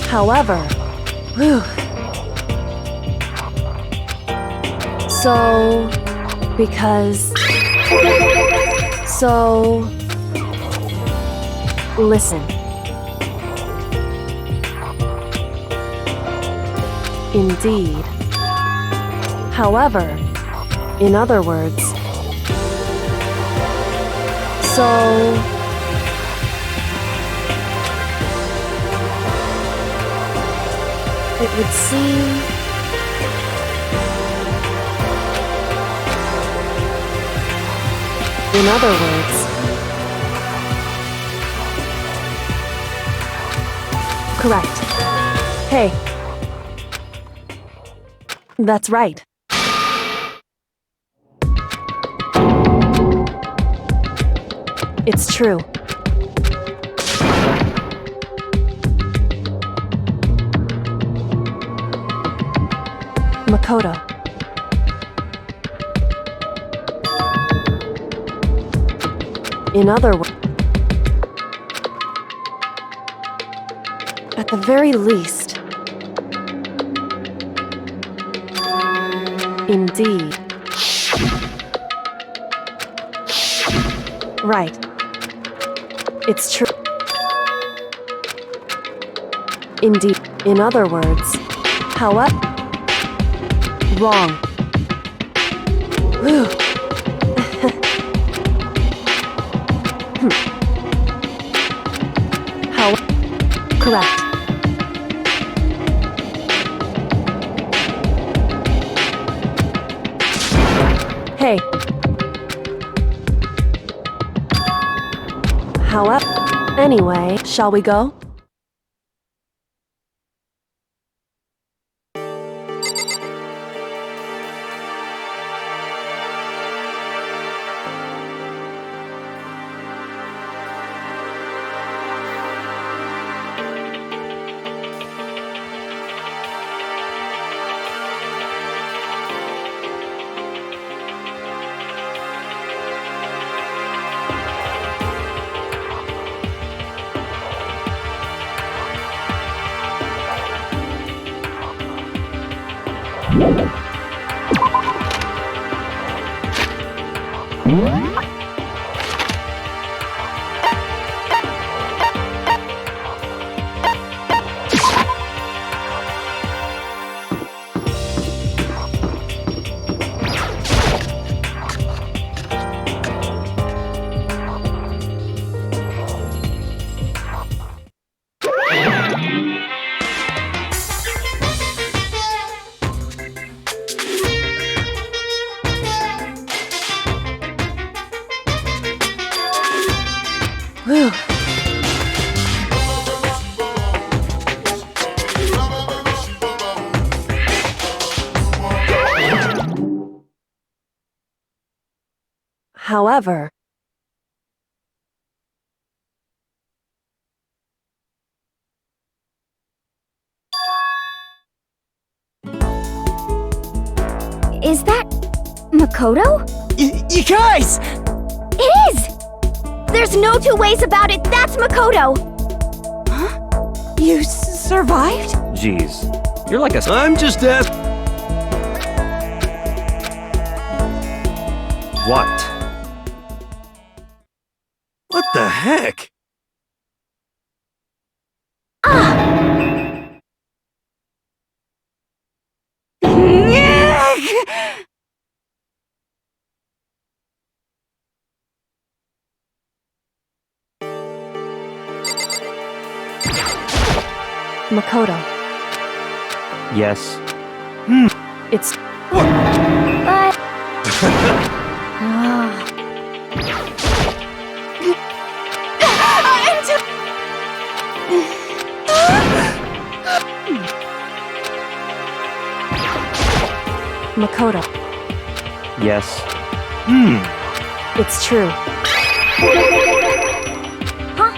However, so, because, so, listen. Indeed. However, in other words, so, it would seem in other words, correct. Hey. That's right. It's true. Makoto. In other words, at the very least, indeed. Right. It's true. Indeed. In other words, however, wrong. Whew. How? Correct. Hey. However, anyway, shall we go? Whew. However, Is that Makoto? You guys! It is! There's no two ways about it, that's Makoto! Huh? You survived? Jeez. You're like a. I'm just asking. What? What the heck? Makoto, Yes. it's But... Makoto, Yes. it's true. Huh?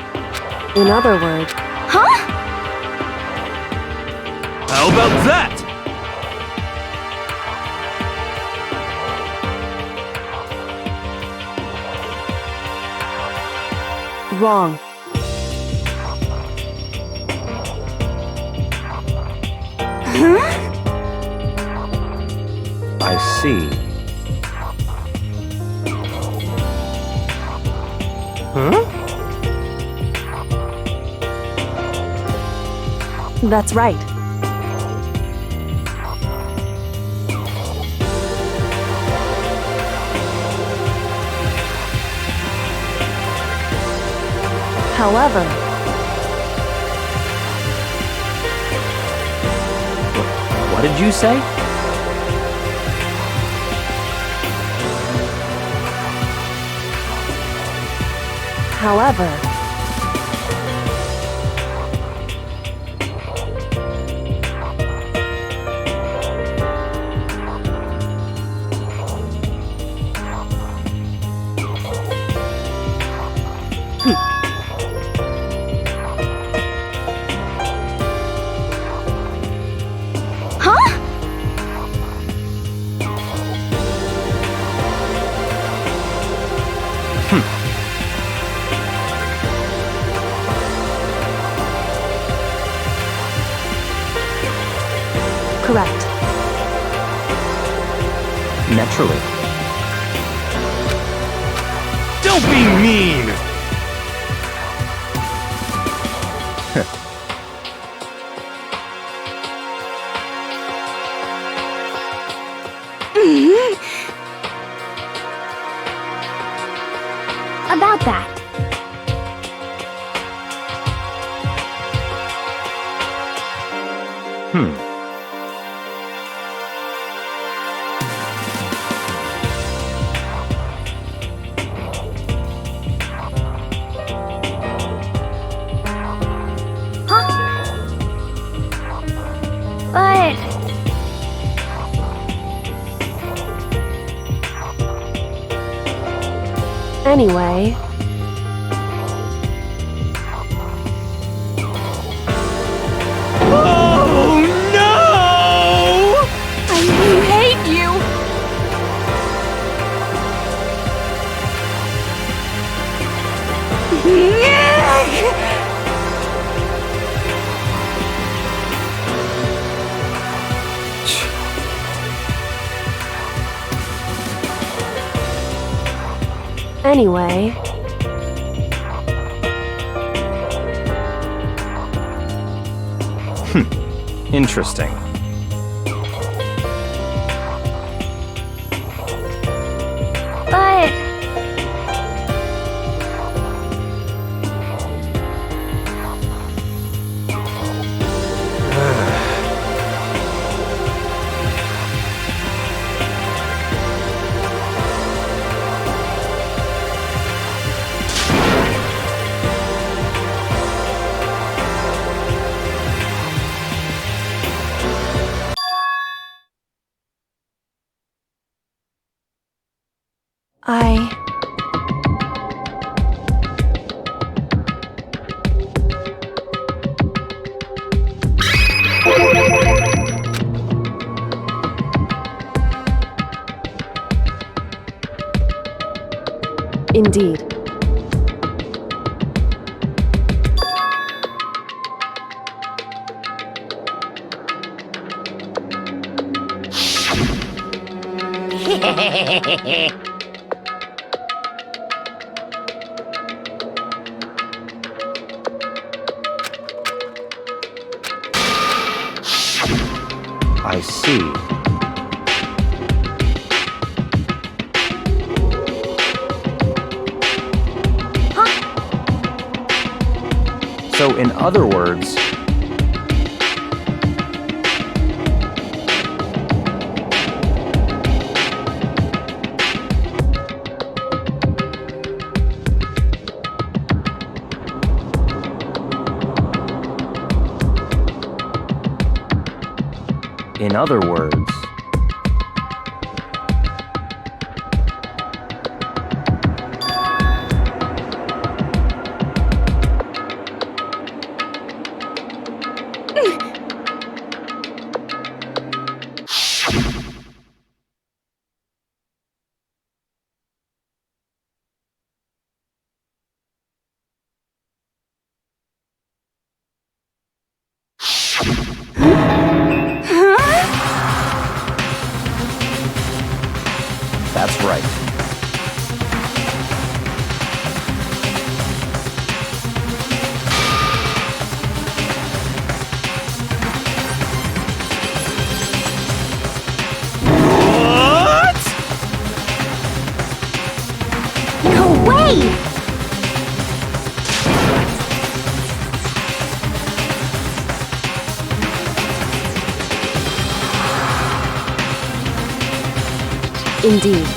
In other words, Huh? How about that? wrong. I see. Huh? That's right. However, What did you say? however, Huh? Correct. Naturally. Don't be mean! About that. But Anyway, Oh no! I hate you. anyway, Interesting. But I... Indeed. I see. So, in other words, that's right. What? no way! Indeed.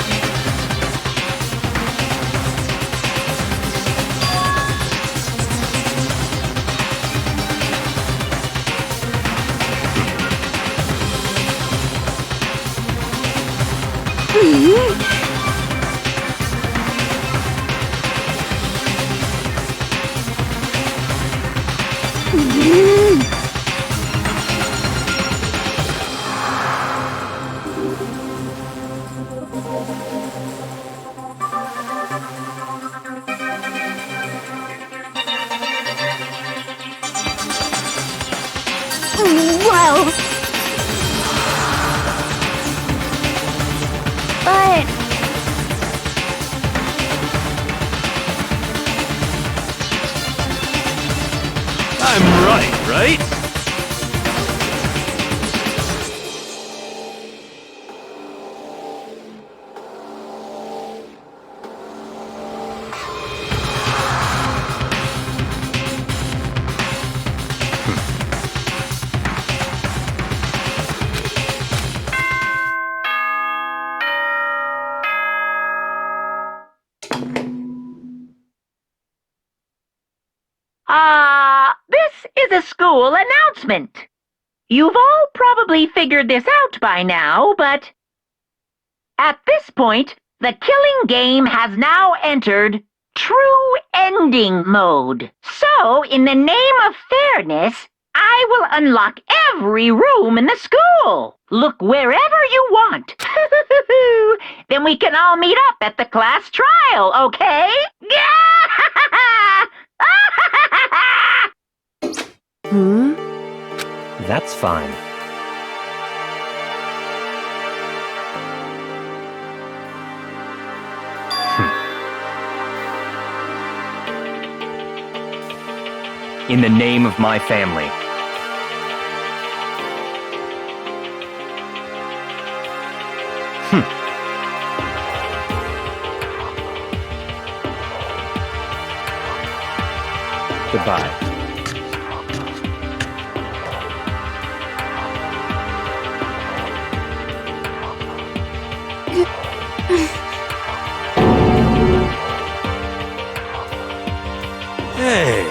Well, right? This is a school announcement. You've all probably figured this out by now, but at this point, the killing game has now entered true ending mode. So, in the name of fairness, I will unlock every room in the school. Look wherever you want. Then we can all meet up at the class trial, okay? That's fine. In the name of my family. Goodbye. Hey.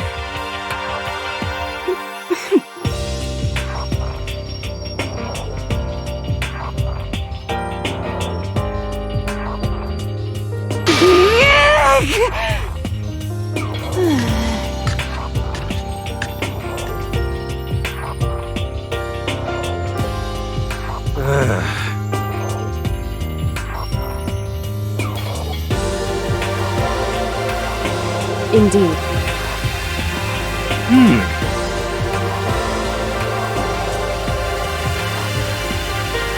Indeed.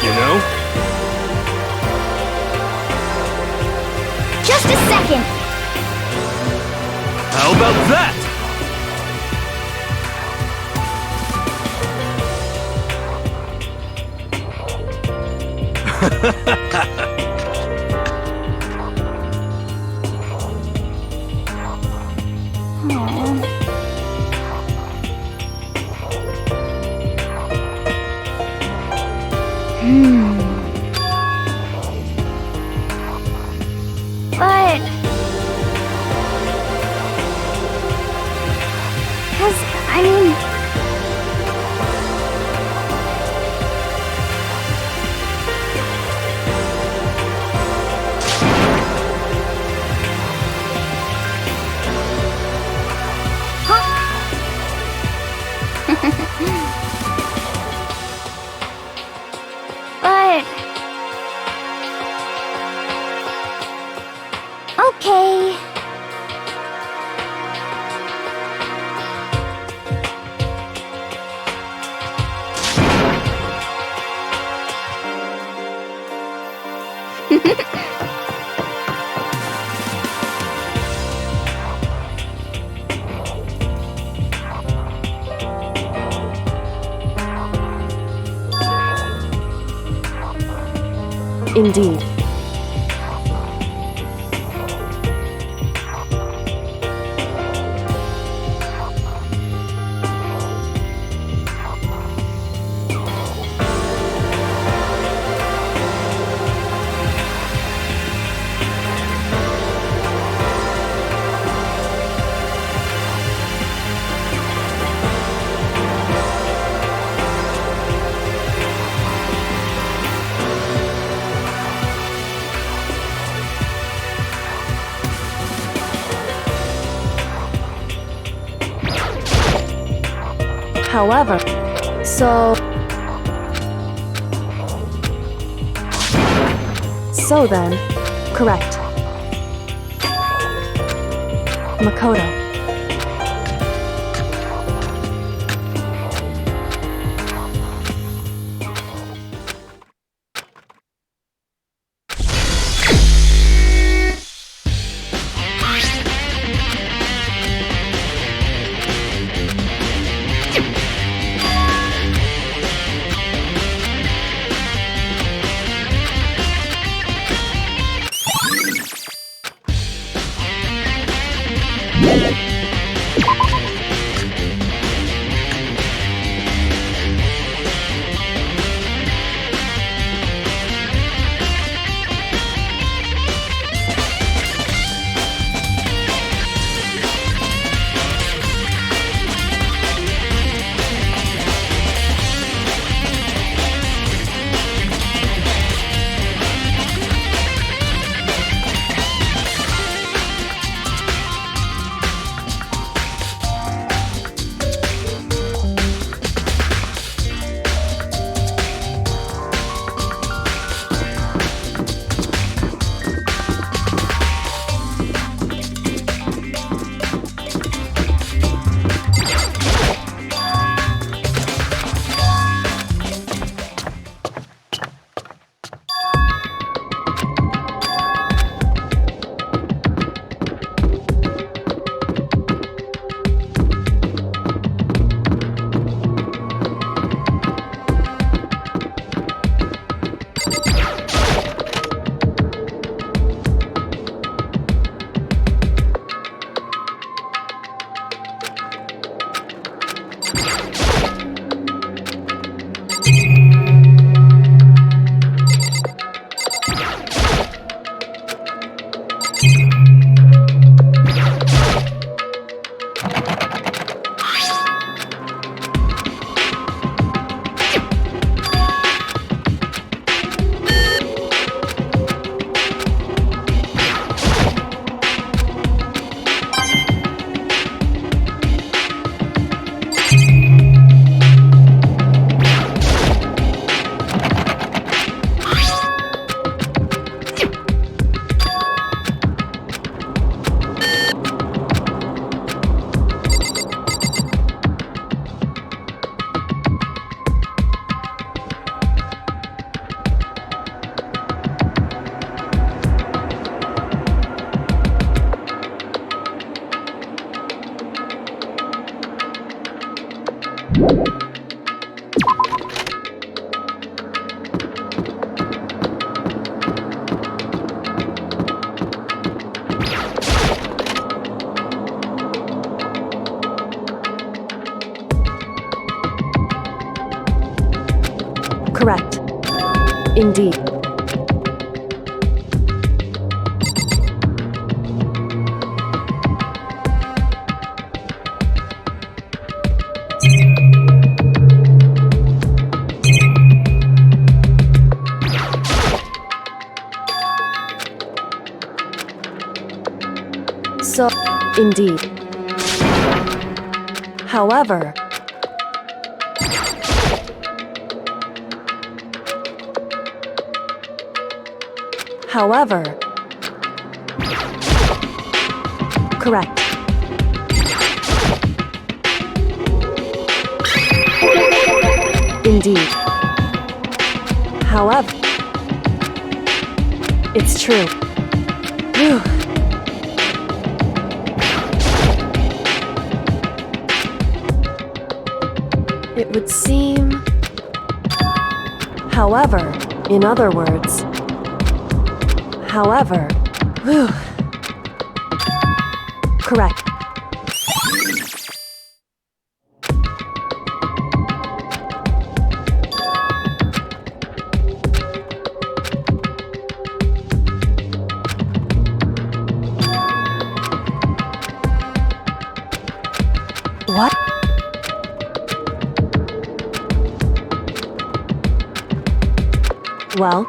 You know? Just a second! How about that? But... I mean... But... Okay. Indeed. However, so then, correct. Makoto. Correct. Indeed. So, indeed. However, correct. Indeed. However, it's true. Whew. It would seem. However, in other words. However, whew. Correct. What? Well?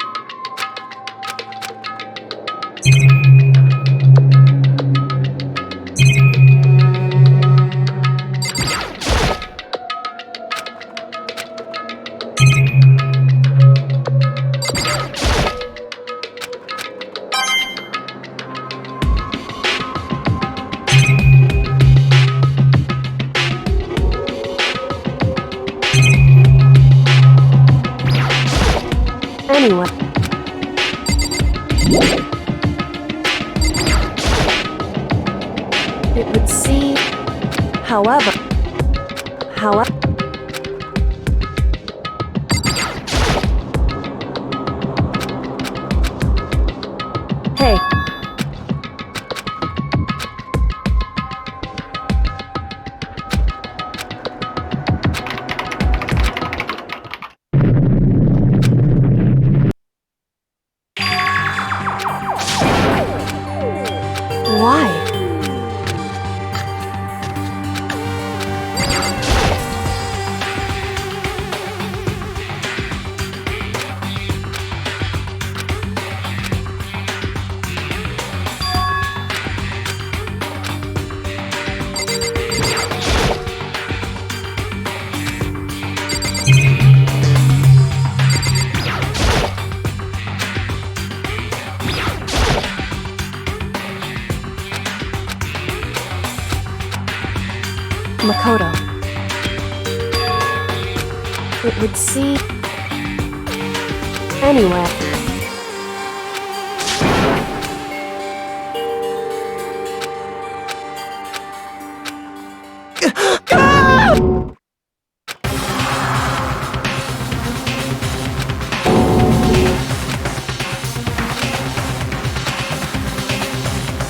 Anyway. It would seem. However. Hey. Why? Makoto. It would seem. Anyway.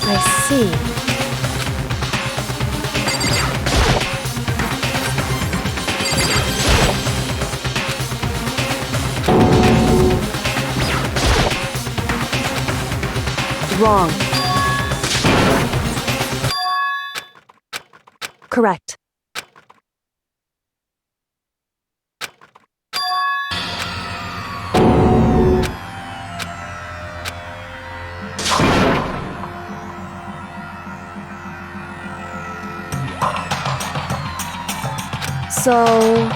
I see. Wrong. Correct. So...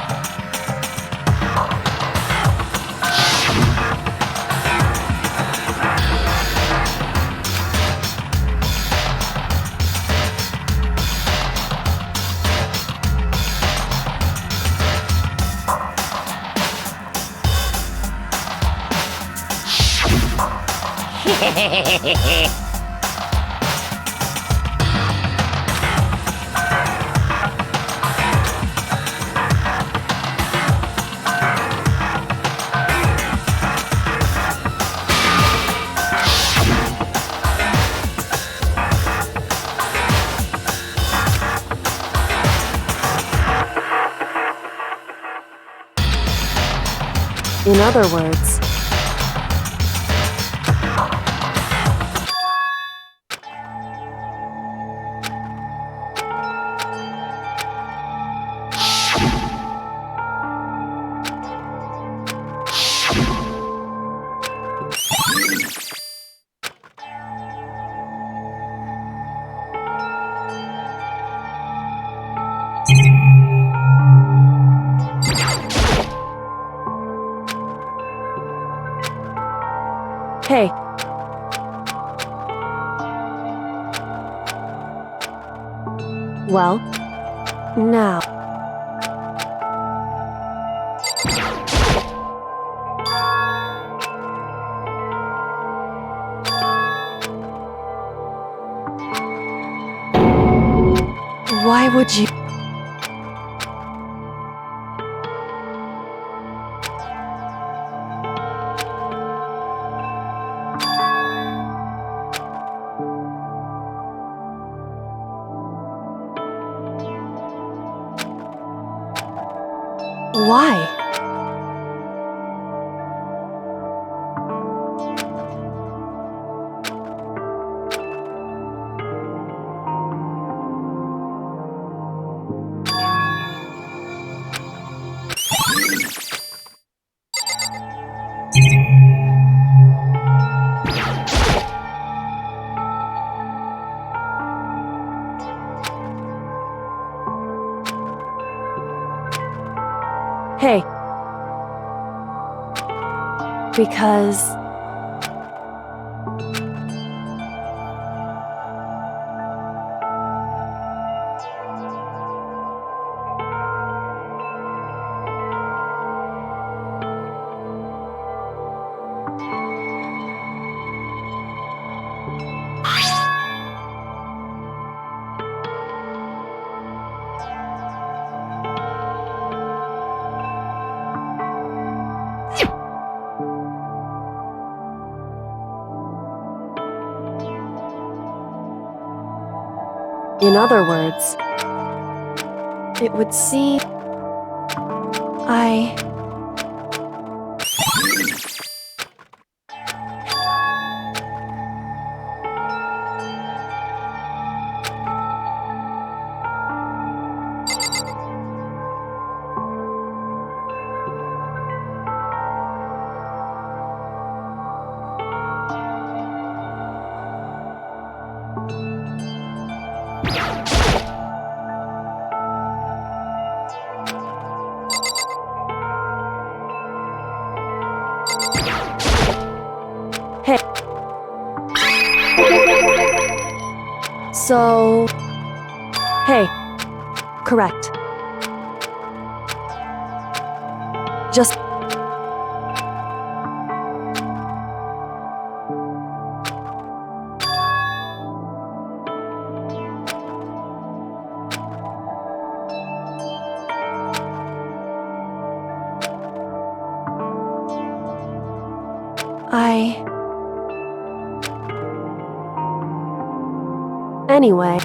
In other words, hey. Well, now. Why would you? Why? Hey. Because... In other words, it would seem Hey. So... Hey. Correct. Just... Anyway.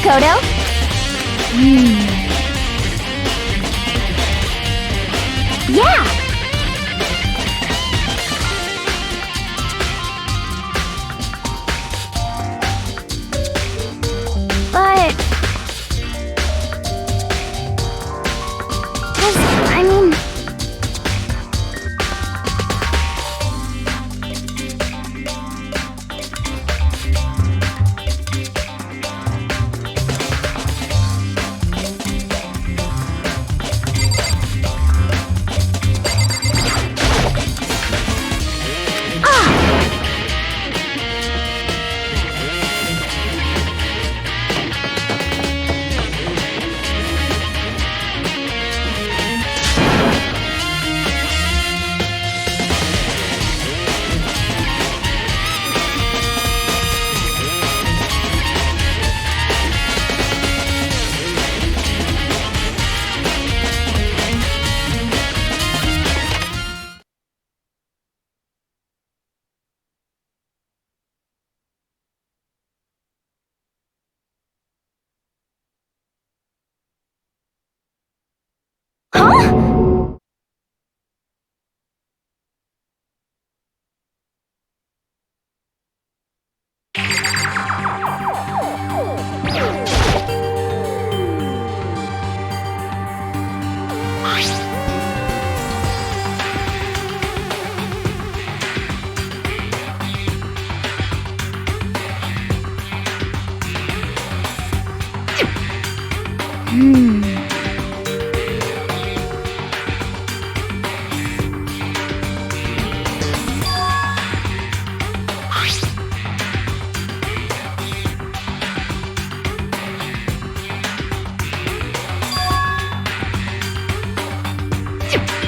Makoto? Yeah! But... 'cause, I mean...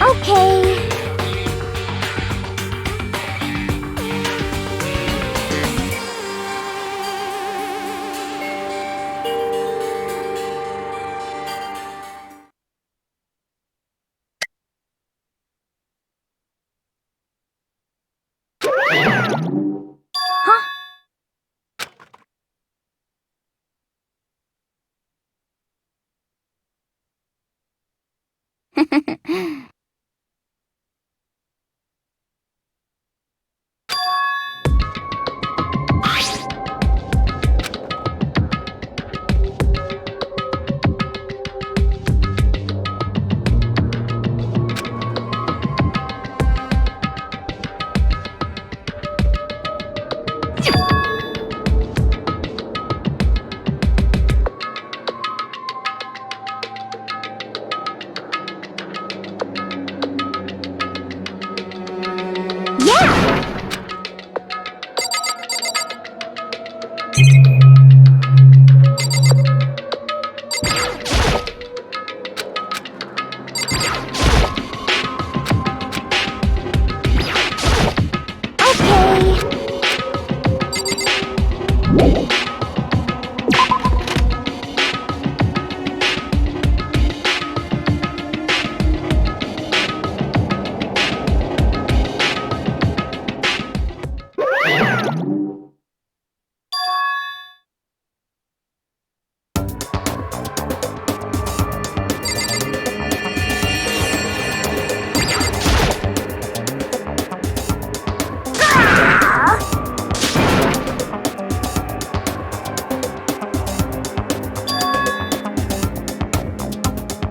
Okay.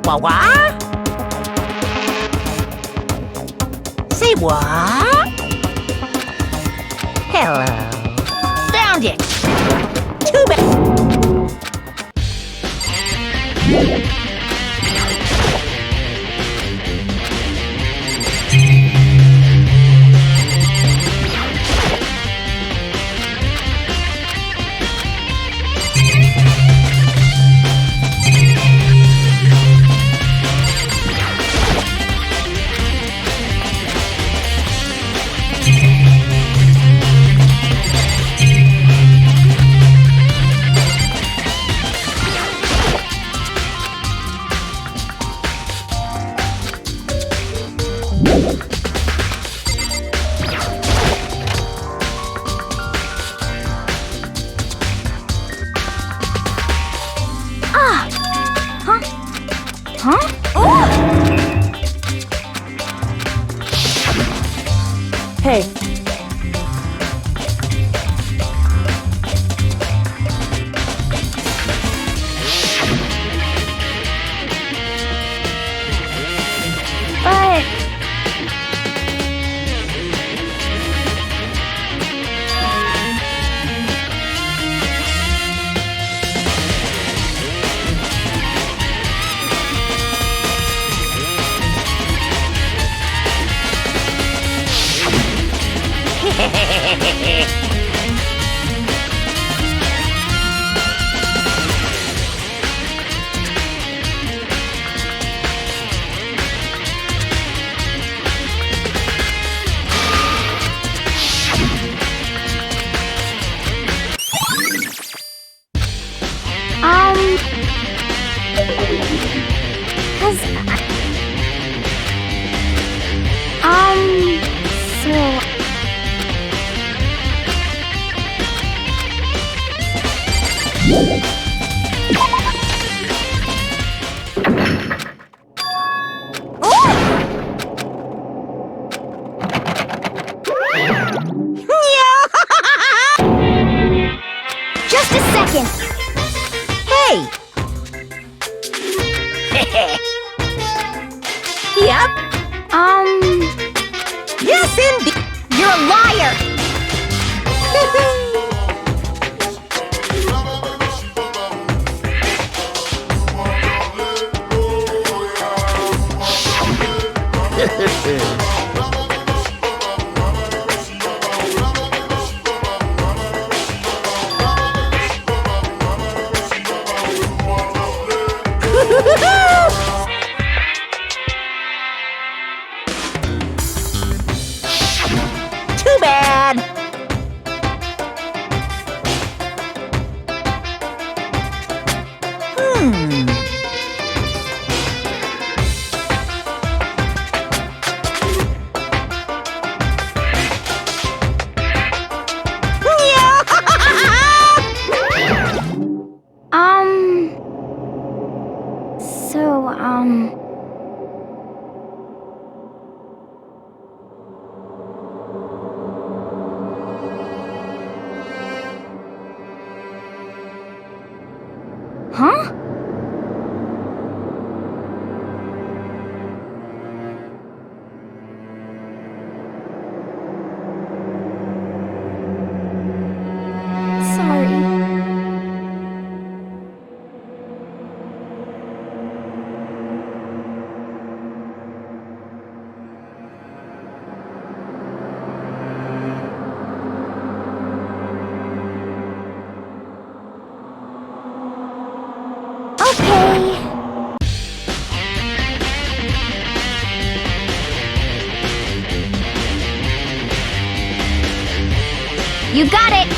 What? Say what? Hello. Found it. Too bad. Hey, But... Cause... So... Just a second! Hey! Yep. Yes, indeed. You're a liar! Too bad. Huh? Sorry. Okay. You got it!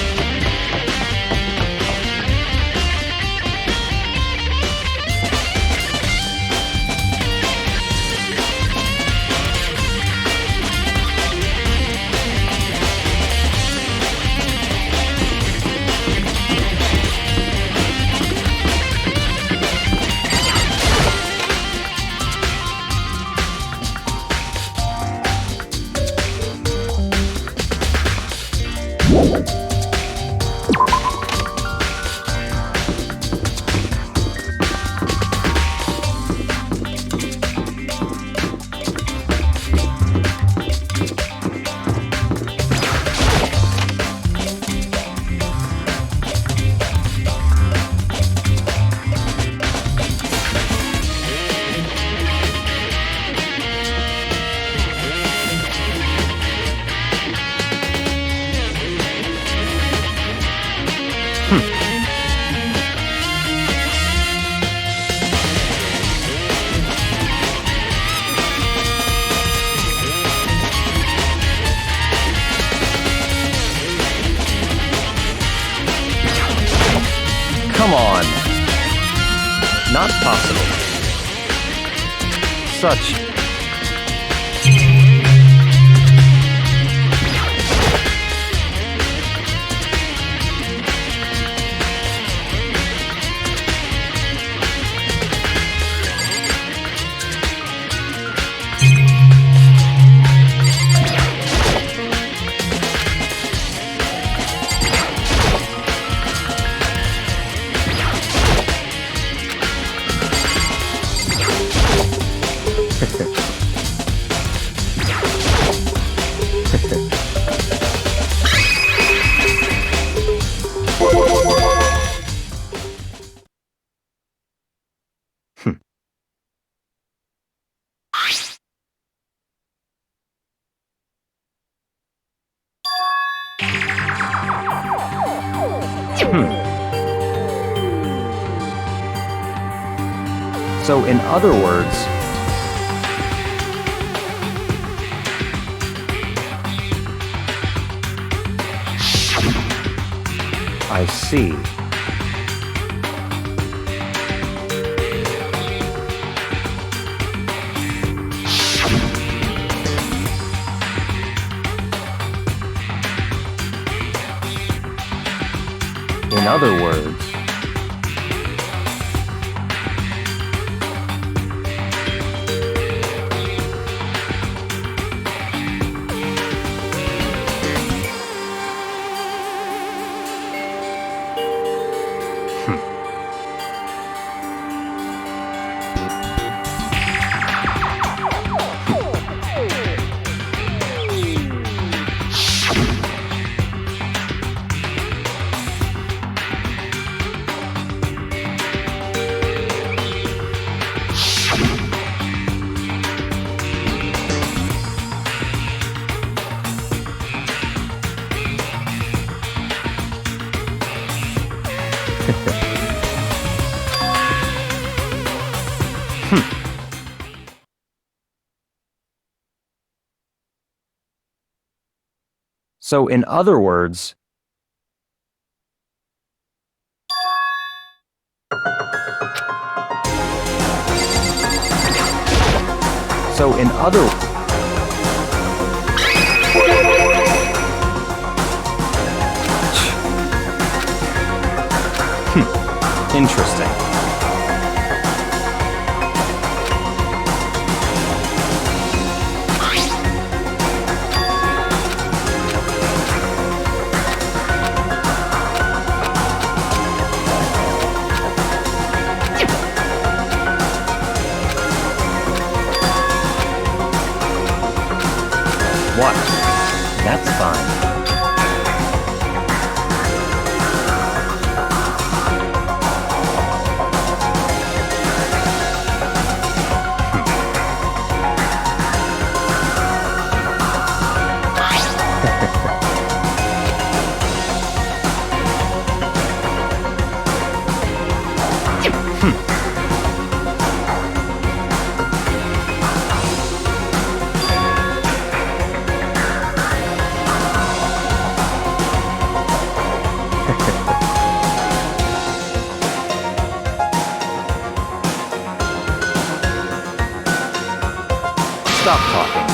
Come on. Not possible. Such... So, in other words, I see. In other words, So, in other words, interesting. What? That's fine. Stop talking.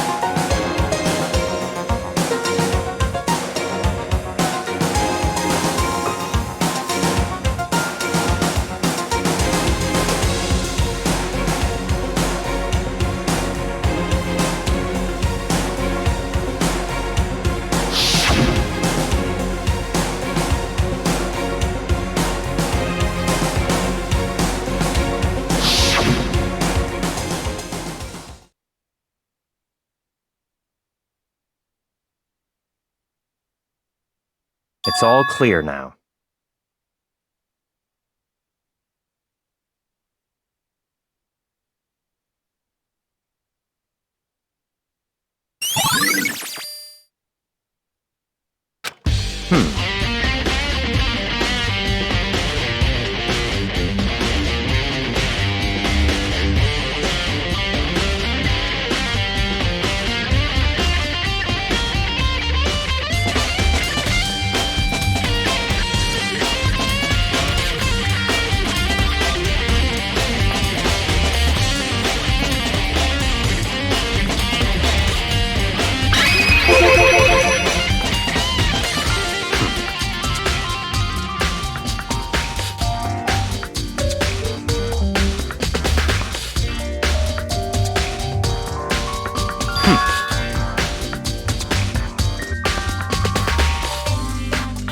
It's all clear now.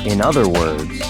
In other words,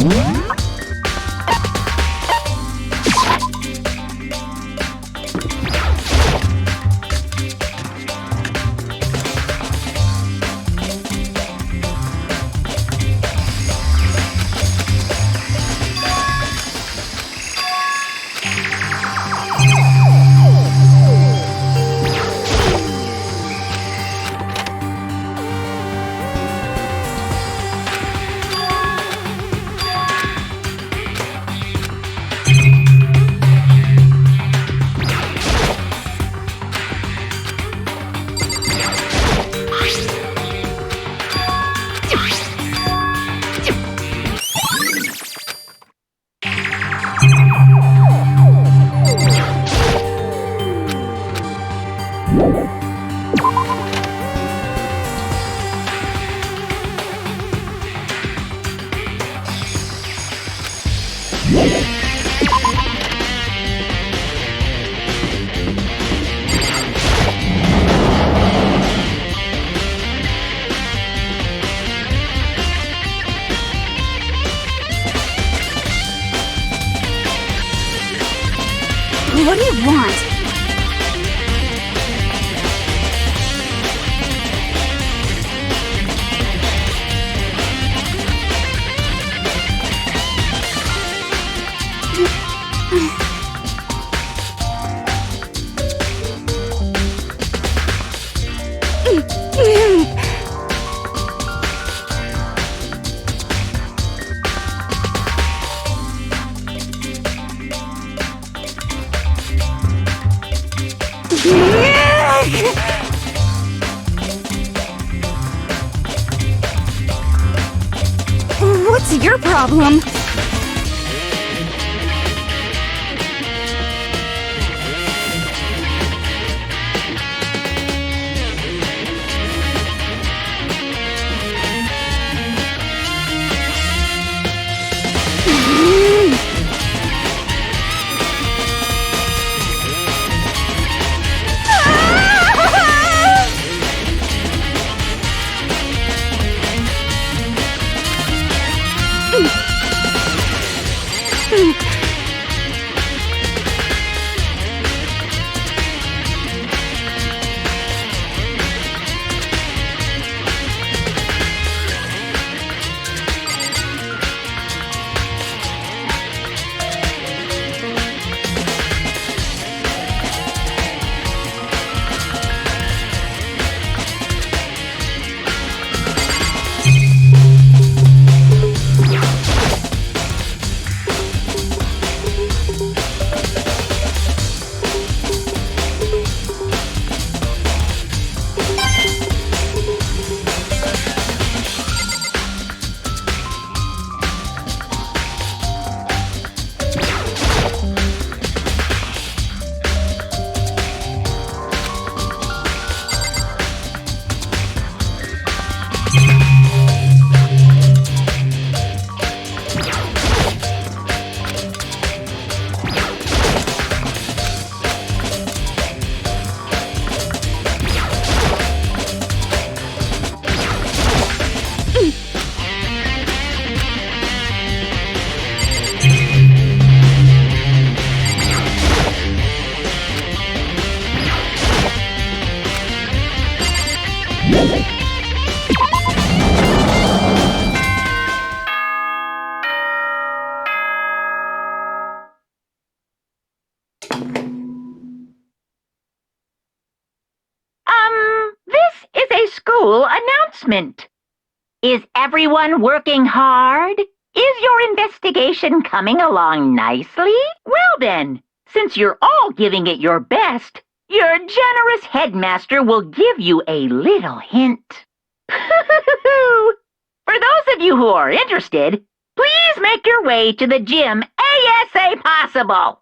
What do you want? What's your problem? This is a school announcement. Is everyone working hard? Is your investigation coming along nicely? Well then, since you're all giving it your best, your generous headmaster will give you a little hint. For those of you who are interested, please make your way to the gym ASAP possible.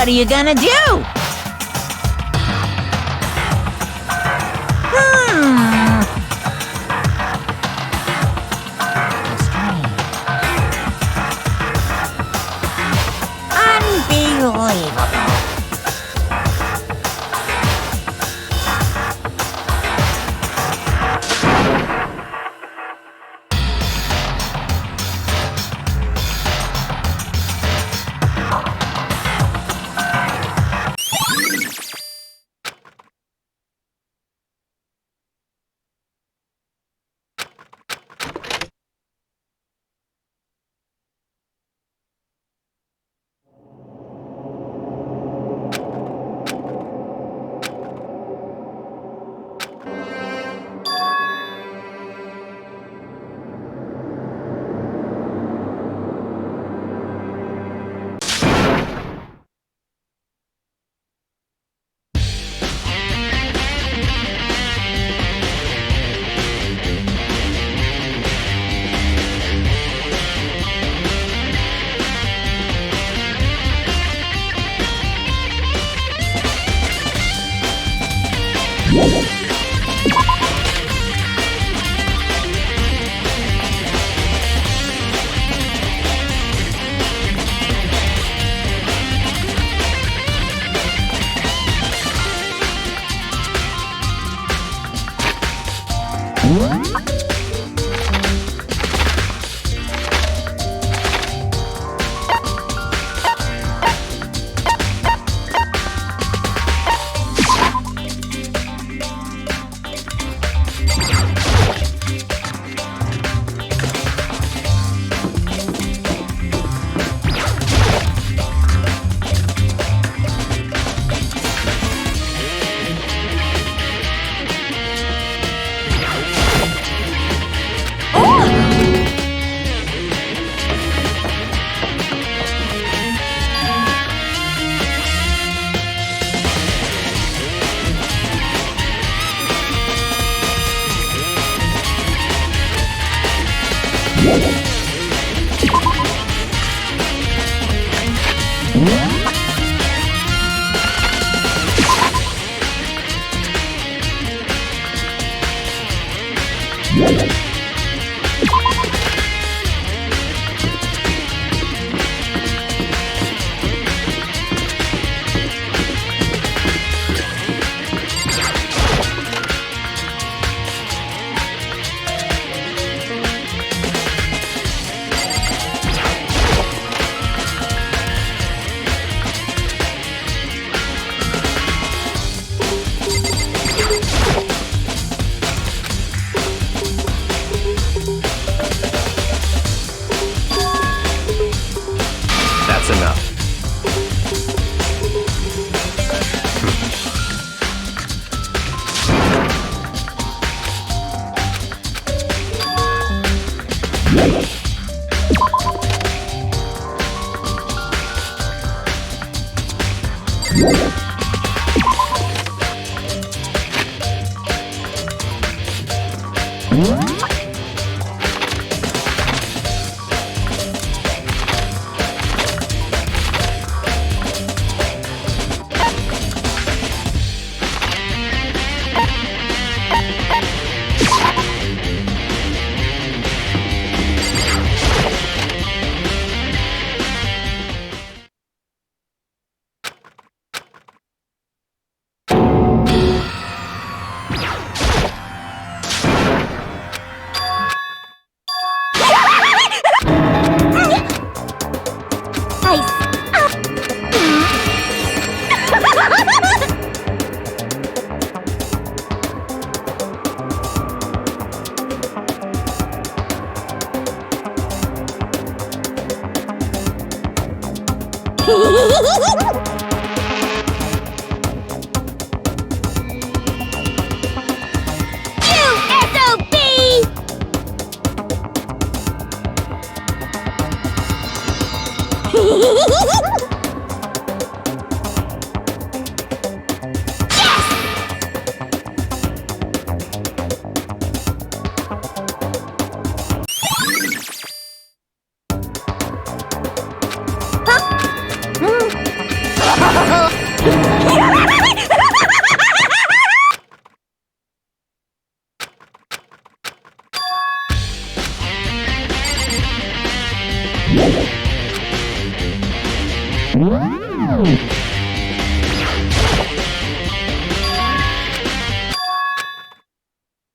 What are you gonna do? Unbelievable.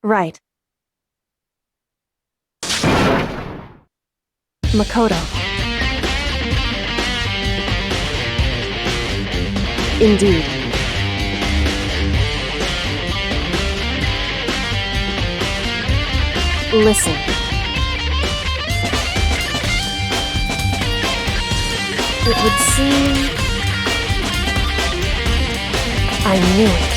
Right. Makoto. Indeed. Listen. It would seem... I knew it.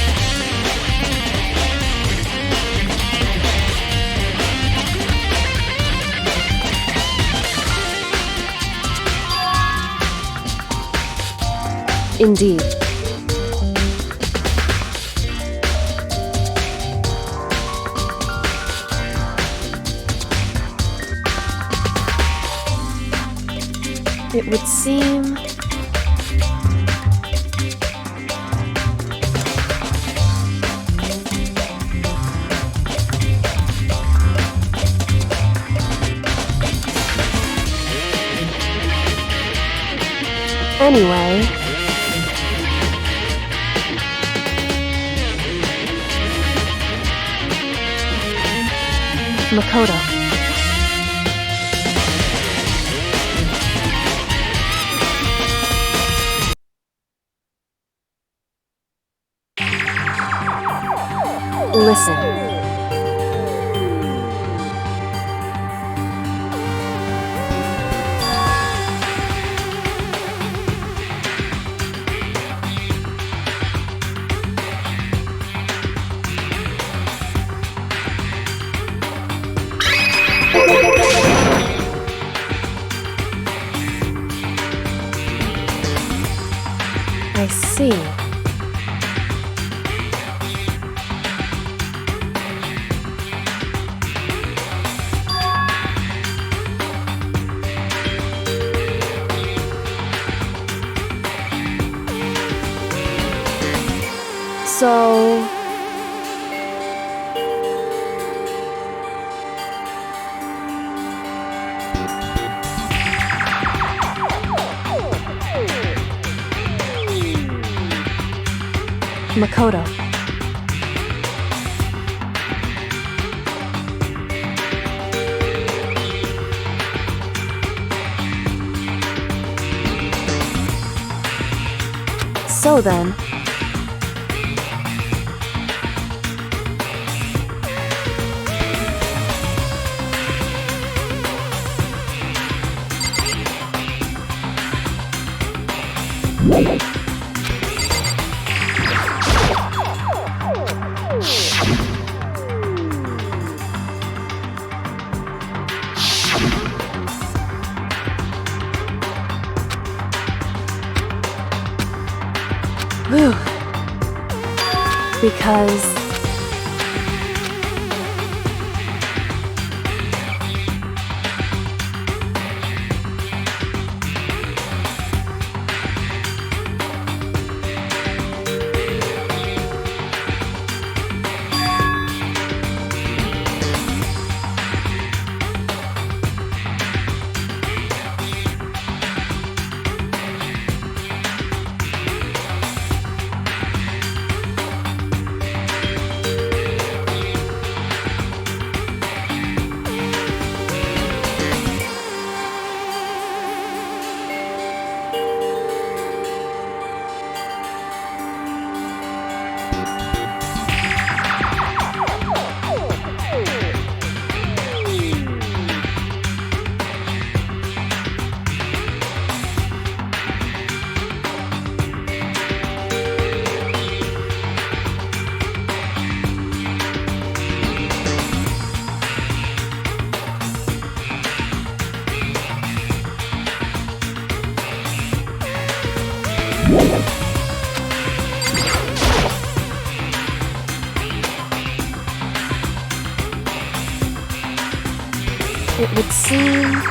Indeed. It would seem... Anyway... Makoto. Listen. I see. So... Makoto. So then... Whew. Because... it would seem...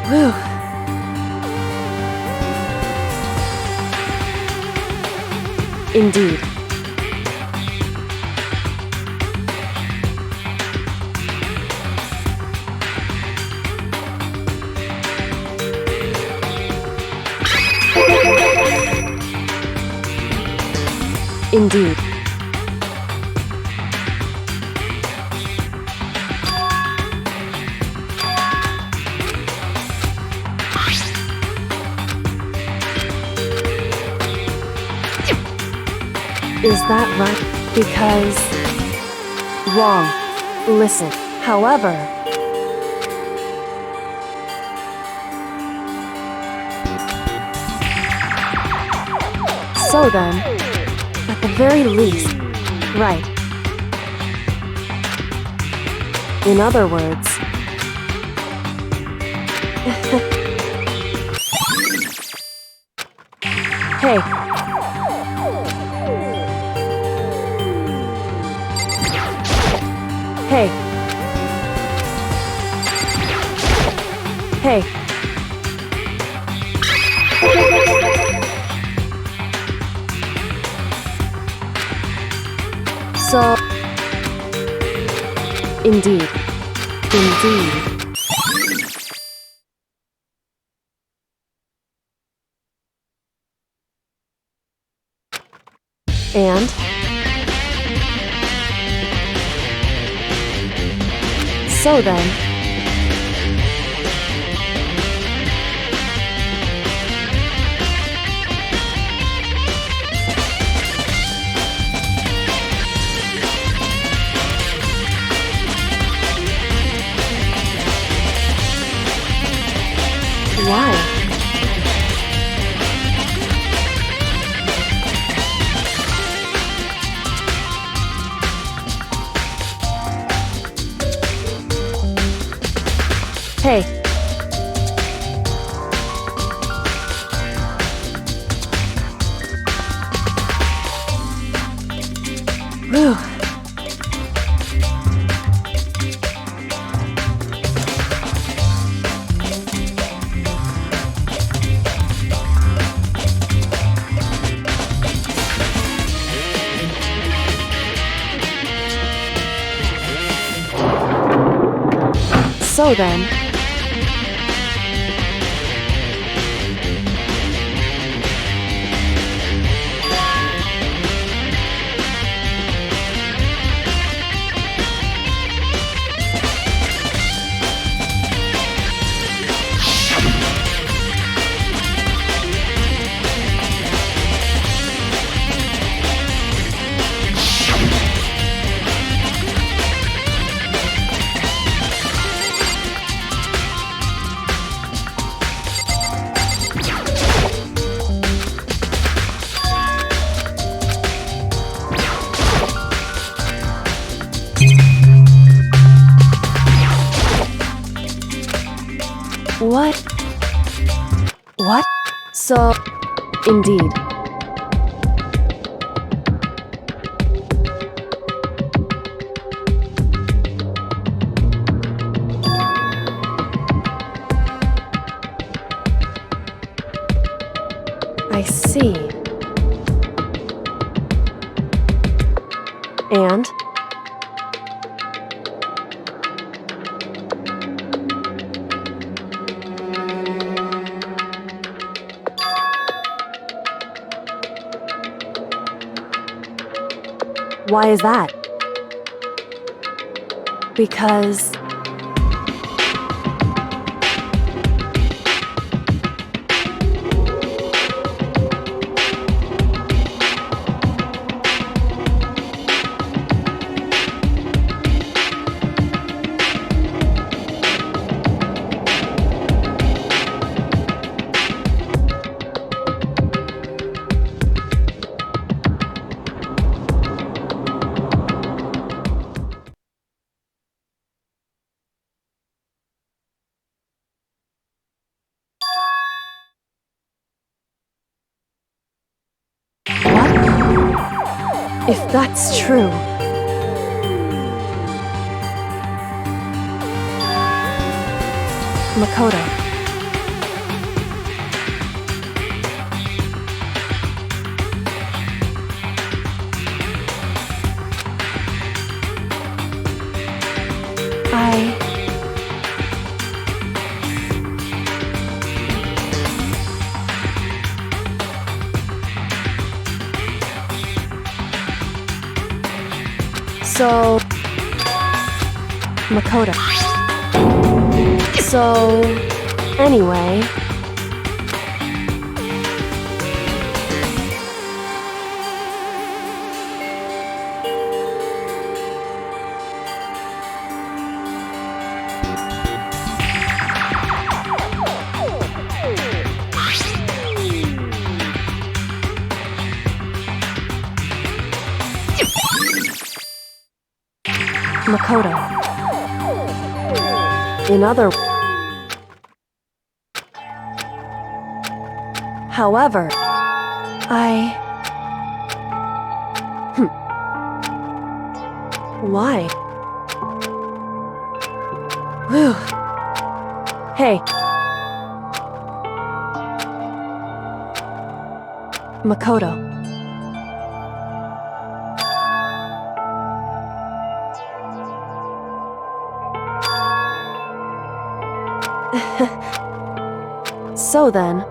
Whew. Indeed. Indeed. Is that right? Because... Wrong. Listen. However... So then, at the very least, right. In other words... Hey. Hey. Hey. So... Indeed. Indeed. And... So then... Why? Hey. Whew. So then... What? What? So, indeed. see. And? Why is that? Because... If that's true... Makoto. So... Makoto. So... Anyway... Makoto. In other... However, Why? Whew. Hey. Makoto. So then...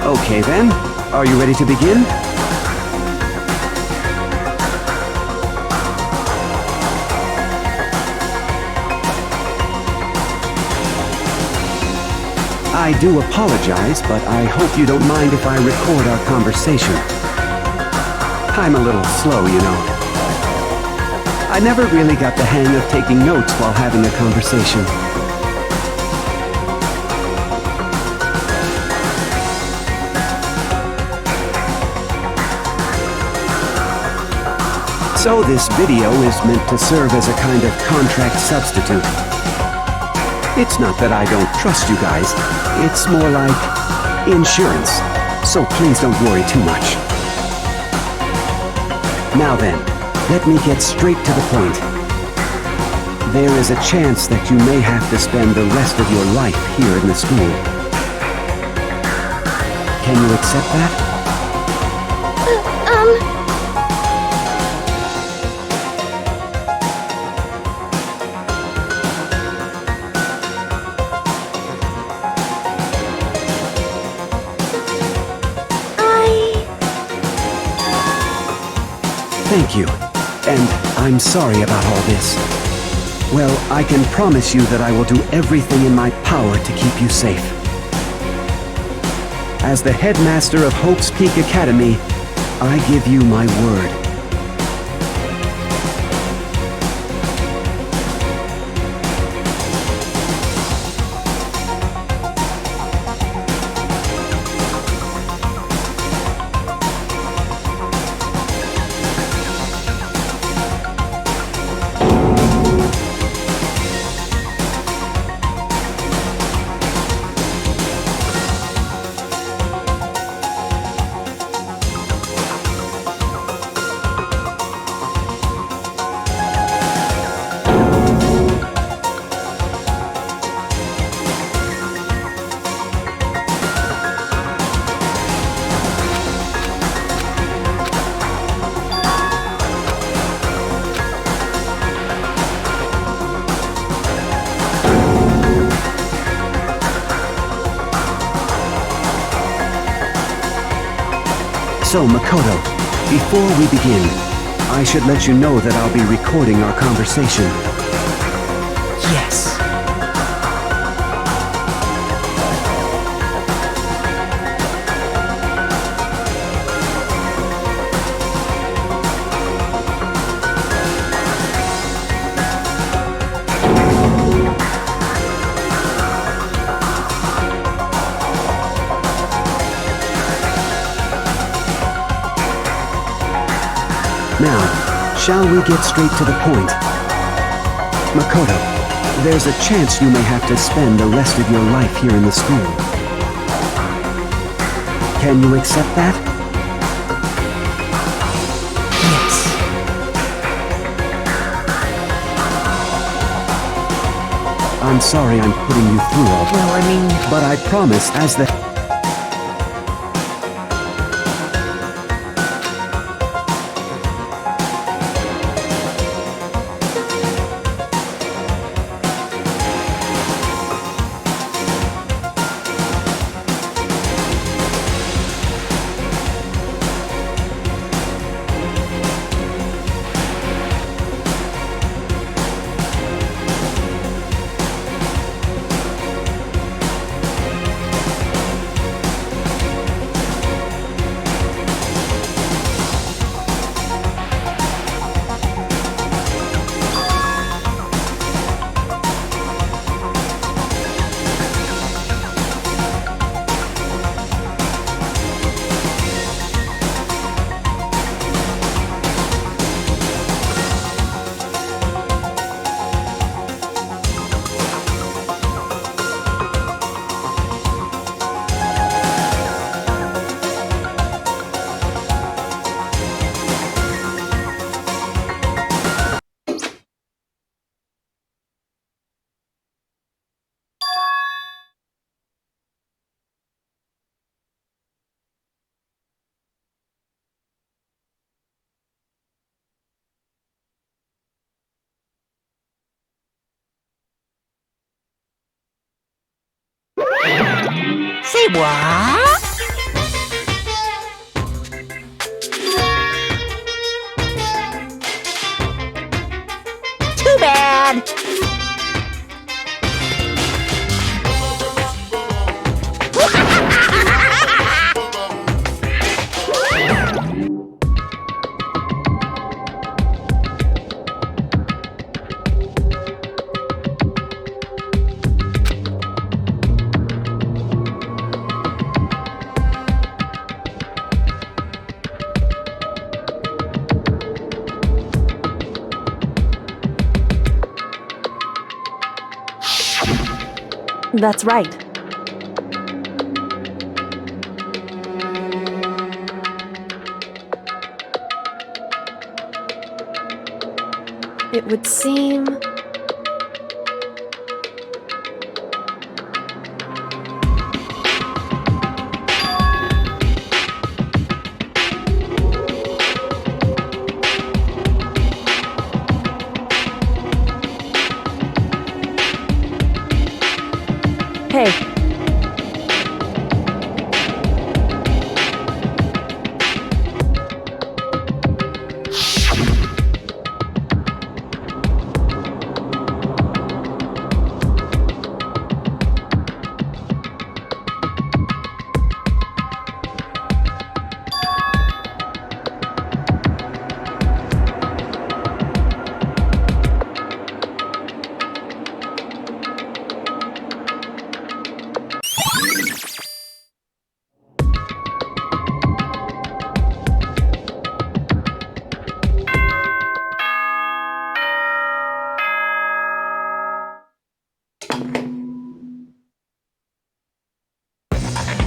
Okay then, are you ready to begin? I do apologize, but I hope you don't mind if I record our conversation. I'm a little slow, you know. I never really got the hang of taking notes while having a conversation. So this video is meant to serve as a kind of contract substitute. It's not that I don't trust you guys, it's more like insurance, so please don't worry too much. Now then, let me get straight to the point. There is a chance that you may have to spend the rest of your life here in the school. Can you accept that? Thank you, and I'm sorry about all this. Well, I can promise you that I will do everything in my power to keep you safe. As the headmaster of Hope's Peak Academy, I give you my word. So, Makoto, before we begin, I should let you know that I'll be recording our conversation. Yes. Now, shall we get straight to the point? Makoto, there's a chance you may have to spend the rest of your life here in the school. Can you accept that? Yes. I'm sorry I'm putting you through all Well, I mean... but I promise as the... Say what? Too bad. That's right. It would seem... Hey.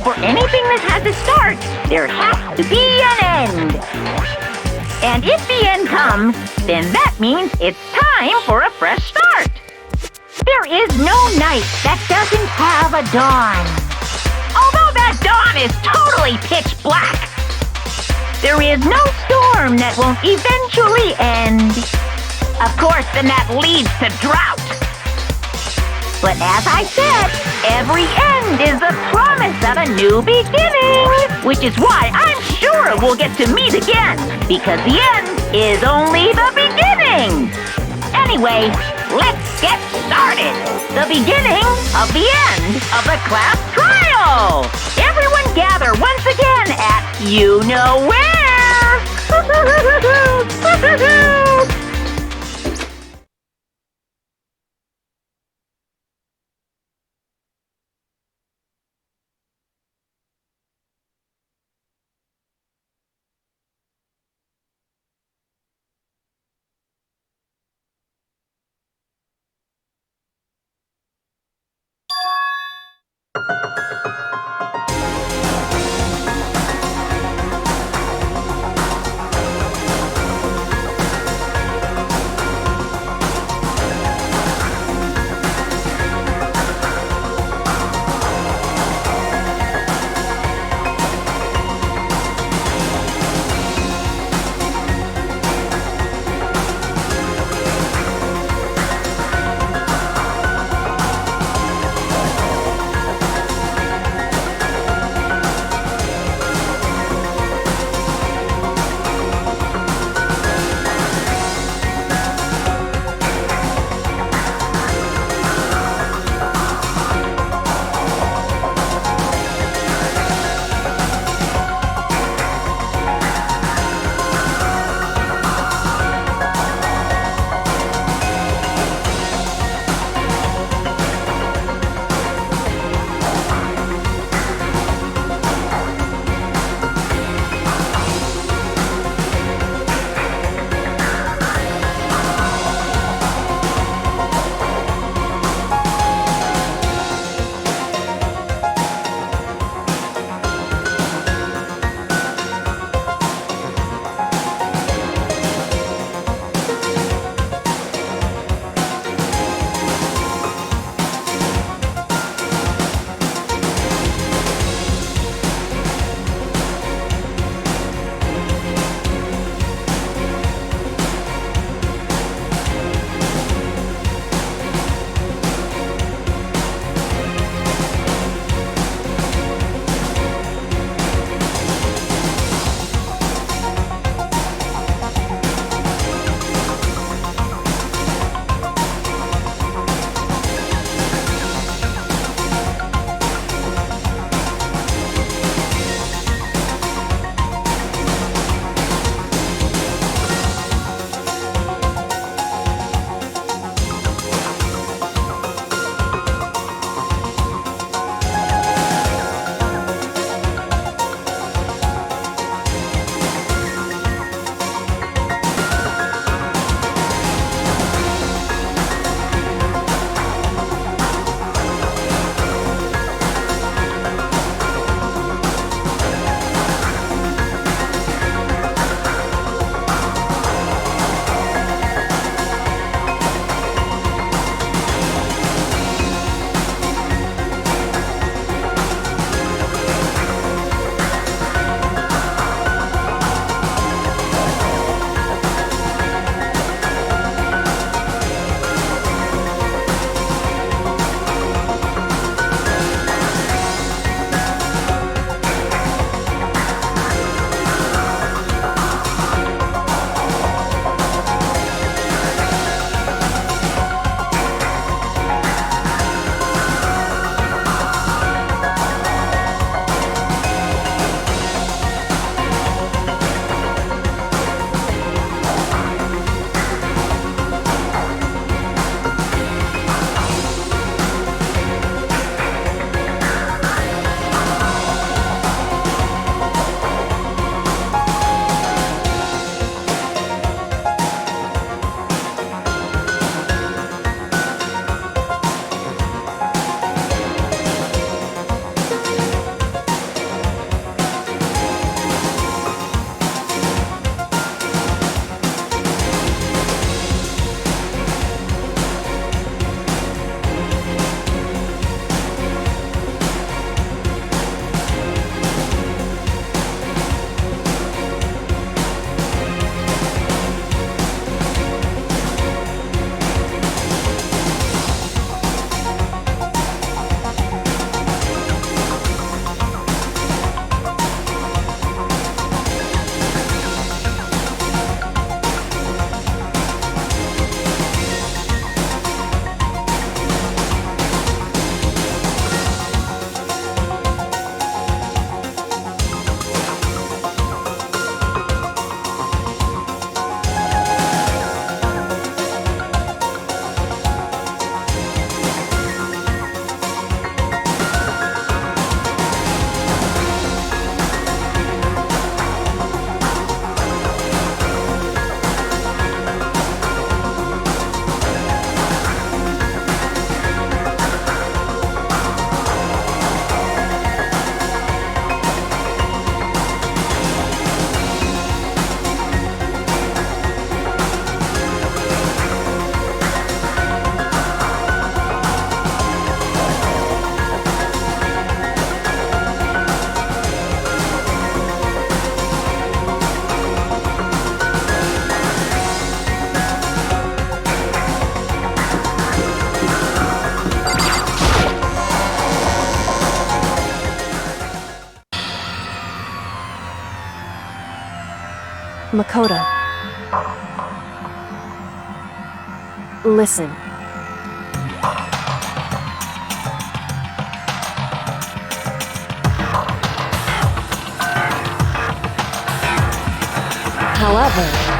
For anything that has a start, there has to be an end. And if the end comes, then that means it's time for a fresh start. There is no night that doesn't have a dawn. Although that dawn is totally pitch black, there is no storm that won't eventually end. Of course, then that leads to drought. But as I said, every end is the promise of a new beginning. Which is why I'm sure we'll get to meet again, because the end is only the beginning. Anyway, let's get started. The beginning of the end of the class trial. Everyone gather once again at you know where. Makoto. Listen. However,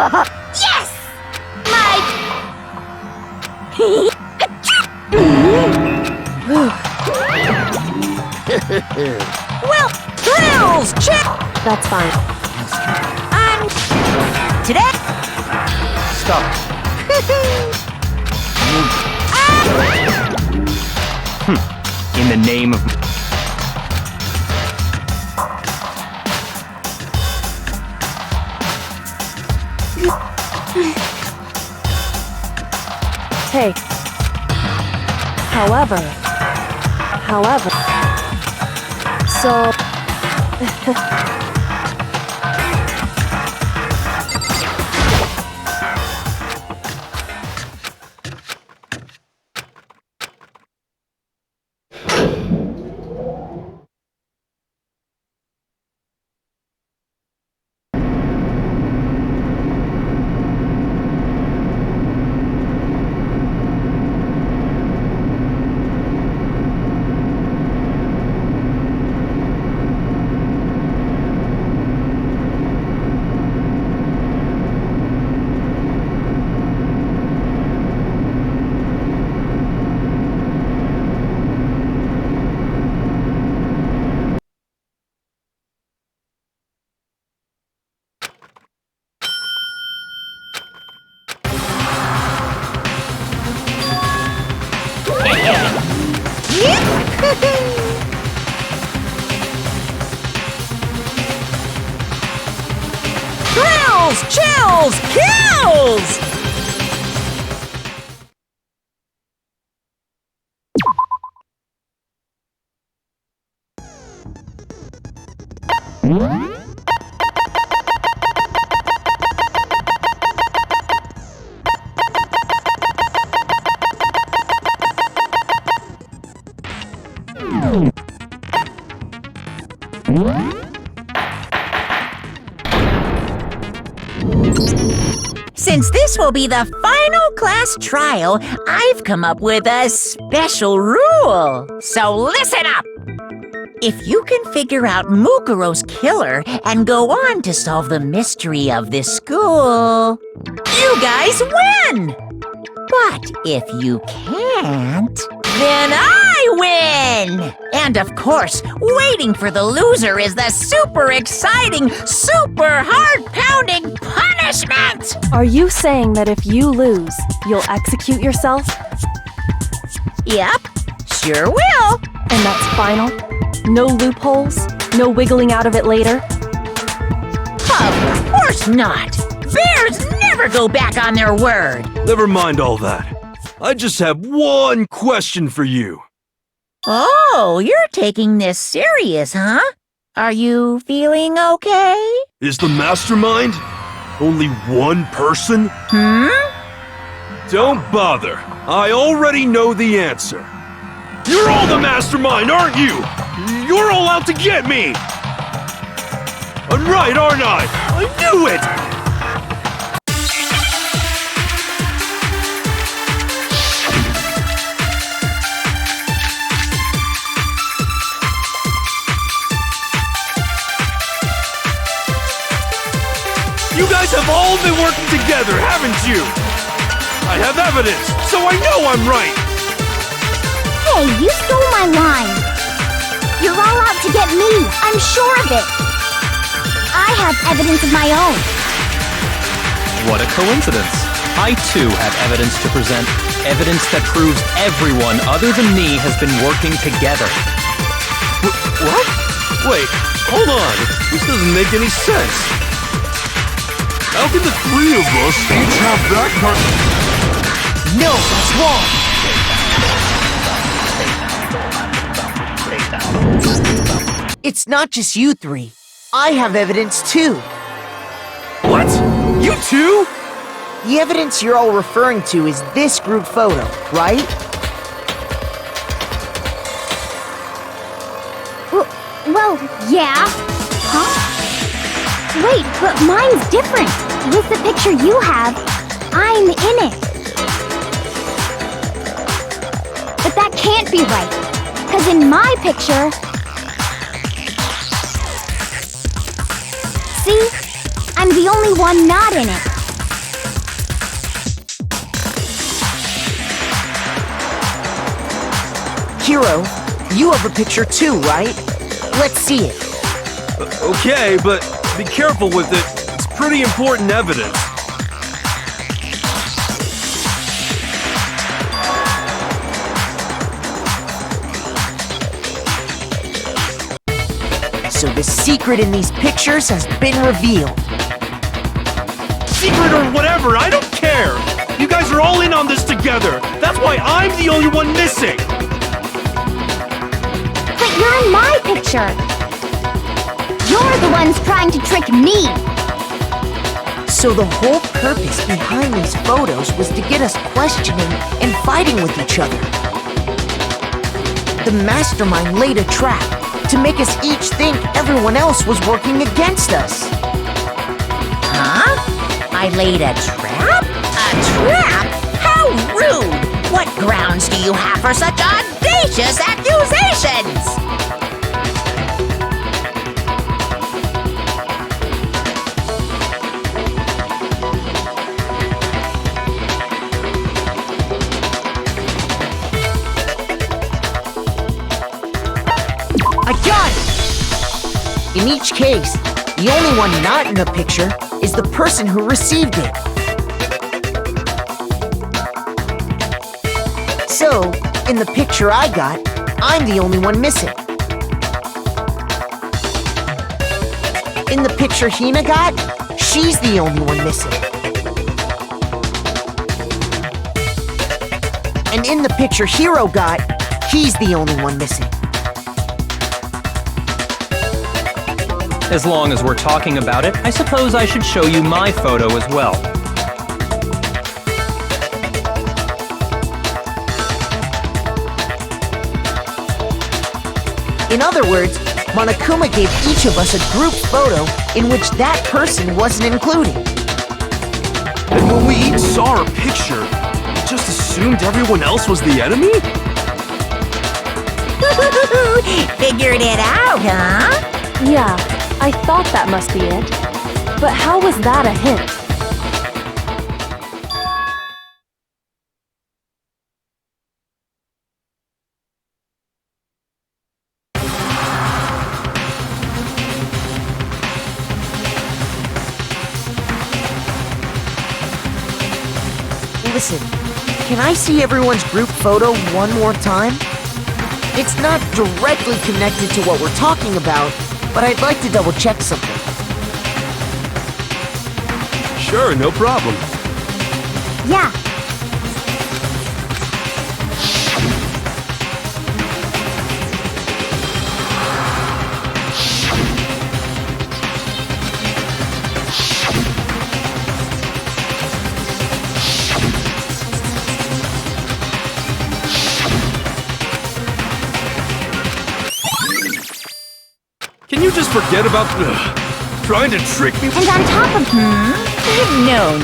Yes! Well, thrills, check! that's fine. Today, Stop. In the name of... Hey. However. So... thrills, chills, kills! Since this will be the final class trial, I've come up with a special rule. So listen up! If you can figure out Mukuro's killer and go on to solve the mystery of this school, you guys win! But if you can't, then I win! And of course, waiting for the loser is the super exciting, super heart-pounding punishment! Are you saying that if you lose, you'll execute yourself? Yep, sure will. And that's final? No loopholes? No wiggling out of it later? Of course not! Bears never go back on their word! Never mind all that. I just have one question for you. Oh, you're taking this serious, huh? Are you feeling okay? Is the mastermind only one person? Don't bother. I already know the answer. You're all the mastermind, aren't you? You're all out to get me! I'm right, aren't I? I knew it! You guys have all been working together, haven't you? I have evidence, so I know I'm right! Hey, you stole my line. You're all out to get me. I'm sure of it. I have evidence of my own. What a coincidence. I too have evidence to present. Evidence that proves everyone other than me has been working together. What? Wait, hold on. This doesn't make any sense. How can the three of us each have that kind? No, that's wrong! It's not just you three. I have evidence too. What? You too? The evidence you're all referring to is this group photo, right? Well, yeah. Huh? Wait, but mine's different. With the picture you have, I'm in it. But that can't be right. Because in my picture... See? I'm the only one not in it. Hiro, you have a picture too, right? Let's see it. Okay, but be careful with it. It's pretty important evidence. So the secret in these pictures has been revealed. Secret or whatever, I don't care! You guys are all in on this together! That's why I'm the only one missing! But you're in my picture. You're the ones trying to trick me. So the whole purpose behind these photos was to get us questioning and fighting with each other. The mastermind laid a trap to make us each think everyone else was working against us. Huh? I laid a trap? A trap? How rude! What grounds do you have for such audacious accusations? I got it! In each case, the only one not in the picture is the person who received it. So, in the picture I got, I'm the only one missing. In the picture Hina got, she's the only one missing. And in the picture Hiro got, he's the only one missing. As long as we're talking about it, I suppose I should show you my photo as well. In other words, Monokuma gave each of us a group photo in which that person wasn't included. And when we each saw our picture, we just assumed everyone else was the enemy? Figured it out, huh? Yeah, I thought that must be it. But how was that a hint? Listen, can I see everyone's group photo one more time? It's not directly connected to what we're talking about, but I'd like to double check something. Sure, no problem. Yeah. Can you just forget about trying to trick me? And on top of... No.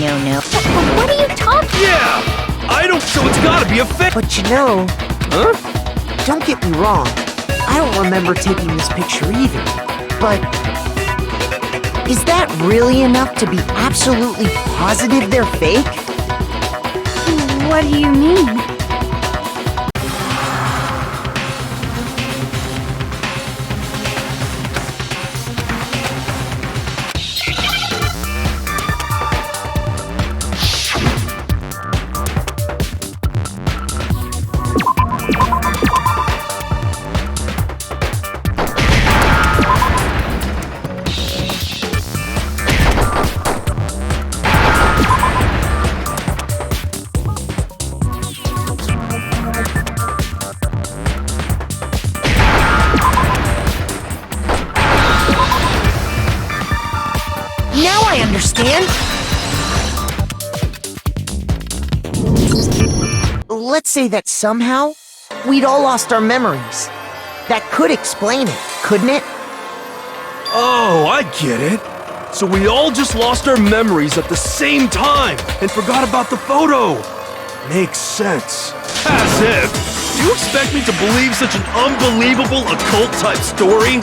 What are you talking Yeah! I don't... So it's gotta be a fake... But you know, Huh? don't get me wrong, I don't remember taking this picture either. But is that really enough to be absolutely positive they're fake? What do you mean? understand? Let's say that somehow we'd all lost our memories. That could explain it, couldn't it? Oh, I get it. So we all just lost our memories at the same time and forgot about the photo. Makes sense. As if. Do you expect me to believe such an unbelievable occult-type story?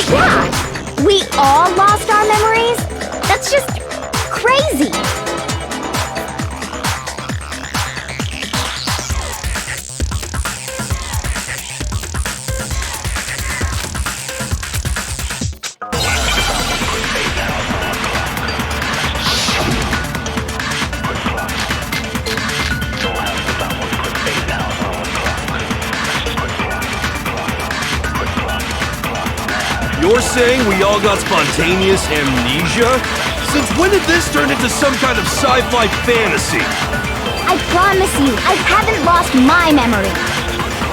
Yeah, we all lost our memories? That's just crazy. You're saying we all got spontaneous amnesia? Since when did this turn into some kind of sci-fi fantasy? I promise you, I haven't lost my memory.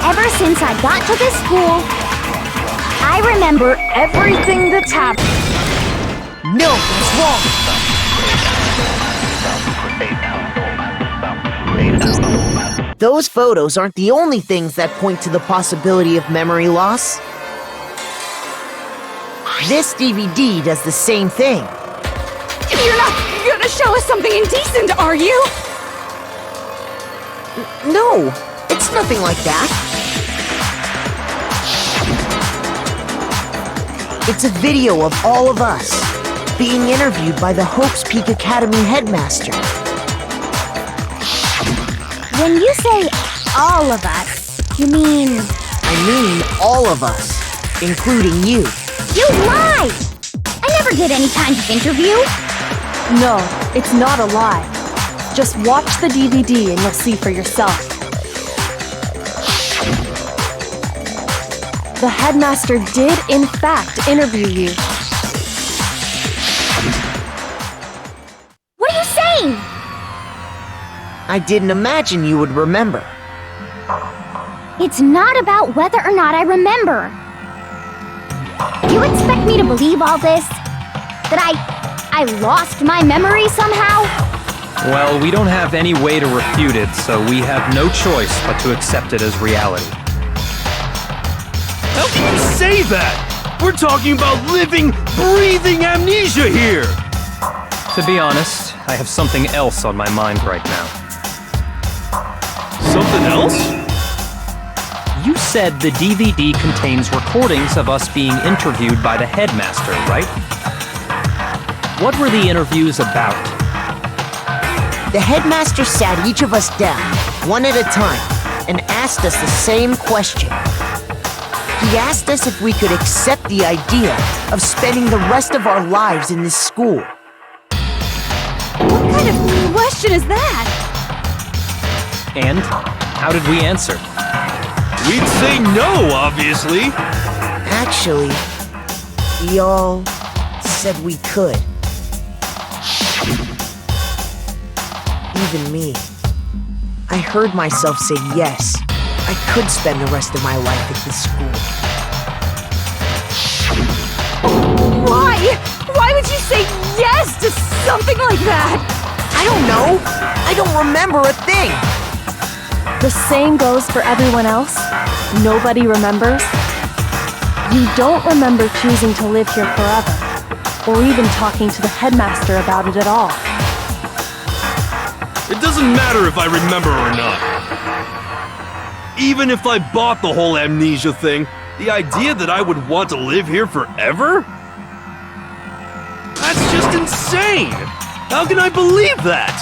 Ever since I got to this school, I remember everything that's happened. No, that's wrong. Those photos aren't the only things that point to the possibility of memory loss. This DVD does the same thing. You're not gonna show us something indecent, are you? No, it's nothing like that. It's a video of all of us being interviewed by the Hope's Peak Academy headmaster. When you say all of us, you mean... I mean all of us, including you. You lied! I never did any kind of interview. No, it's not a lie. Just watch the DVD and you'll see for yourself. The headmaster did, in fact, interview you. What are you saying? I didn't imagine you would remember. It's not about whether or not I remember. You expect me to believe all this? That I lost my memory somehow? Well, we don't have any way to refute it, so we have no choice but to accept it as reality. How can you say that? We're talking about living, breathing amnesia here! To be honest, I have something else on my mind right now. Something else? You said the DVD contains recordings of us being interviewed by the headmaster, right? What were the interviews about? The headmaster sat each of us down, one at a time, and asked us the same question. He asked us if we could accept the idea of spending the rest of our lives in this school. What kind of question is that? And how did we answer? We'd say no, obviously. Actually, we all said we could. Even me. I heard myself say yes. I could spend the rest of my life at this school. Why? Why would you say yes to something like that? I don't know. I don't remember a thing. The same goes for everyone else. Nobody remembers. You don't remember choosing to live here forever, or even talking to the headmaster about it at all. It doesn't matter if I remember or not. Even if I bought the whole amnesia thing, the idea that I would want to live here forever? That's just insane! How can I believe that?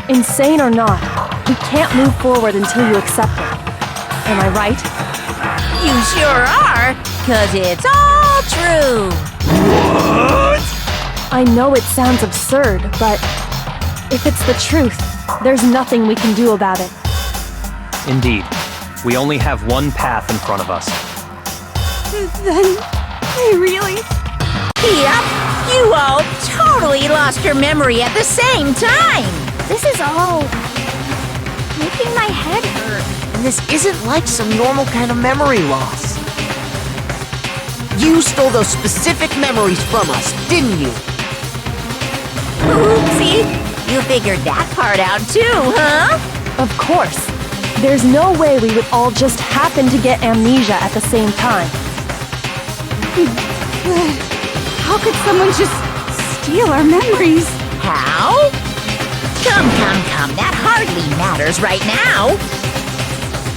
Insane or not, we can't move forward until you accept it. Am I right? You sure are, 'cause it's all true. What? I know it sounds absurd, but if it's the truth, there's nothing we can do about it. Indeed. We only have one path in front of us. Then, I really... Yep, you all totally lost your memory at the same time. This is all... making my head hurt. And this isn't like some normal kind of memory loss. You stole those specific memories from us, didn't you? Oopsie! You figured that part out too, huh? Of course. There's no way we would all just happen to get amnesia at the same time. How could someone just steal our memories? How? Come, that hardly matters right now.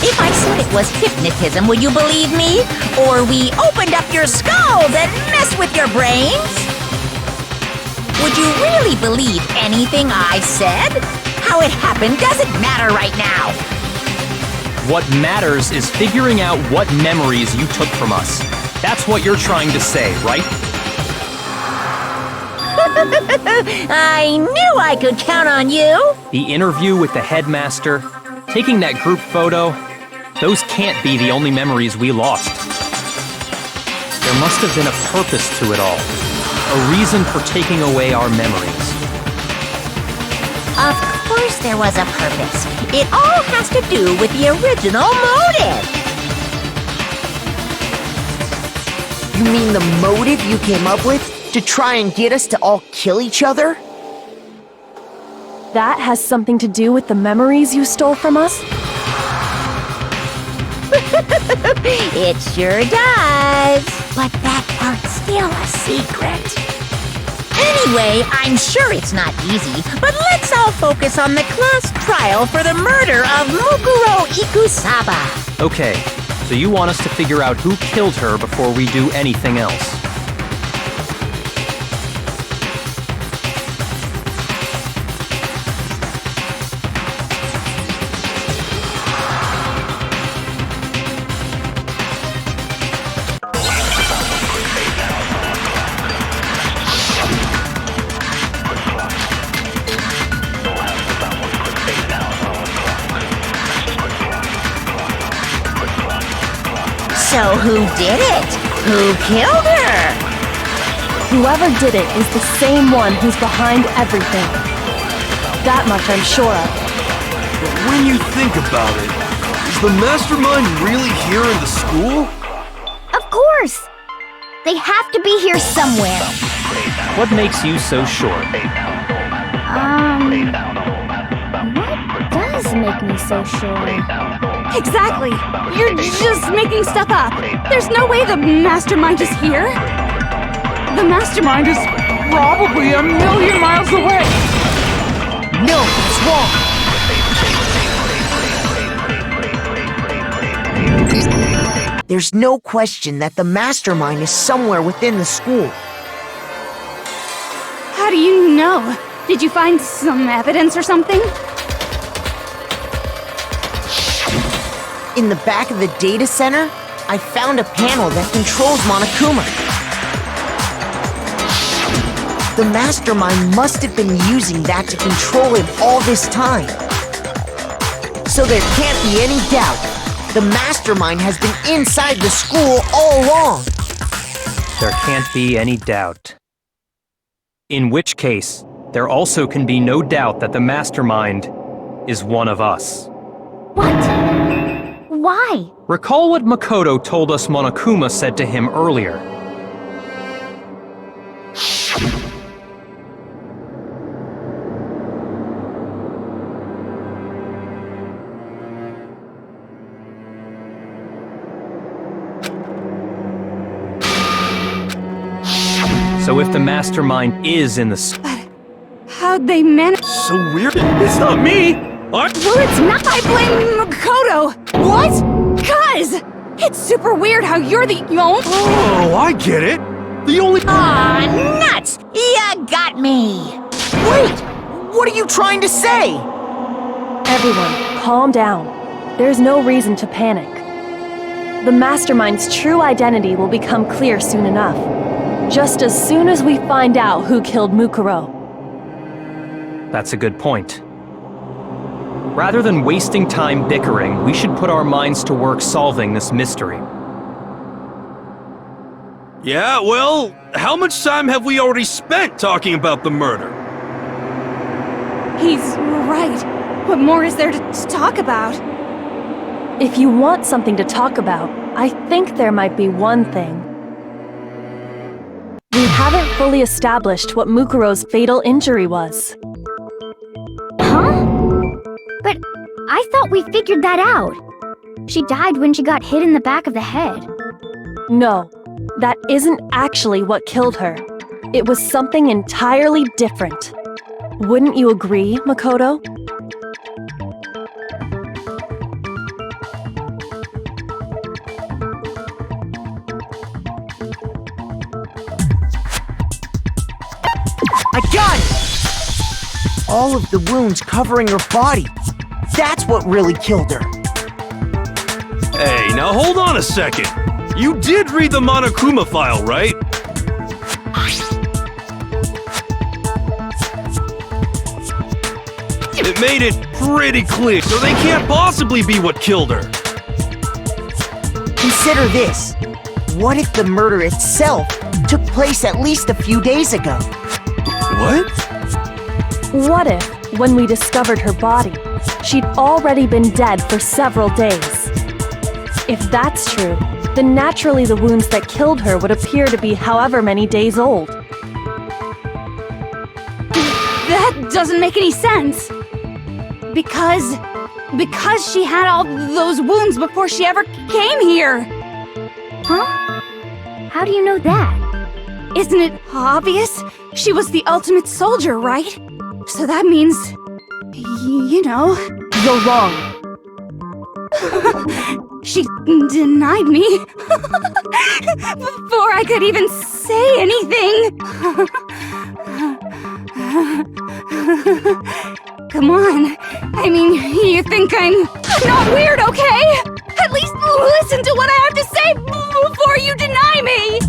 If I said it was hypnotism, would you believe me? Or we opened up your skulls and messed with your brains? Would you really believe anything I said? How it happened doesn't matter right now. What matters is figuring out what memories you took from us. That's what you're trying to say, right? I knew I could count on you. The interview with the headmaster, taking that group photo, those can't be the only memories we lost. There must have been a purpose to it all. A reason for taking away our memories. Of course there was a purpose. It all has to do with the original motive. You mean the motive you came up with? To try and get us to all kill each other? That has something to do with the memories you stole from us? It sure does. But that part's still a secret. Anyway, I'm sure it's not easy, but let's all focus on the class trial for the murder of Mukuro Ikusaba. Okay, so you want us to figure out who killed her before we do anything else. So who did it? Who killed her? Whoever did it is the same one who's behind everything. That much I'm sure of. But when you think about it, is the mastermind really here in the school? Of course! They have to be here somewhere. What makes you so sure? What does make me so sure? Exactly! You're just making stuff up! There's no way the mastermind is here! The mastermind is probably a million miles away. No, it's wrong! There's no question that the mastermind is somewhere within the school. How do you know? Did you find some evidence or something? In the back of the data center, I found a panel that controls Monokuma. The mastermind must have been using that to control him all this time. So there can't be any doubt. The mastermind has been inside the school all along. There can't be any doubt. In which case, there also can be no doubt that the mastermind is one of us. What? Why? Recall what Makoto told us Monokuma said to him earlier. So if the mastermind is in the How'd they manage? So weird. It's not me! Well, it's not! I blame Makoto! What? Cuz! It's super weird how you're the only— Oh, I get it! The only— Aw, nuts! You got me! Wait! What are you trying to say? Everyone, calm down. There's no reason to panic. The mastermind's true identity will become clear soon enough. Just as soon as we find out who killed Mukuro. That's a good point. Rather than wasting time bickering, we should put our minds to work solving this mystery. Yeah, well, how much time have we already spent talking about the murder? He's right. What more is there to talk about? If you want something to talk about, I think there might be one thing. We haven't fully established what Mukuro's fatal injury was. Huh? But I thought we figured that out. She died when she got hit in the back of the head. No, that isn't actually what killed her. It was something entirely different. Wouldn't you agree, Makoto? I got it! All of the wounds covering her body. That's what really killed her. Hey, now hold on a second. You did read the Monokuma file, right? It made it pretty clear, so they can't possibly be what killed her. Consider this. What if the murder itself took place at least a few days ago? What? What if, when we discovered her body, she'd already been dead for several days? If that's true, then naturally the wounds that killed her would appear to be however many days old. That doesn't make any sense. Because she had all those wounds before she ever came here. Huh? How do you know that? Isn't it obvious? She was the ultimate soldier, right? So that means, you know... You're wrong. She denied me before I could even say anything. Come on. I mean, you think I'm not weird, okay? At least listen to what I have to say before you deny me.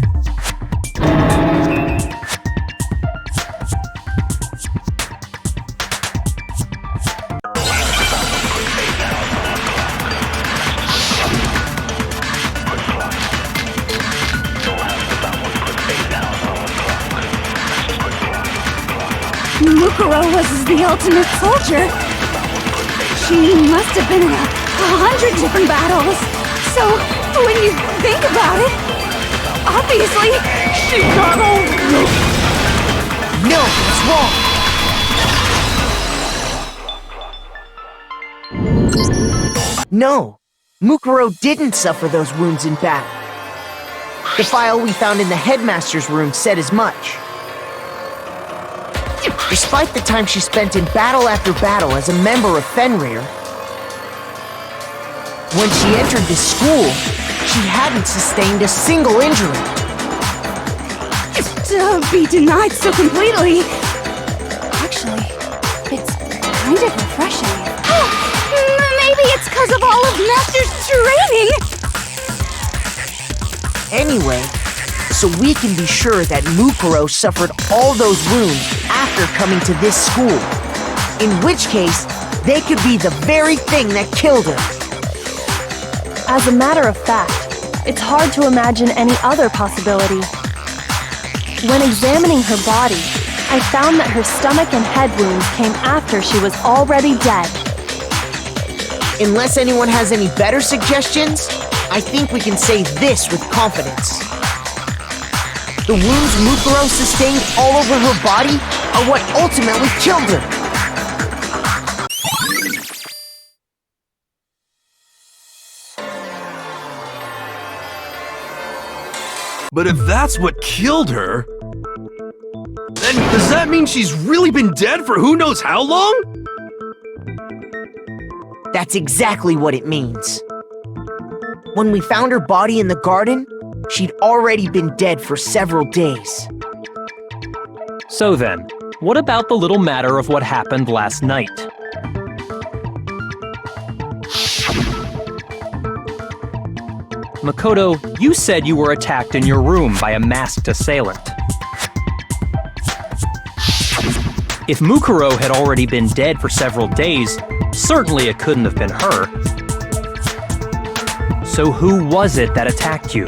Mukuro was the ultimate soldier. She must have been in 100 different battles. So, when you think about it, obviously, she got all... No, it's wrong. No, Mukuro didn't suffer those wounds in battle. The file we found in the headmaster's room said as much. Despite the time she spent in battle after battle as a member of Fenrir, when she entered this school, she hadn't sustained a single injury. To be denied so completely... Actually, it's kind of refreshing. Maybe it's because of all of Master's training! Anyway, so we can be sure that Mukuro suffered all those wounds after coming to this school. In which case, they could be the very thing that killed her. As a matter of fact, it's hard to imagine any other possibility. When examining her body, I found that her stomach and head wounds came after she was already dead. Unless anyone has any better suggestions, I think we can say this with confidence. The wounds Mukuro sustained all over her body are what ultimately killed her. But if that's what killed her, then does that mean she's really been dead for who knows how long? That's exactly what it means. When we found her body in the garden, she'd already been dead for several days. So then, what about the little matter of what happened last night? Makoto, you said you were attacked in your room by a masked assailant. If Mukuro had already been dead for several days, certainly it couldn't have been her. So who was it that attacked you?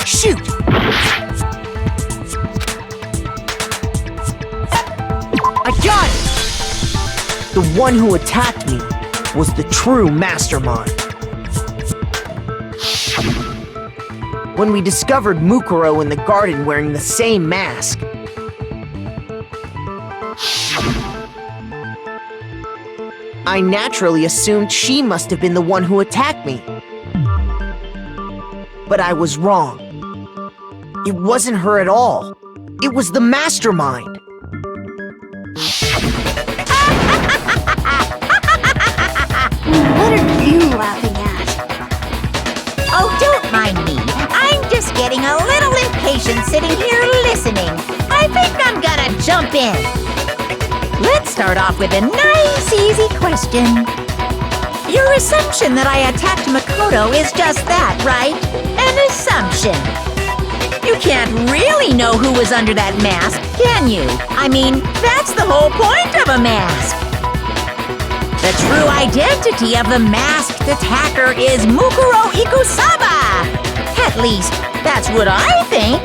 Shoot! the one who attacked me was the true mastermind. When we discovered Mukuro in the garden wearing the same mask, I naturally assumed she must have been the one who attacked me. But I was wrong. It wasn't her at all. It was the mastermind. What are you laughing at? Oh, don't mind me. I'm just getting a little impatient sitting here listening. I think I'm gonna jump in. Let's start off with a nice, easy question. Your assumption that I attacked Makoto is just that, right? An assumption. You can't really know who was under that mask, can you? I mean, that's the whole point of a mask. The true identity of the masked attacker is Mukuro Ikusaba! At least, that's what I think.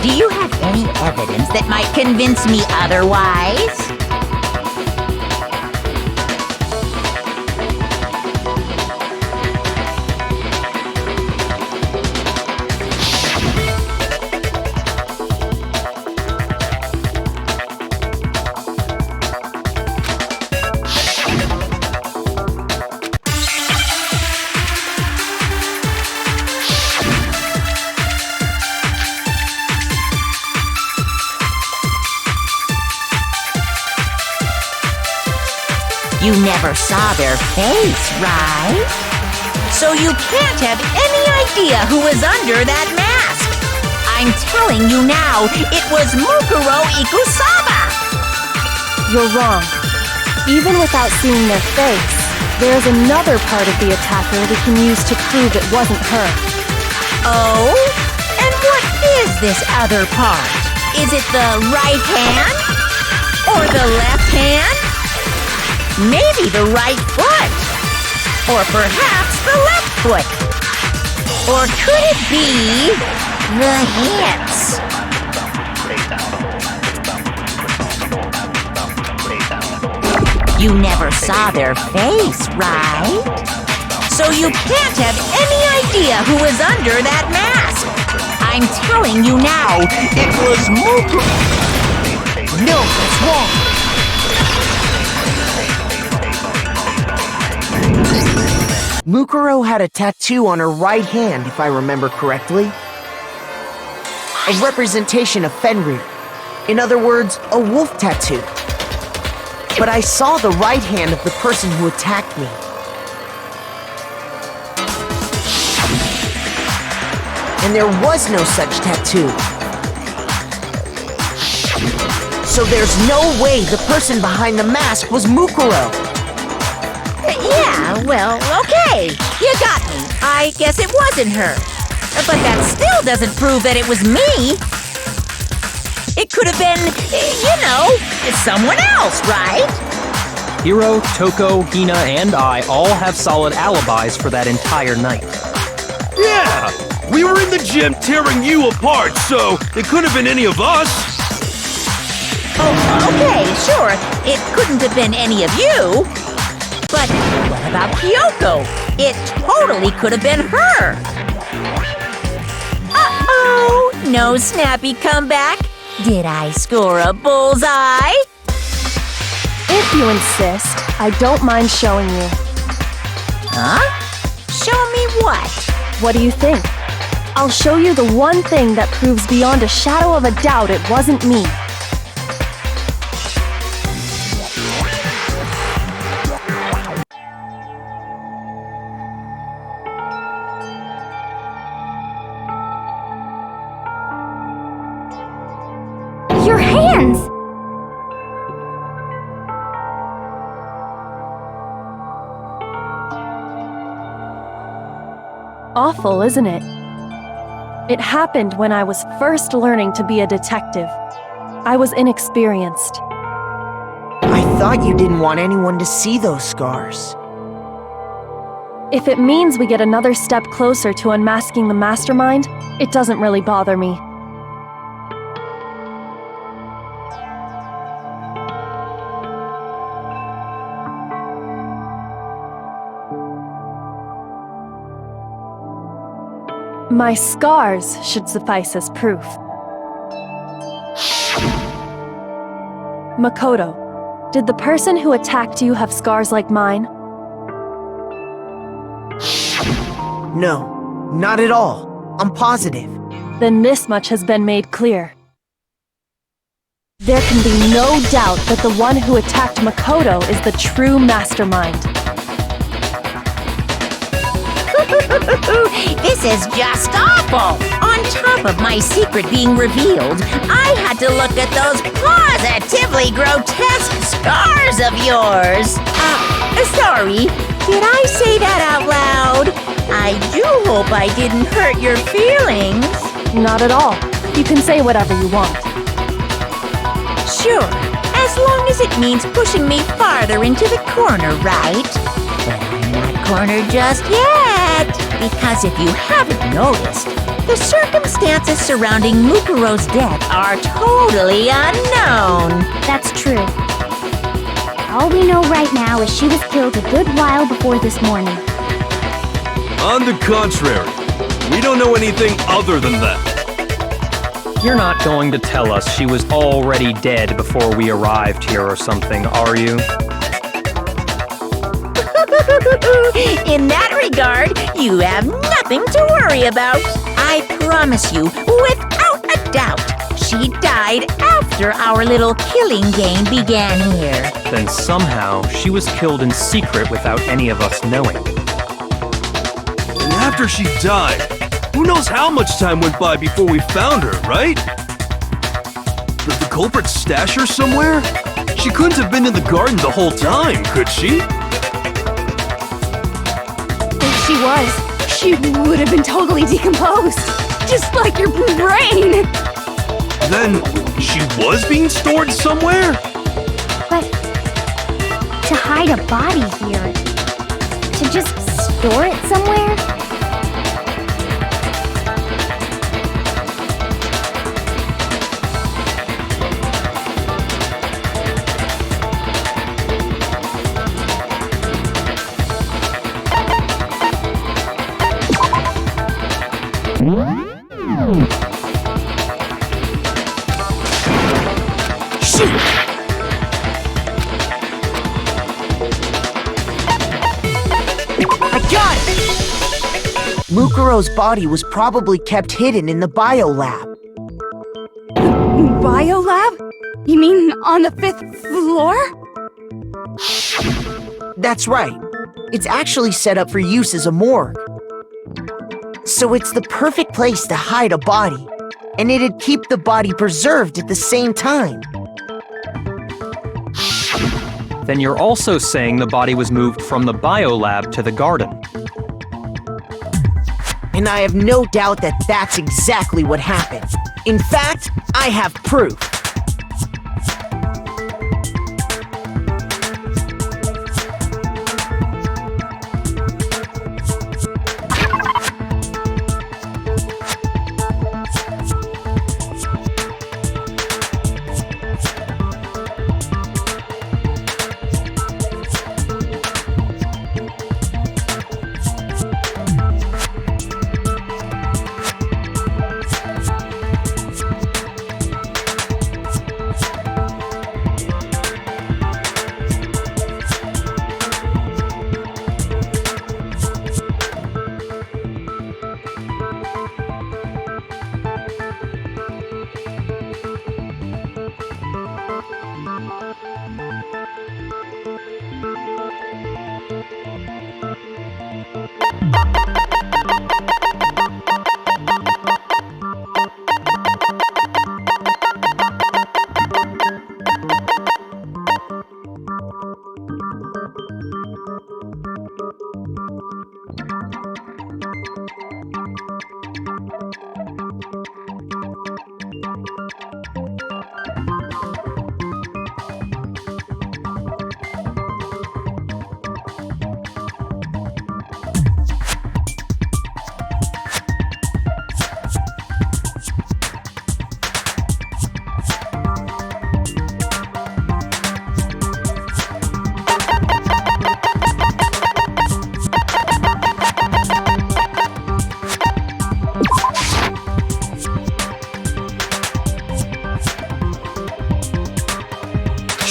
Do you have any evidence that might convince me otherwise? You never saw their face, right? So you can't have any idea who was under that mask. I'm telling you now, it was Mukuro Ikusaba! You're wrong. Even without seeing their face, there's another part of the attacker we can use to prove it wasn't her. Oh? And what is this other part? Is it the right hand? Or the left hand? Maybe the right foot. Or perhaps the left foot. Or could it be the hands? You never saw their face, right? So you can't have any idea who was under that mask. I'm telling you now, it was Mukuro. No, that's wrong. Mukuro had a tattoo on her right hand, if I remember correctly. A representation of Fenrir. In other words, a wolf tattoo. But I saw the right hand of the person who attacked me. And there was no such tattoo. So there's no way the person behind the mask was Mukuro. Yeah, well, okay. You got me. I guess it wasn't her. But that still doesn't prove that it was me. It could have been, someone else, right? Hiro, Toko, Hina, and I all have solid alibis for that entire night. Yeah! We were in the gym tearing you apart, so it couldn't have been any of us. Oh, okay, sure. It couldn't have been any of you. But what about Kyoko? It totally could have been her. Uh-oh! No snappy comeback? Did I score a bullseye? If you insist, I don't mind showing you. Huh? Show me what? What do you think? I'll show you the one thing that proves beyond a shadow of a doubt it wasn't me. Your hands! Awful, isn't it? It happened when I was first learning to be a detective. I was inexperienced. I thought you didn't want anyone to see those scars. If it means we get another step closer to unmasking the mastermind, it doesn't really bother me. My scars should suffice as proof. Makoto, did the person who attacked you have scars like mine? No, not at all. I'm positive. Then this much has been made clear. There can be no doubt that the one who attacked Makoto is the true mastermind. This is just awful! On top of my secret being revealed, I had to look at those positively grotesque scars of yours! Sorry, did I say that out loud? I do hope I didn't hurt your feelings. Not at all. You can say whatever you want. Sure, as long as it means pushing me farther into the corner, right? But I'm not cornered just yet, because if you haven't noticed, the circumstances surrounding Mukuro's death are totally unknown. That's true. All we know right now is she was killed a good while before this morning. On the contrary, we don't know anything other than that. You're not going to tell us she was already dead before we arrived here or something, are you? In that regard, you have nothing to worry about. I promise you, without a doubt, she died after our little killing game began here. Then somehow she was killed in secret without any of us knowing. And after she died, who knows how much time went by before we found her, right? Did the culprit stash her somewhere? She couldn't have been in the garden the whole time, could she? If she was, she would have been totally decomposed. Just like your brain! Then, she was being stored somewhere? But to hide a body here, to just store it somewhere? Mukuro's body was probably kept hidden in the biolab. Biolab? You mean on the 5th floor? That's right. It's actually set up for use as a morgue. So it's the perfect place to hide a body, and it'd keep the body preserved at the same time. Then you're also saying the body was moved from the biolab to the garden. And I have no doubt that that's exactly what happened. In fact, I have proof.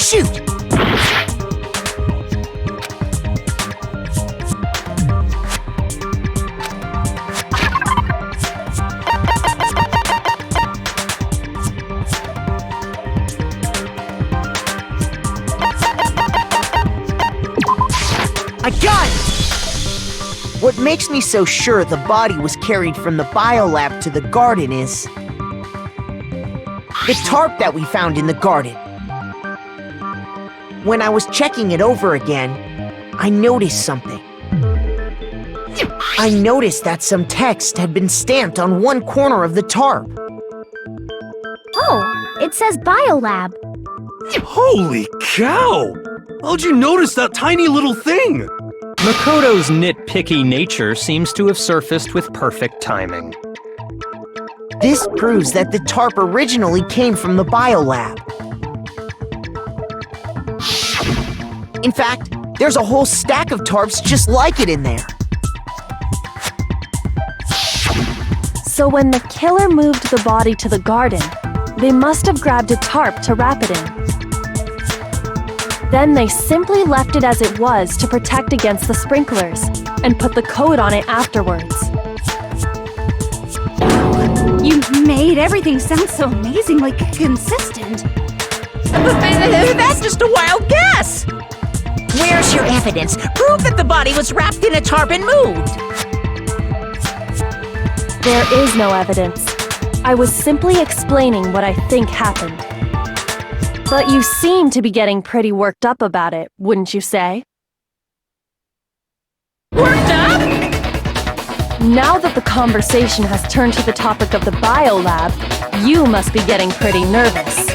Shoot! I got it! What makes me so sure the body was carried from the biolab to the garden is the tarp that we found in the garden. When I was checking it over again, I noticed something. I noticed that some text had been stamped on one corner of the tarp. Oh, it says Biolab. Holy cow! How'd you notice that tiny little thing? Makoto's nitpicky nature seems to have surfaced with perfect timing. This proves that the tarp originally came from the biolab. In fact, there's a whole stack of tarps just like it in there. So when the killer moved the body to the garden, they must have grabbed a tarp to wrap it in. Then they simply left it as it was to protect against the sprinklers, and put the coat on it afterwards. You made everything sound so amazingly consistent. That's just a wild guess! Where's your evidence? Prove that the body was wrapped in a tarp and moved! There is no evidence. I was simply explaining what I think happened. But you seem to be getting pretty worked up about it, wouldn't you say? Worked up? Now that the conversation has turned to the topic of the biolab, you must be getting pretty nervous.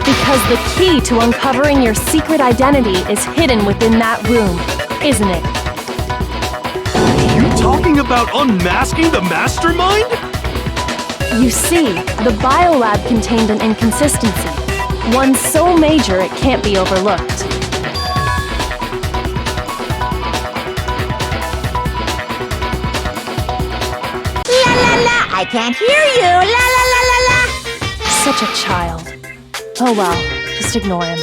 Because the key to uncovering your secret identity is hidden within that room, isn't it? You talking about unmasking the mastermind? You see, the biolab contained an inconsistency, one so major it can't be overlooked. La la la! I can't hear you! La la la la la! Such a child. Oh well, just ignore him.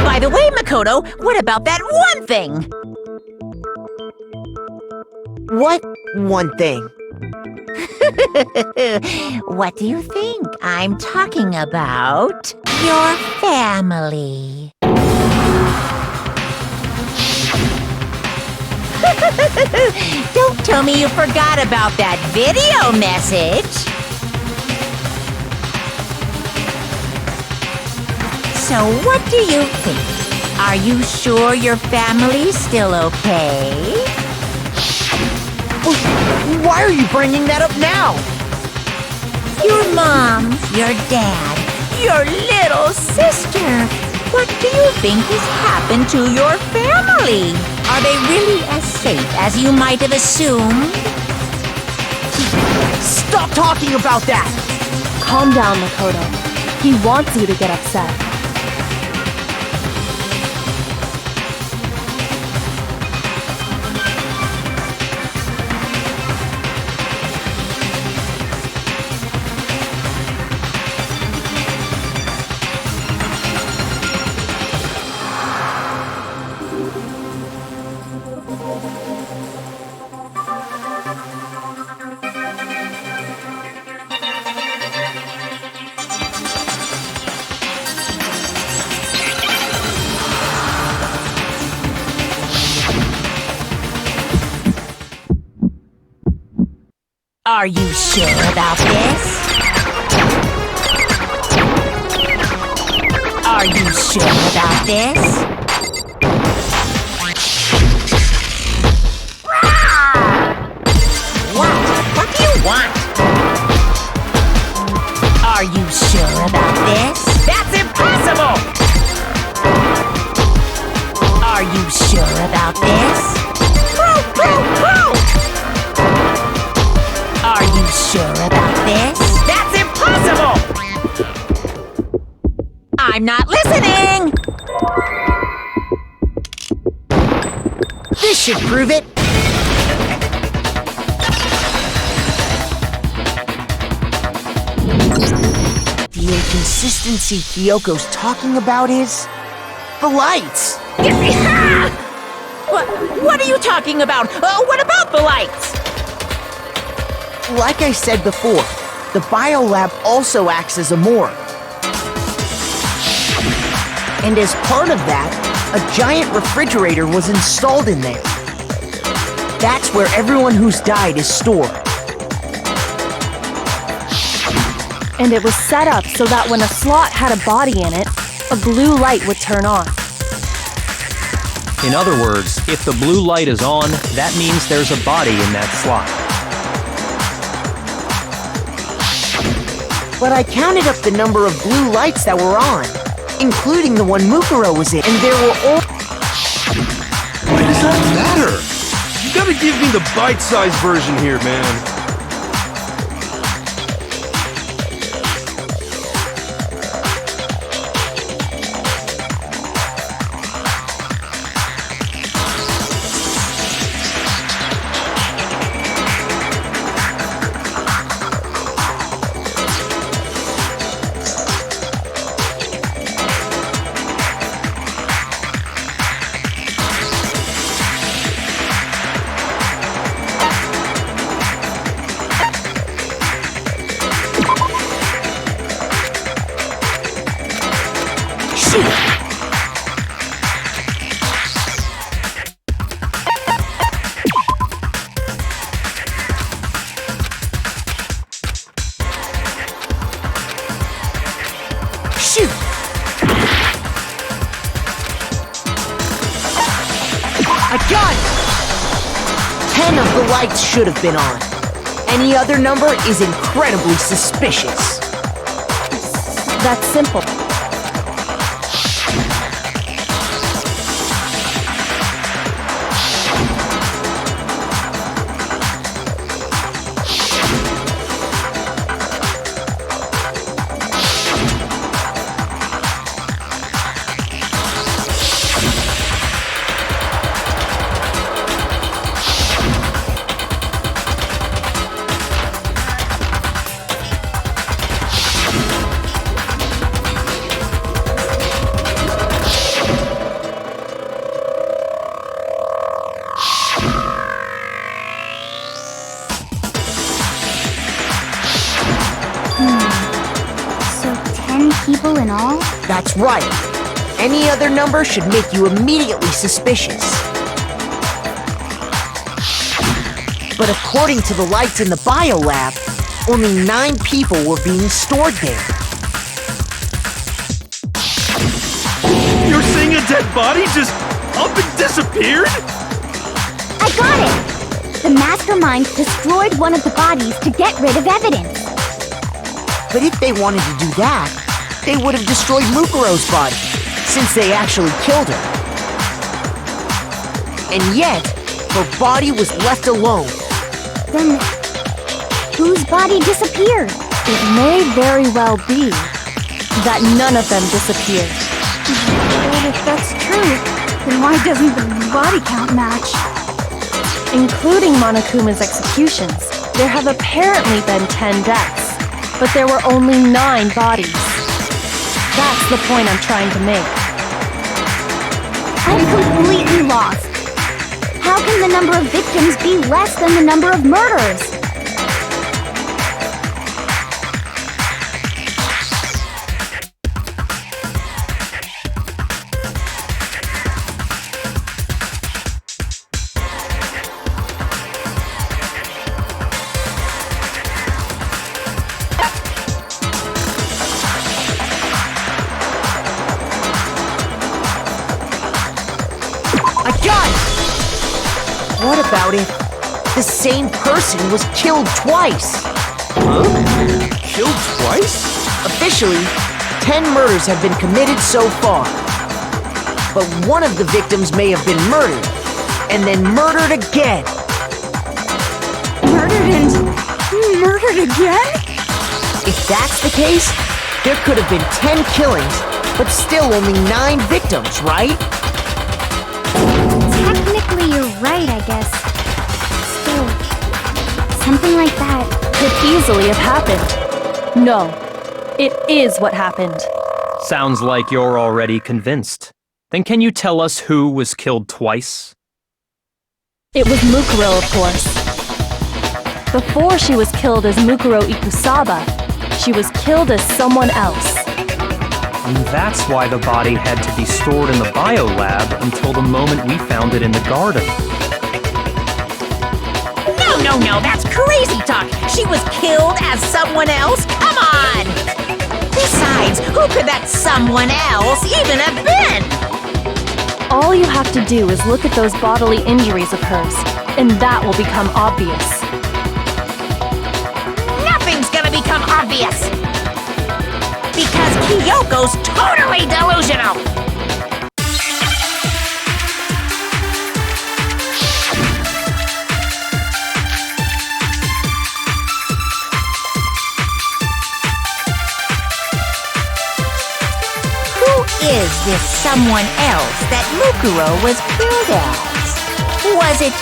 By the way, Makoto, what about that one thing? What one thing? What do you think? I'm talking about your family. Don't tell me you forgot about that video message. So what do you think? Are you sure your family's still okay? Why are you bringing that up now? Your mom, your dad, your little sister. What do you think has happened to your family? Are they really as safe as you might have assumed? Stop talking about that! Calm down, Makoto. He wants you to get upset. Are you sure about this? Are you sure about this? What do you want? Are you sure about this? That's impossible! Are you sure about this? Are you sure about this? That's impossible! I'm not listening! This should prove it. The inconsistency Kyoko's talking about is the lights. What are you talking about? What about the lights? Like I said before, the biolab also acts as a morgue. And as part of that, a giant refrigerator was installed in there. That's where everyone who's died is stored. And it was set up so that when a slot had a body in it, a blue light would turn on. In other words, if the blue light is on, that means there's a body in that slot. But I counted up the number of blue lights that were on, including the one Mukuro was in, and there were all... Why does that matter? You gotta give me the bite-sized version here, man. Shoot! I got it! 10 of the lights should have been on. Any other number is incredibly suspicious. That's simple. So 10 people in all? That's right. Any other number should make you immediately suspicious. But according to the lights in the biolab, only 9 people were being stored there. You're saying a dead body just up and disappeared? I got it! The mastermind destroyed one of the bodies to get rid of evidence. But if they wanted to do that, they would have destroyed Mukuro's body, since they actually killed her. And yet, her body was left alone. Then, whose body disappeared? It may very well be that none of them disappeared. But if that's true, then why doesn't the body count match? Including Monokuma's executions, there have apparently been 10 deaths, but there were only 9 bodies. That's the point I'm trying to make. I'm completely lost. How can the number of victims be less than the number of murders? What about if the same person was killed twice? Huh? Killed twice? Officially, 10 murders have been committed so far. But one of the victims may have been murdered, and then murdered again. Murdered and murdered again? If that's the case, there could have been 10 killings, but still only 9 victims, right? Technically, you're right. right, I guess. Still, something like that Could easily have happened. No, it is what happened. Sounds like you're already convinced. Then can you tell us who was killed twice? It was Mukuro, of course. Before she was killed as Mukuro Ikusaba, she was killed as someone else. And that's why the body had to be stored in the biolab until the moment we found it in the garden. No, that's crazy talk. She was killed as someone else? Come on! Besides, who could that someone else even have been? All you have to do is look at those bodily injuries of hers, and that will become obvious. Nothing's gonna become obvious! Because Kyoko's totally delusional! Is this someone else that Mukuro was killed as? Was it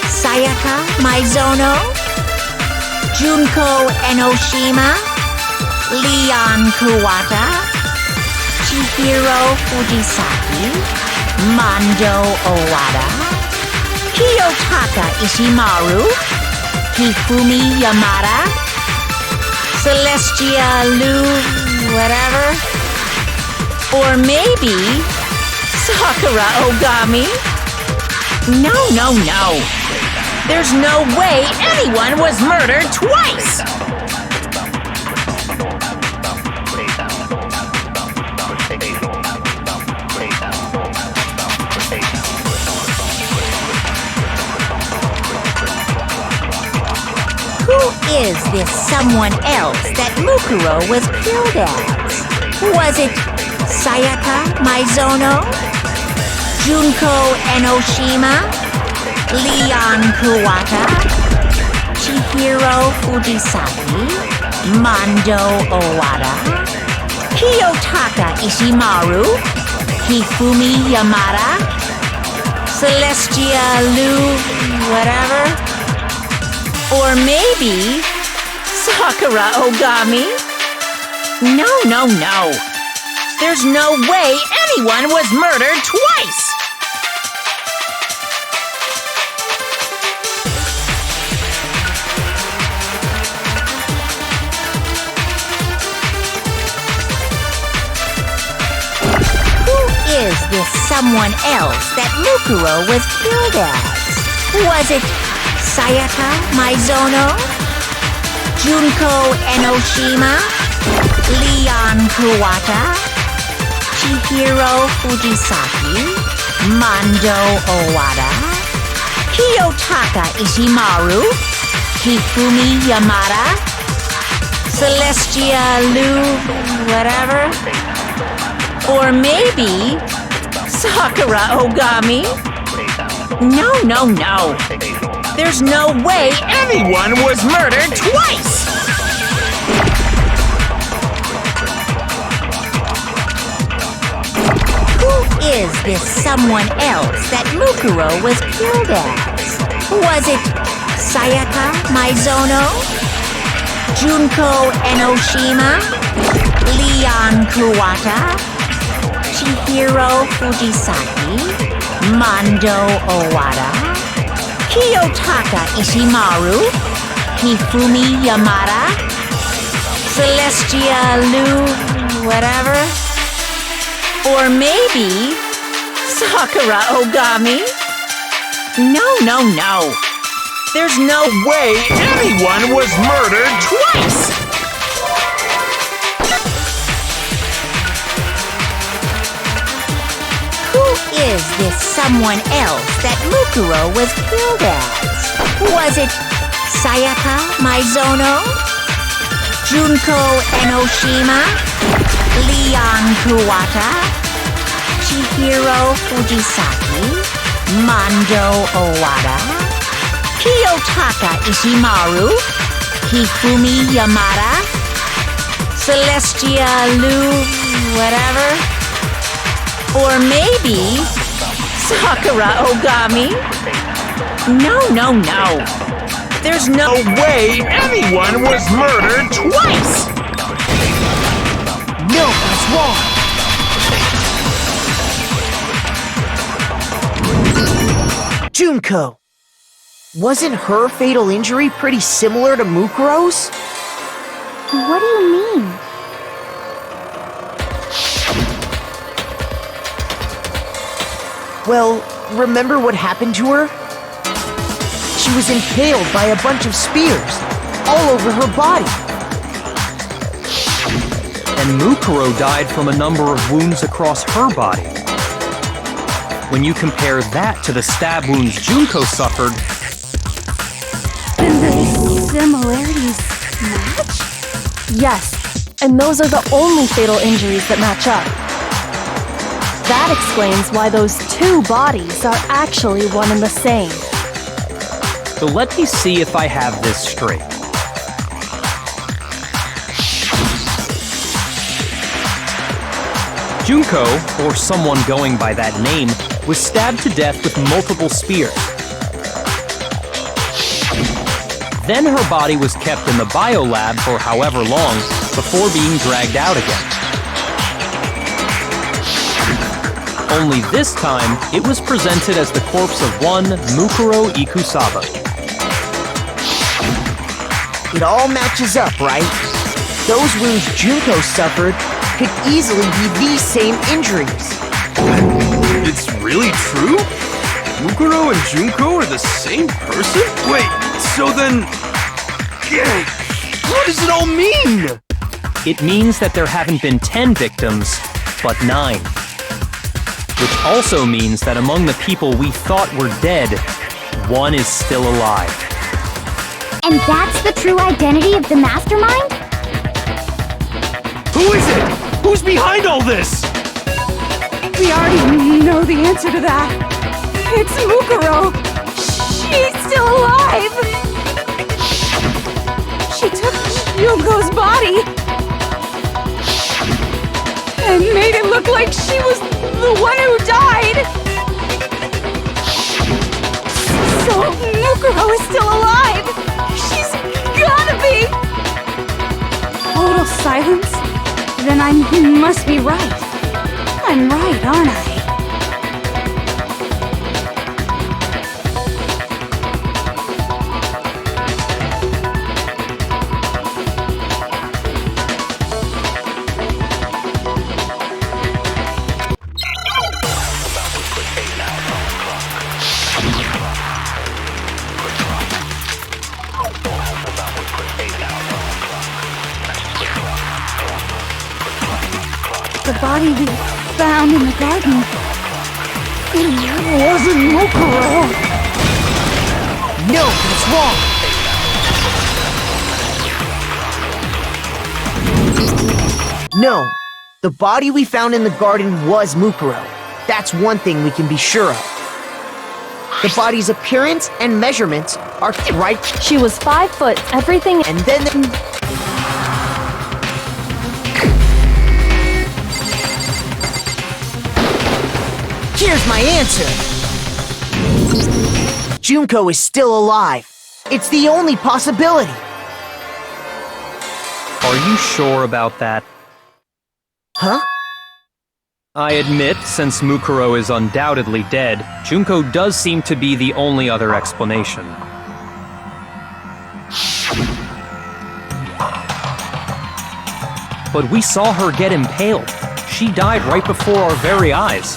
Sayaka Maizono? Junko Enoshima? Leon Kuwata? Chihiro Fujisaki? Mondo Owada? Kiyotaka Ishimaru? Hifumi Yamada? Celestia Lu... whatever? Or maybe Sakura Ogami? No. There's no way anyone was murdered twice! Who is this someone else that Mukuro was killed as? Was it Sayaka Maizono? Junko Enoshima? Leon Kuwata? Chihiro Fujisaki? Mondo Owada? Kiyotaka Ishimaru? Hifumi Yamada? Celestia Lu... whatever? Or maybe Sakura Ogami? No. There's no way anyone was murdered twice! Who is this someone else that Mukuro was killed as? Was it Sayaka Maizono? Junko Enoshima? Leon Kuwata? Chihiro Fujisaki? Mondo Owada? Kiyotaka Ishimaru? Hifumi Yamada? Celestia Lu... whatever? Or maybe Sakura Ogami? No. There's no way anyone was murdered twice! Is this someone else that Mukuro was killed as? Was it Sayaka Maizono? Junko Enoshima? Leon Kuwata? Chihiro Fujisaki? Mondo Owada? Kiyotaka Ishimaru? Hifumi Yamada? Celestia Lu... whatever? Or maybe Sakura Ogami? No. There's no way anyone was murdered twice! Who is this someone else that Mukuro was killed as? Was it Sayaka Maizono? Junko Enoshima? Leon Kuwata? Chihiro Fujisaki? Mondo Owada? Kiyotaka Ishimaru? Hifumi Yamada? Celestia Lu... whatever? Or maybe Sakura Ogami. No. There's no way anyone was murdered twice! No, that's wrong. Junko. Wasn't her fatal injury pretty similar to Mukuro's? What do you mean? Well, remember what happened to her? She was impaled by a bunch of spears all over her body. And Mukuro died from a number of wounds across her body. When you compare that to the stab wounds Junko suffered, Then the similarities match? Yes, and those are the only fatal injuries that match up. That explains why those two bodies are actually one and the same. so let me see if I have this straight. Junko, or someone going by that name, was stabbed to death with multiple spears. Then her body was kept in the biolab for however long before being dragged out again. Only this time, it was presented as the corpse of one Mukuro Ikusaba. It all matches up, right? Those wounds Junko suffered could easily be these same injuries. It's really true? Mukuro and Junko are the same person? Wait, so then... What does it all mean? It means that there haven't been 10 victims, but 9. Which also means that among the people we thought were dead, one is still alive. And that's the true identity of the mastermind? Who is it? Who's behind all this? We already know the answer to that. It's Mukuro. She's still alive. She took Junko's body and made it look like she was the one who died. So Mukuro is still alive. She's gotta be. Total silence? Then I must be right. I'm right, aren't I? The body we found in the garden. It wasn't Mukuro. No, that's wrong. No, the body we found in the garden was Mukuro. That's one thing we can be sure of. The body's appearance and measurements are right, She was 5 foot, everything, and then... Here's my answer! Junko is still alive. It's the only possibility. Are you sure about that? Huh? I admit, since Mukuro is undoubtedly dead, Junko does seem to be the only other explanation. But we saw her get impaled. She died right before our very eyes.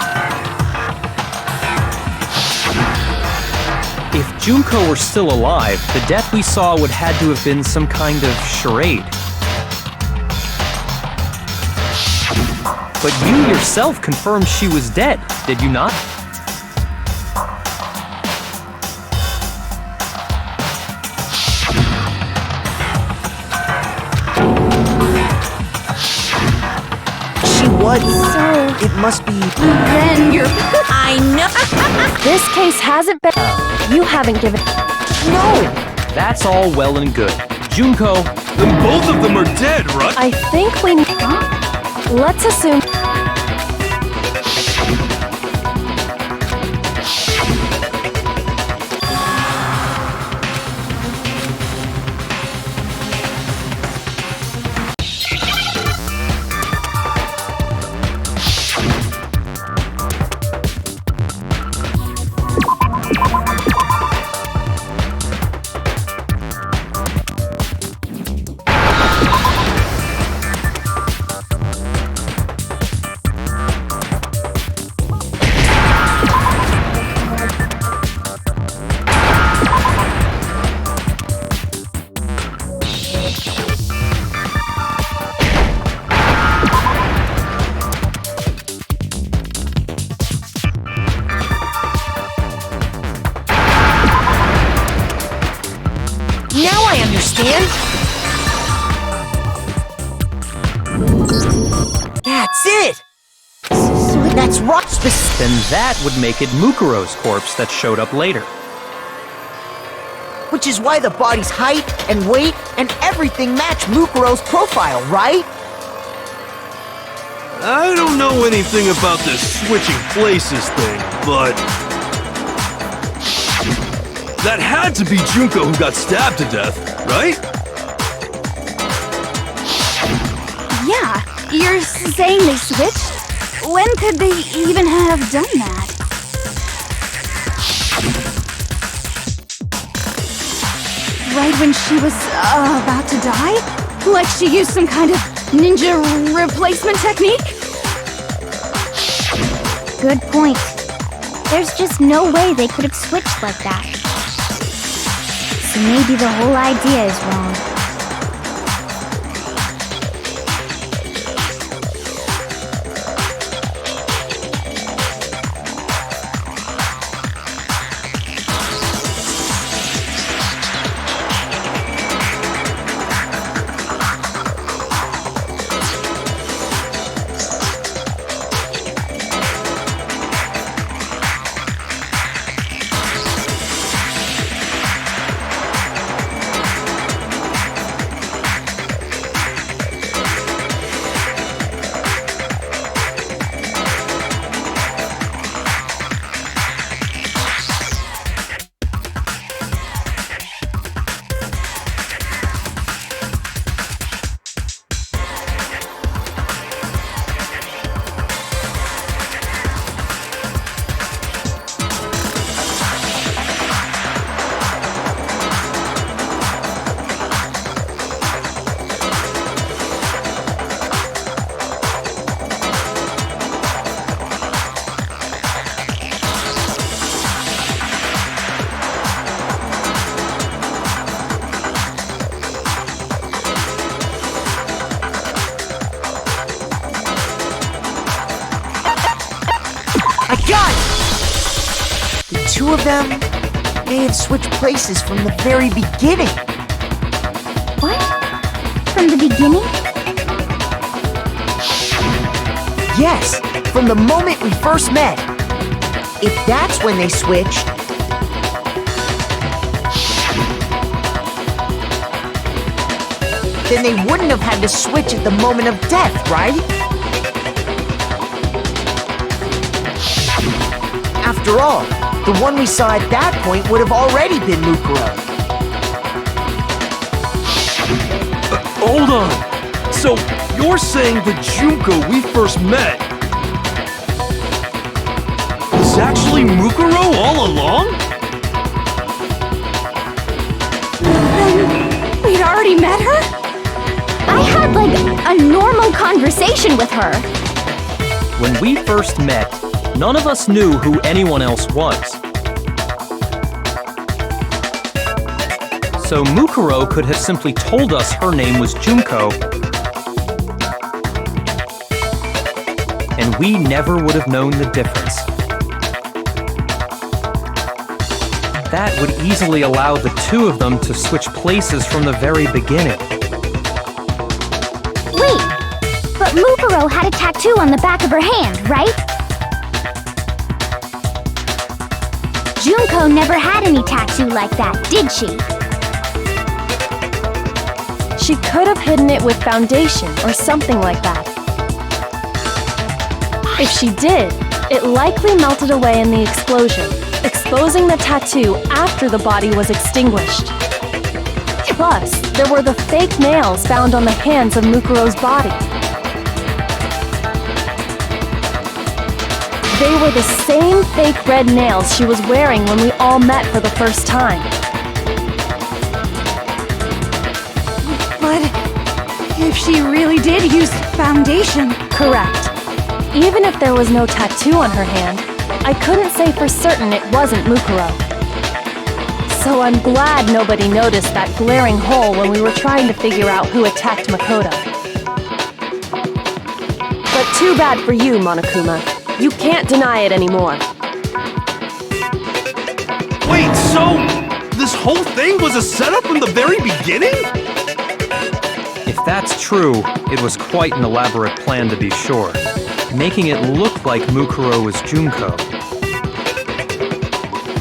If Junko were still alive, the death we saw would had to have been some kind of charade. But you yourself confirmed she was dead, did you not? She was. So... It must be... Then you're... I know. this case hasn't been... You haven't given... No! That's all well and good. Junko... Then both of them are dead, right? I think we... Let's assume... understand? That's it! That's right! Then that would make it Mukuro's corpse that showed up later. Which is why the body's height and weight and everything match Mukuro's profile, right? I don't know anything about this switching places thing, but... that had to be Junko who got stabbed to death, right? Yeah, you're saying they switched? When could they even have done that? Right when she was about to die? Like she used some kind of ninja replacement technique? Good point. There's just no way they could have switched like that. So maybe the whole idea is wrong. I got it! The two of them may have switched places from the very beginning. What? From the beginning? Yes, from the moment we first met. If that's when they switched, then they wouldn't have had to switch at the moment of death, right? After all, the one we saw at that point would have already been Mukuro. Hold on. So, you're saying the Junko we first met was actually Mukuro all along? We'd already met her? I had, like, a normal conversation with her. When we first met, none of us knew who anyone else was. So Mukuro could have simply told us her name was Junko, and we never would have known the difference. That would easily allow the two of them to switch places from the very beginning. Wait, but Mukuro had a tattoo on the back of her hand, right? Junko never had any tattoo like that, did she? She could have hidden it with foundation or something like that. If she did, it likely melted away in the explosion, exposing the tattoo after the body was extinguished. Plus, there were the fake nails found on the hands of Mukuro's body. They were the same fake red nails she was wearing when we all met for the first time. But if she really did use foundation... Correct. Even if there was no tattoo on her hand, I couldn't say for certain it wasn't Mukuro. So I'm glad nobody noticed that glaring hole when we were trying to figure out who attacked Makoto. But too bad for you, Monokuma. You can't deny it anymore. Wait, so this whole thing was a setup from the very beginning? If that's true, it was quite an elaborate plan to be sure, making it look like Mukuro was Junko.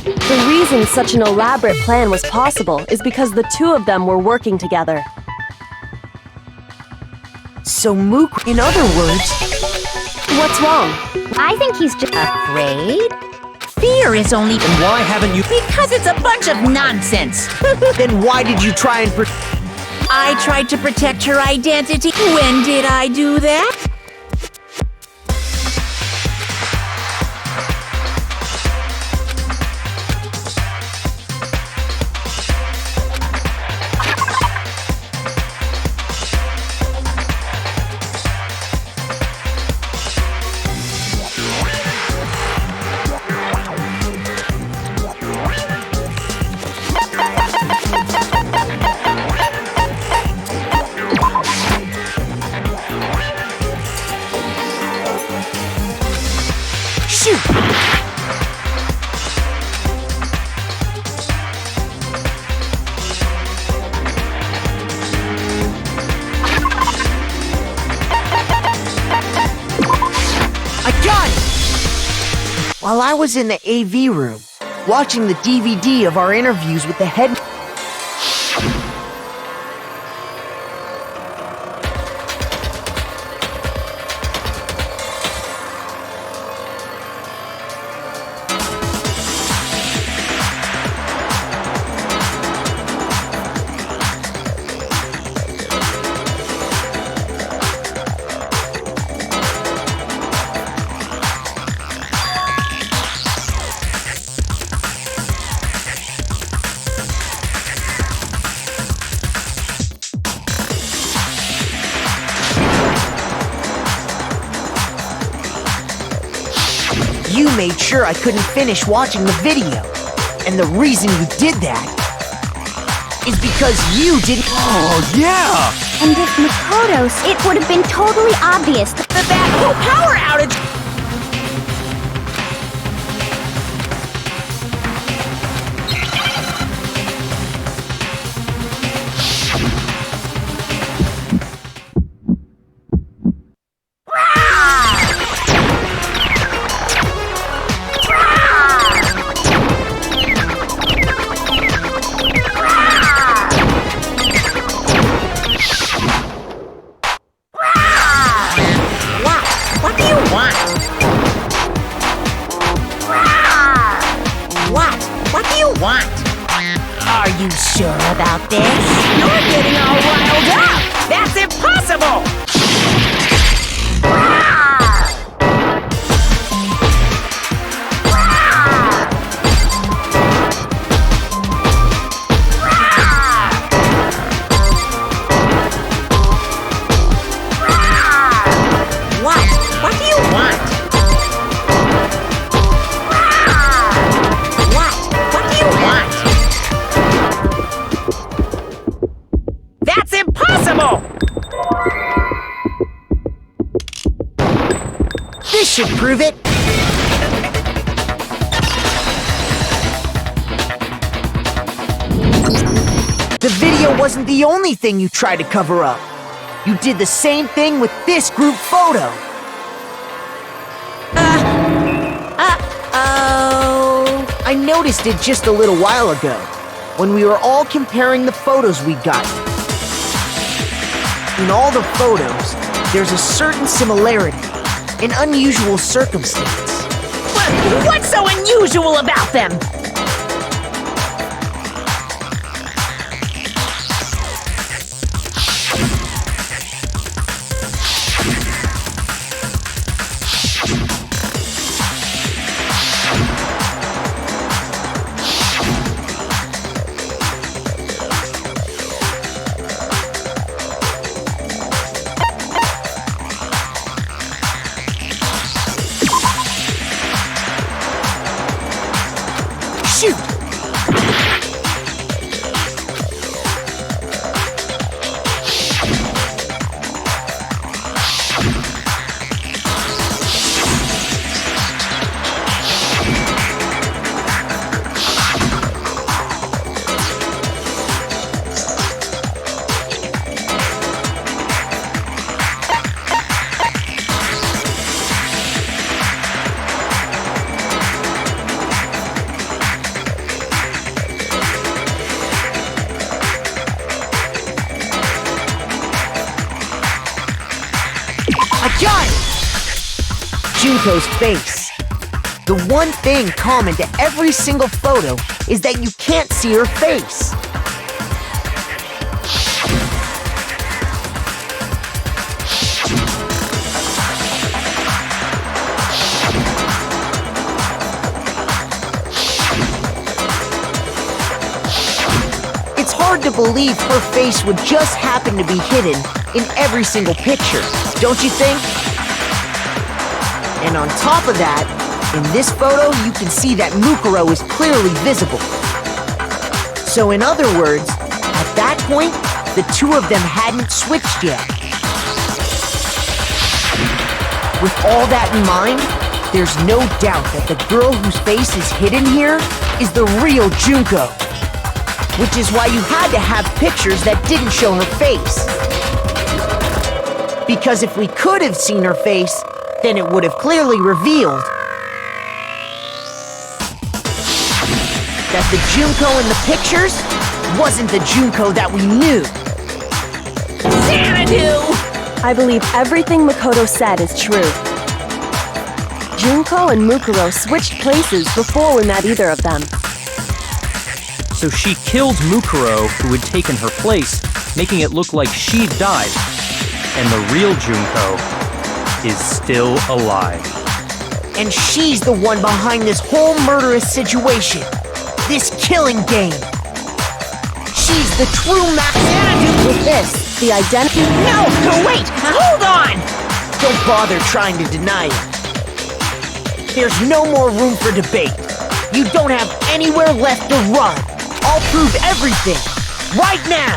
The reason such an elaborate plan was possible is because the two of them were working together. So Mook, in other words, What's wrong? I think he's just Afraid? Fear is only... Why haven't you... Because it's a bunch of nonsense. then why did you try and I tried to protect her identity. When did I do that? While I was in the AV room, watching the DVD of our interviews with the head... You made sure I couldn't finish watching the video. And the reason you did that is because you didn't... Oh, yeah! And if Makoto's, it would have been totally obvious that That whole power outage... Are you sure about this? You're getting all riled up! That's impossible! What do you want? What do you want? That's impossible! This should prove it! The video wasn't the only thing you tried to cover up. You did the same thing with this group photo. Uh-oh. I noticed it just a little while ago, when we were all comparing the photos we'd gotten. In all the photos, there's a certain similarity, an unusual circumstance. What's so unusual about them? Got it! Junko's face. The one thing common to every single photo is that you can't see her face. It's hard to believe her face would just happen to be hidden in every single picture, don't you think? And on top of that, in this photo, you can see that Mukuro is clearly visible. So in other words, at that point, the two of them hadn't switched yet. With all that in mind, there's no doubt that the girl whose face is hidden here is the real Junko. Which is why you had to have pictures that didn't show her face. Because if we could have seen her face, then it would have clearly revealed that the Junko in the pictures wasn't the Junko that we knew. Xanadu! I believe everything Makoto said is true. Junko and Mukuro switched places before we met either of them. So she killed Mukuro, who had taken her place, making it look like she'd died. And the real Junko is still alive. And she's the one behind this whole murderous situation. This killing game. She's the true master with this. The identity... No, wait! Hold on! Don't bother trying to deny it. There's no more room for debate. You don't have anywhere left to run. I'll prove everything, right now!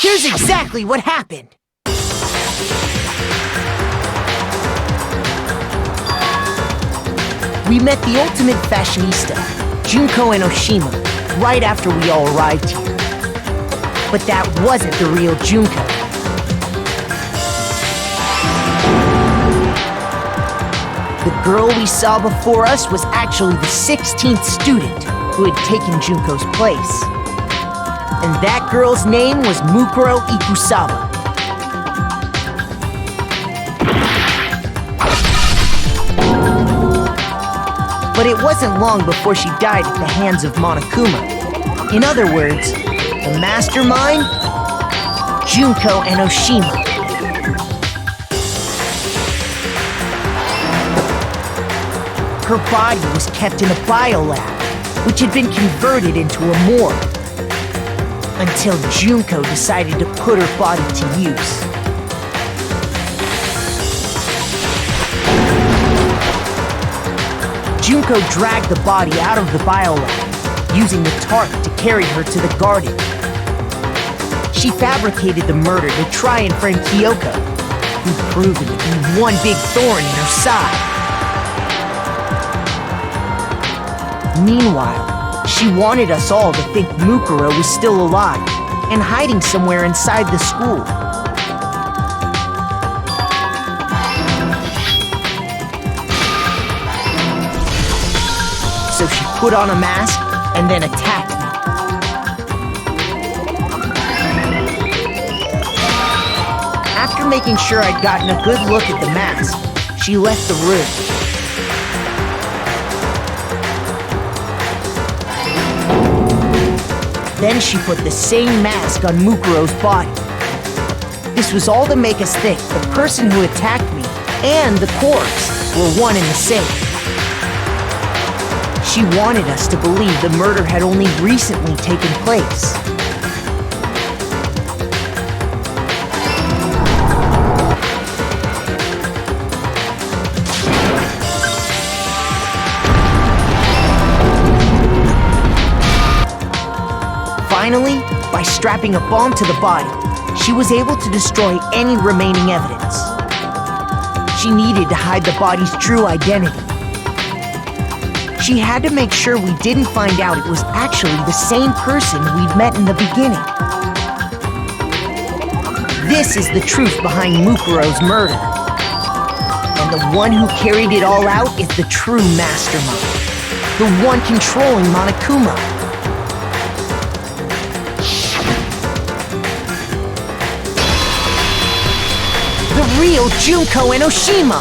Here's exactly what happened. We met the ultimate fashionista, Junko and Oshima, right after we all arrived here. But that wasn't the real Junko. The girl we saw before us was actually the 16th student who had taken Junko's place. And that girl's name was Mukuro Ikusawa. But it wasn't long before she died at the hands of Monokuma. In other words, the mastermind, Junko Enoshima. Her body was kept in a biolab, which had been converted into a morgue, until Junko decided to put her body to use. Junko dragged the body out of the biolab, using the tarp to carry her to the garden. She fabricated the murder to try and frame Kyoko, who'd proven to be one big thorn in her side. Meanwhile, she wanted us all to think Mukuro was still alive and hiding somewhere inside the school. So she put on a mask and then attacked me. After making sure I'd gotten a good look at the mask, she left the room. Then she put the same mask on Mukuro's body. This was all to make us think the person who attacked me and the corpse were one and the same. She wanted us to believe the murder had only recently taken place. Finally, by strapping a bomb to the body, she was able to destroy any remaining evidence. She needed to hide the body's true identity. She had to make sure we didn't find out it was actually the same person we'd met in the beginning. This is the truth behind Mukuro's murder. And the one who carried it all out is the true mastermind. The one controlling Monokuma. The real Junko Enoshima!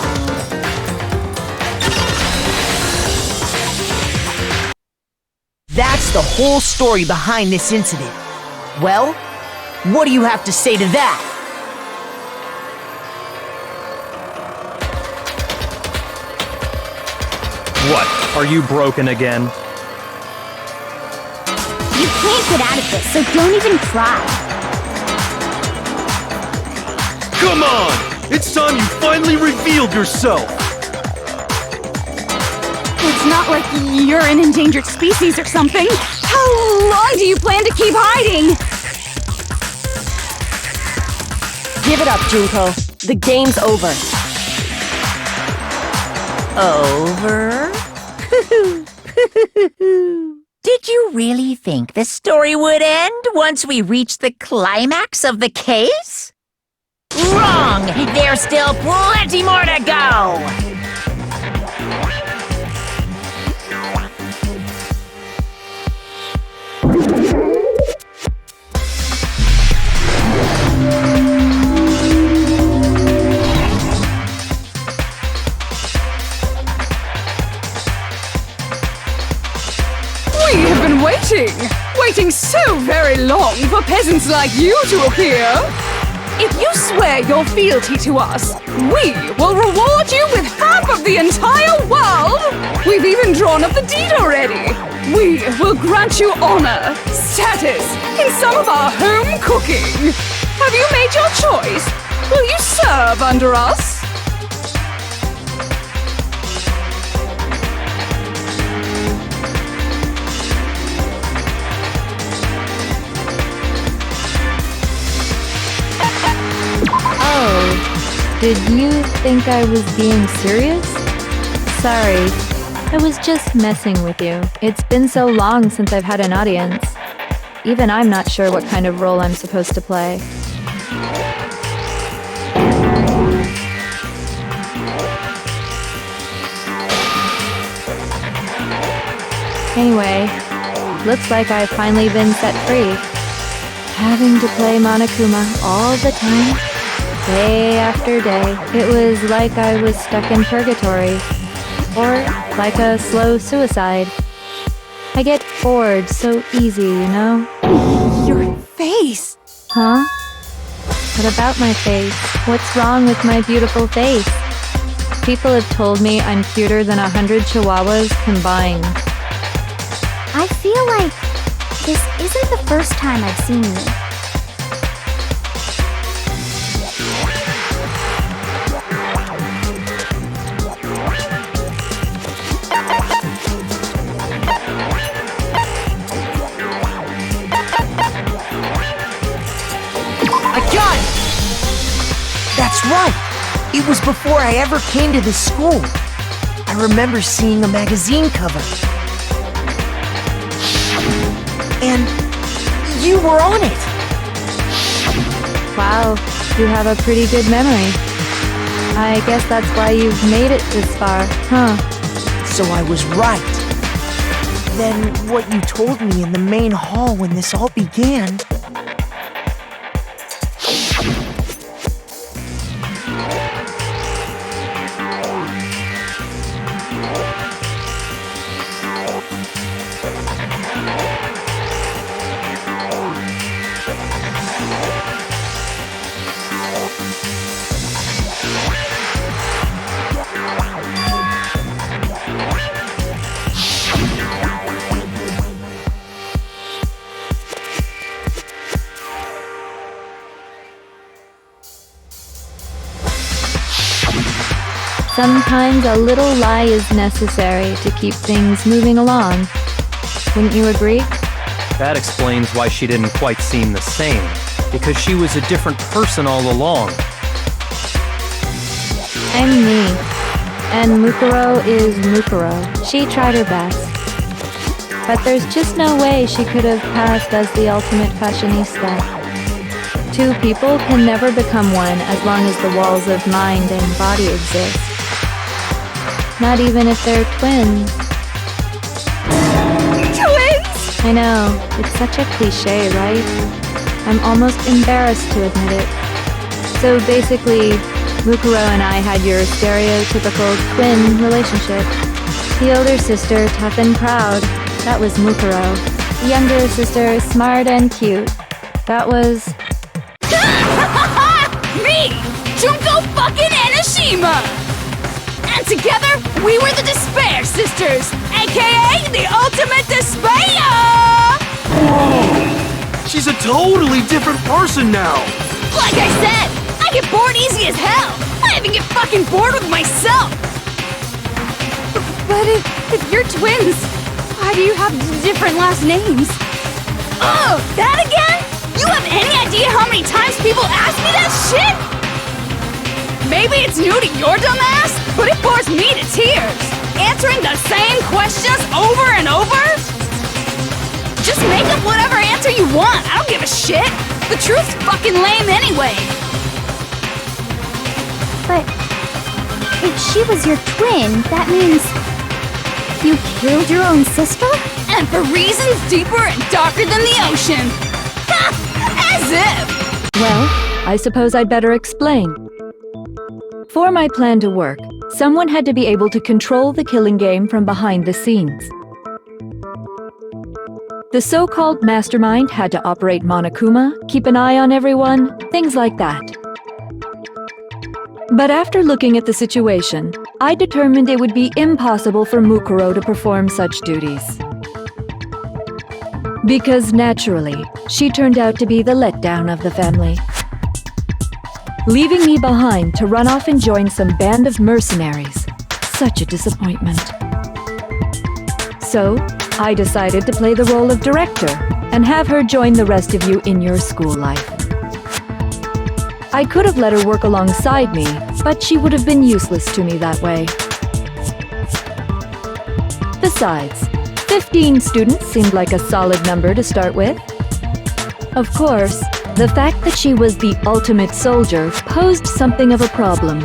That's the whole story behind this incident. Well, what do you have to say to that? What? Are you broken again? You can't get out of this, so don't even try. Come on! It's time you finally revealed yourself! It's not like you're an endangered species or something. How long do you plan to keep hiding? Give it up, Junko. The game's over. Over? Did you really think the story would end once we reached the climax of the case? Wrong! There's still plenty more to go! We have been waiting so very long for peasants like you to appear. If you swear your fealty to us, we will reward you with half of the entire world! We've even drawn up the deed already! We will grant you honor, status, in some of our home cooking! Have you made your choice? Will you serve under us? Oh, did you think I was being serious? Sorry, I was just messing with you. It's been so long since I've had an audience. Even I'm not sure what kind of role I'm supposed to play. Anyway, looks like I've finally been set free. Having to play Monokuma all the time, day after day, it was like I was stuck in purgatory. Or like a slow suicide. I get bored so easy, you know? Your face! Huh? What about my face? What's wrong with my beautiful face? People have told me I'm cuter than 100 chihuahuas combined. I feel like this isn't the first time I've seen you. I got it! That's right! It was before I ever came to this school. I remember seeing a magazine cover. And you were on it! Wow, you have a pretty good memory. I guess that's why you've made it this far, huh? So I was right. Then what you told me in the main hall when this all began... Sometimes a little lie is necessary to keep things moving along. Wouldn't you agree? That explains why she didn't quite seem the same, because she was a different person all along. I'm me, and Mukuro is Mukuro. She tried her best. But there's just no way she could have passed as the ultimate fashionista. Two people can never become one as long as the walls of mind and body exist. Not even if they're twins. Twins! I know, it's such a cliche, right? I'm almost embarrassed to admit it. So basically, Mukuro and I had your stereotypical twin relationship. The older sister, tough and proud. That was Mukuro. The younger sister, smart and cute. That was... Me! Junko fucking Enoshima! And together, we were the Despair Sisters, aka the Ultimate Despair! Whoa! She's a totally different person now! Like I said, I get bored easy as hell! I even get fucking bored with myself! But if you're twins, why do you have different last names? Oh, that again? You have any idea how many times people ask me that shit? Maybe it's new to your dumb ass, but it bores me to tears. Answering the same questions over and over? Just make up whatever answer you want. I don't give a shit. The truth's fucking lame anyway. But if she was your twin, that means you killed your own sister? And for reasons deeper and darker than the ocean. Ha! As if! Well, I suppose I'd better explain. For my plan to work, someone had to be able to control the killing game from behind the scenes. The so-called mastermind had to operate Monokuma, keep an eye on everyone, things like that. But after looking at the situation, I determined it would be impossible for Mukuro to perform such duties. Because naturally, she turned out to be the letdown of the family, leaving me behind to run off and join some band of mercenaries. Such a disappointment. So, I decided to play the role of director and have her join the rest of you in your school life. I could have let her work alongside me, but she would have been useless to me that way. Besides, 15 students seemed like a solid number to start with. Of course, the fact that she was the ultimate soldier posed something of a problem.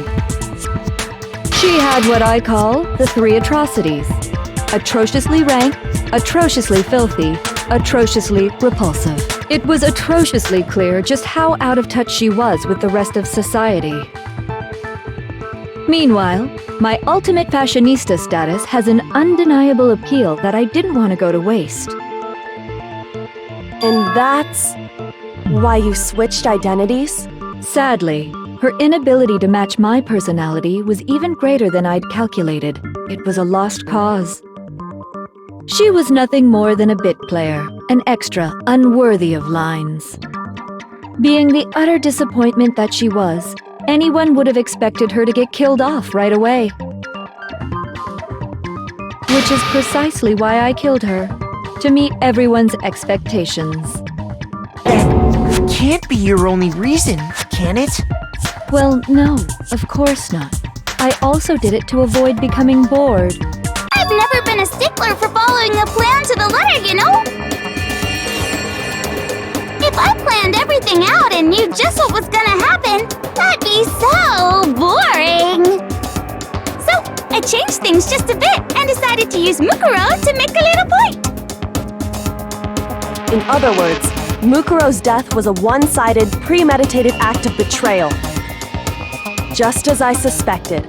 She had what I call the three atrocities: atrociously rank, atrociously filthy, atrociously repulsive. It was atrociously clear just how out of touch she was with the rest of society. Meanwhile, my ultimate fashionista status has an undeniable appeal that I didn't want to go to waste. And that's why you switched identities? Sadly, her inability to match my personality was even greater than I'd calculated. It was a lost cause. She was nothing more than a bit player, an extra unworthy of lines. Being the utter disappointment that she was, anyone would have expected her to get killed off right away. Which is precisely why I killed her, to meet everyone's expectations. That can't be your only reason, can it? Well, no, of course not. I also did it to avoid becoming bored. I've never been a stickler for following a plan to the letter, you know? If I planned everything out and knew just what was gonna happen, that'd be so boring. So, I changed things just a bit and decided to use Mukuro to make a little point. In other words, Mukuro's death was a one-sided, premeditated act of betrayal. Just as I suspected.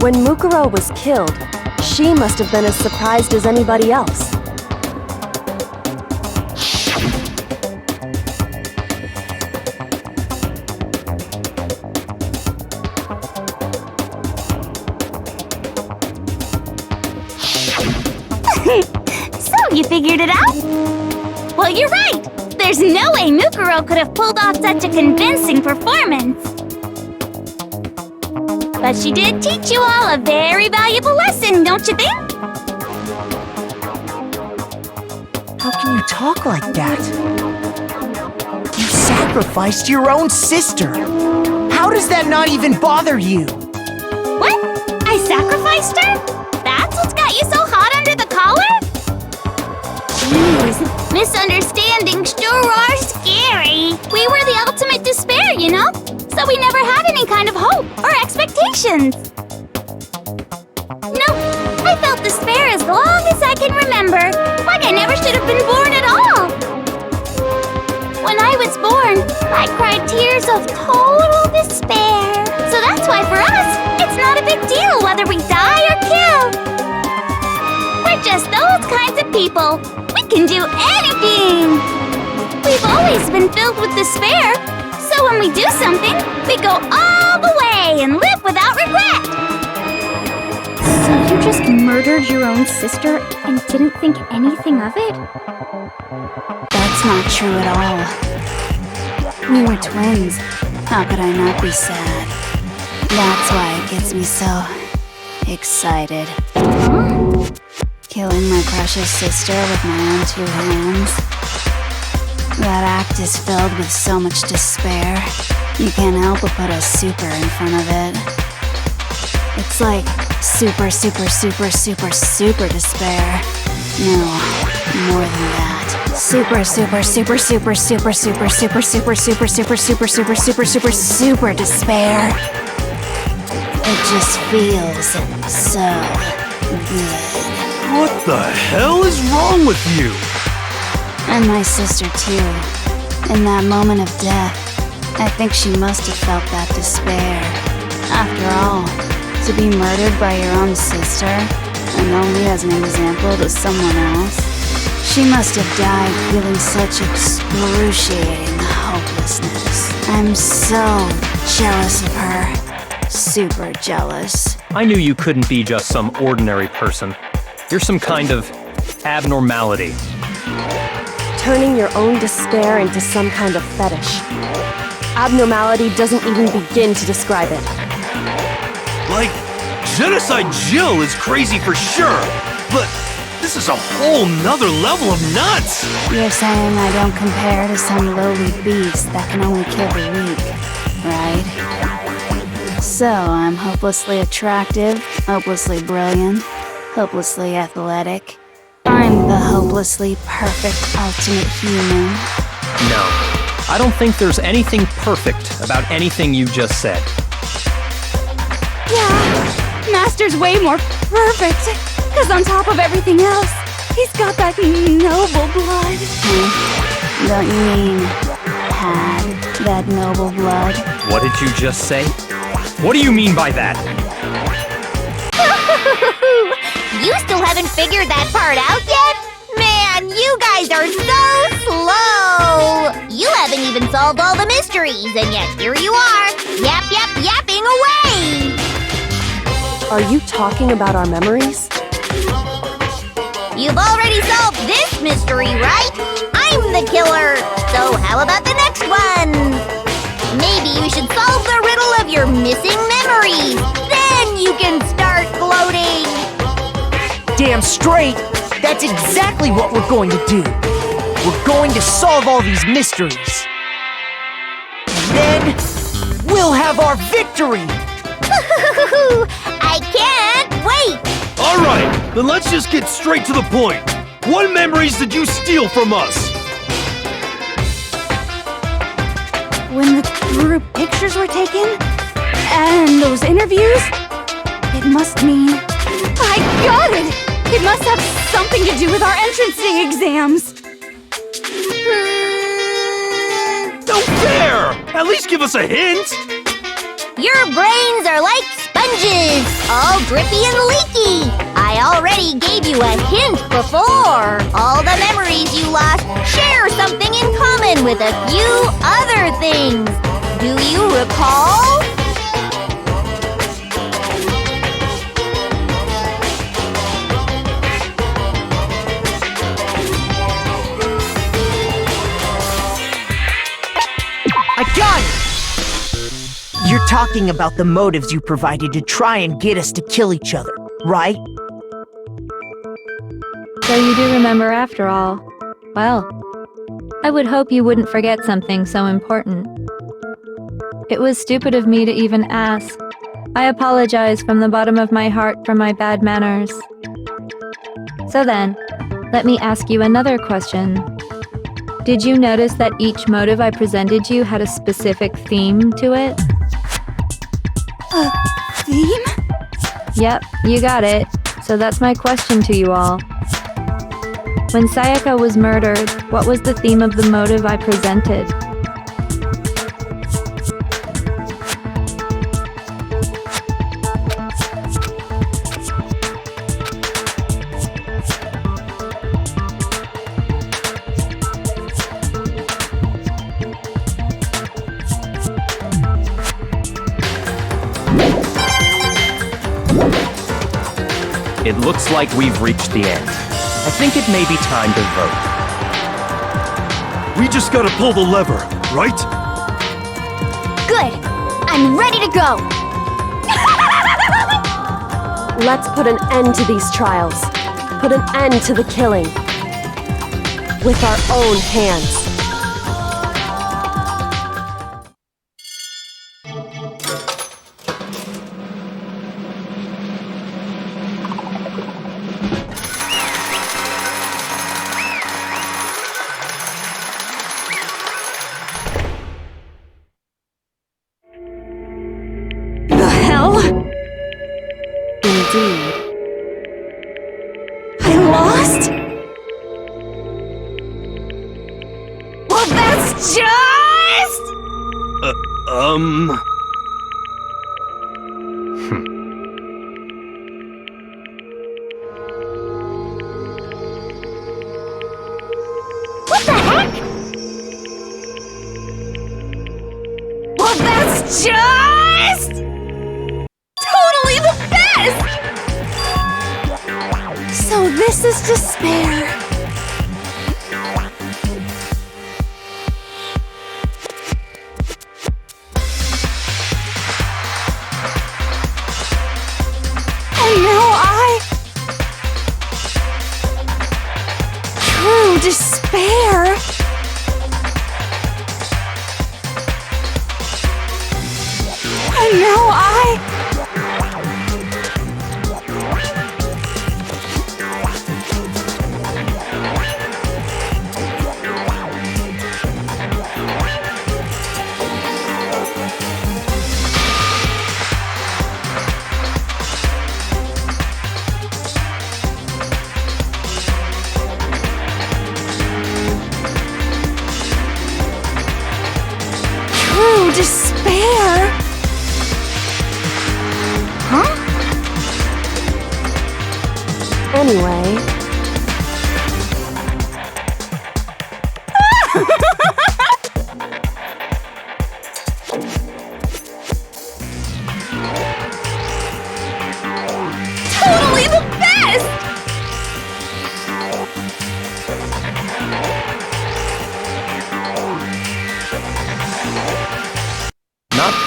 When Mukuro was killed, she must have been as surprised as anybody else. So, you figured it out? Well, you're right! There's no way Mukuro could have pulled off such a convincing performance. But she did teach you all a very valuable lesson, don't you think? How can you talk like that? You sacrificed your own sister! How does that not even bother you? What? I sacrificed her? That's what's got you so hot under the collar? Jeez, misunderstandings sure are scary. We were the ultimate despair, you know? So we never had any kind of hope or expectations. No, I felt despair as long as I can remember. Like I never should have been born at all. When I was born, I cried tears of total despair. So that's why for us, it's not a big deal whether we die or kill. We're just those kinds of people. We can do anything. We've always been filled with despair. So when we do something, we go all the way and live without regret. So you just murdered your own sister and didn't think anything of it? That's not true at all. We were twins. How could I not be sad? That's why it gets me so excited. Huh? Killing my precious sister with my own two hands. That act is filled with so much despair. You can't help but put a super in front of it. It's like super, super, super, super, super despair. No, more than that. Super, super, super, super, super, super, super, super, super, super, super, super, super, super, super despair. It just feels so good. What the hell is wrong with you? And my sister too. In that moment of death, I think she must have felt that despair. After all, to be murdered by your own sister, and only as an example to someone else, she must have died feeling such excruciating hopelessness. I'm so jealous of her. Super jealous. I knew you couldn't be just some ordinary person. You're some kind of abnormality. Turning your own despair into some kind of fetish. Abnormality doesn't even begin to describe it. Like, Genocide Jill is crazy for sure, but this is a whole nother level of nuts! You're saying I don't compare to some lowly beast that can only kill the weak, right? So I'm hopelessly attractive, hopelessly brilliant, hopelessly athletic. I'm the hopelessly perfect ultimate human. No, I don't think there's anything perfect about anything you just said. Yeah, Master's way more perfect. Because on top of everything else, he's got that noble blood. Don't you mean had that noble blood? What did you just say? What do you mean by that? You still haven't figured that part out yet? Man, you guys are so slow! You haven't even solved all the mysteries, and yet here you are, yapping away! Are you talking about our memories? You've already solved this mystery, right? I'm the killer! So how about the next one? Maybe you should solve the riddle of your missing memories. Then you can start gloating! Damn straight! That's exactly what we're going to do. We're going to solve all these mysteries. And then, we'll have our victory! I can't wait! Alright, then let's just get straight to the point. What memories did you steal from us? When the group pictures were taken, and those interviews, it must mean... I got it! It must have something to do with our entrancing exams. No fair! At least give us a hint! Your brains are like sponges, all drippy and leaky. I already gave you a hint before. All the memories you lost share something in common with a few other things. Do you recall? I got it! You're talking about the motives you provided to try and get us to kill each other, right? So you do remember after all. Well, I would hope you wouldn't forget something so important. It was stupid of me to even ask. I apologize from the bottom of my heart for my bad manners. So then, let me ask you another question. Did you notice that each motive I presented you had a specific theme to it? A theme? Yep, you got it. So that's my question to you all. When Sayaka was murdered, what was the theme of the motive I presented? It looks like we've reached the end. I think it may be time to vote. We just gotta pull the lever, right? Good. I'm ready to go. Let's put an end to these trials. Put an end to the killing. With our own hands. Indeed. I lost? Well, that's just... What the heck? Well, that's just... totally the best! So this is despair. And now true despair. And now true despair.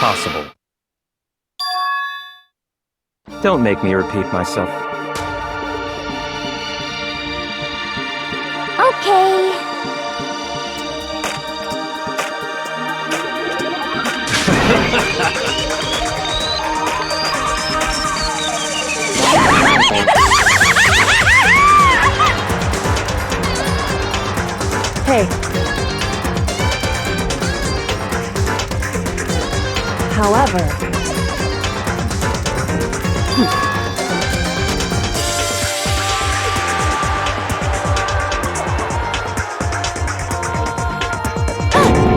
possible. Don't make me repeat myself. Okay. Hey. However...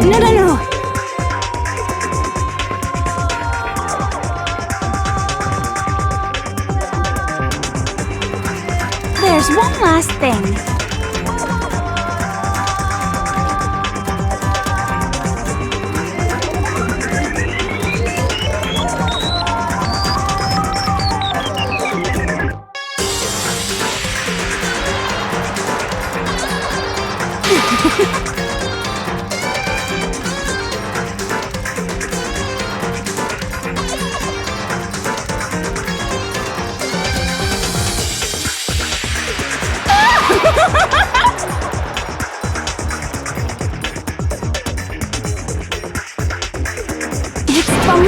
No. There's one last thing.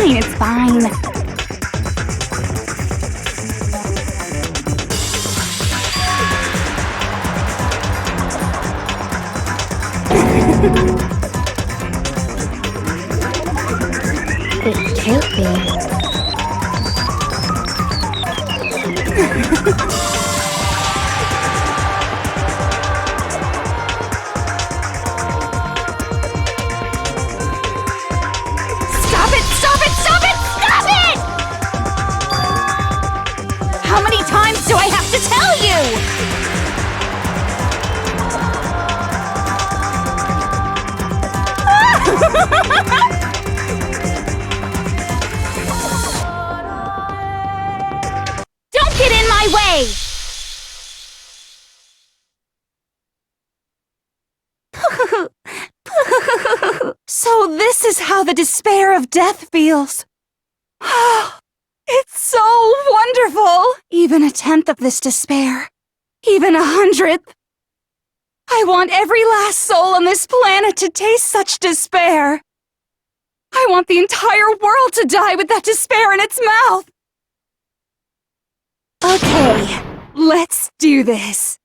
It's fine. It can't be. How many times do I have to tell you? Don't get in my way! So this is how the despair of death feels. It's so wonderful! Even a tenth of this despair. Even 100th. I want every last soul on this planet to taste such despair. I want the entire world to die with that despair in its mouth. Okay, let's do this.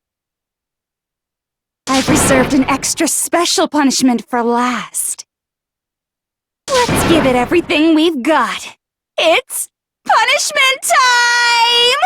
I've reserved an extra special punishment for last. Let's give it everything we've got. It's punishment time!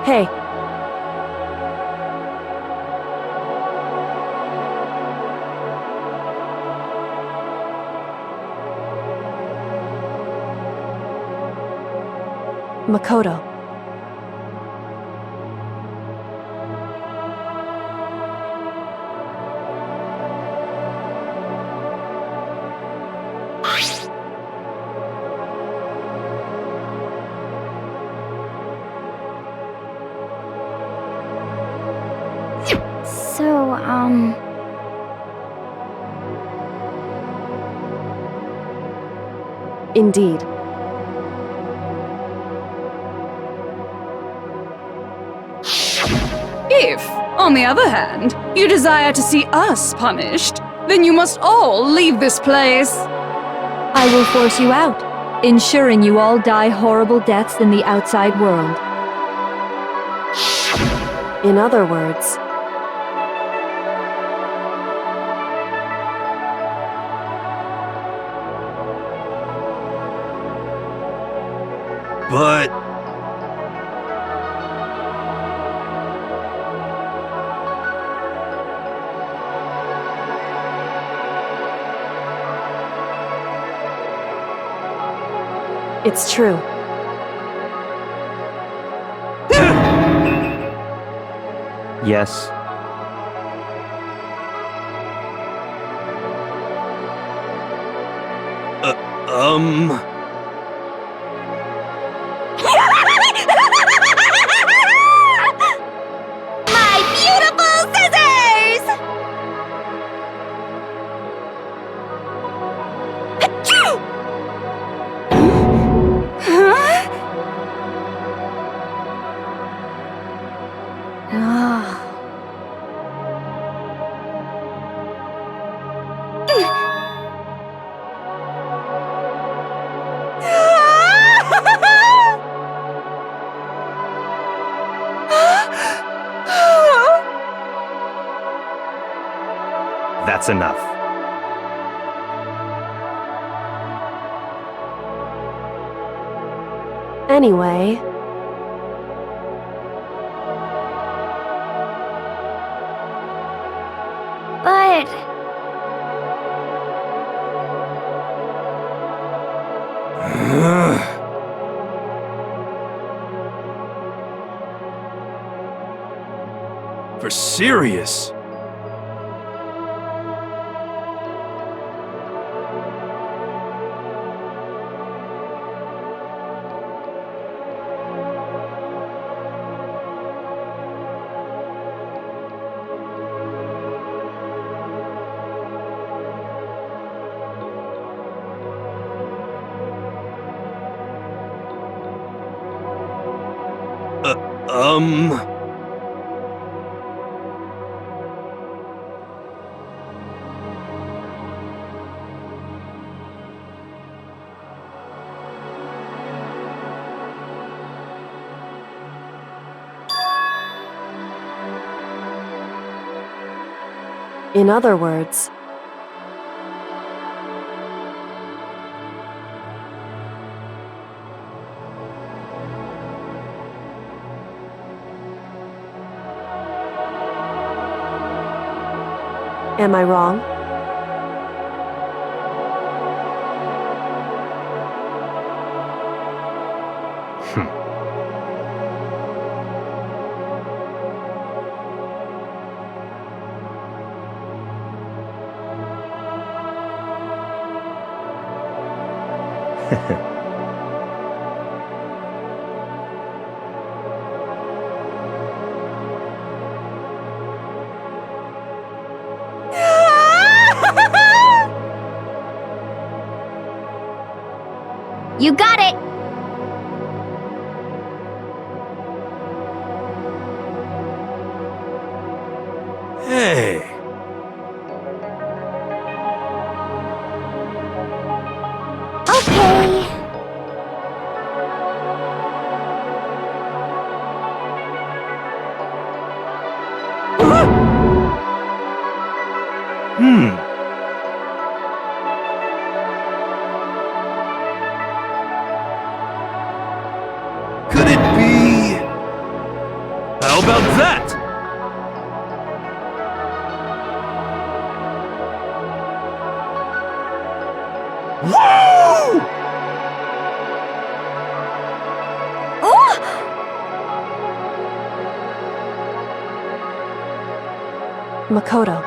Hey. Makoto. So, Indeed. If, on the other hand, you desire to see us punished, then you must all leave this place. I will force you out, ensuring you all die horrible deaths in the outside world. In other words, But... it's true. Yes. My beautiful scissors! Achoo! That's enough. Anyway, but... For serious? in other words, am I wrong? You got it! Hey. Okay. Could it be... How about that? Woo! Makoto.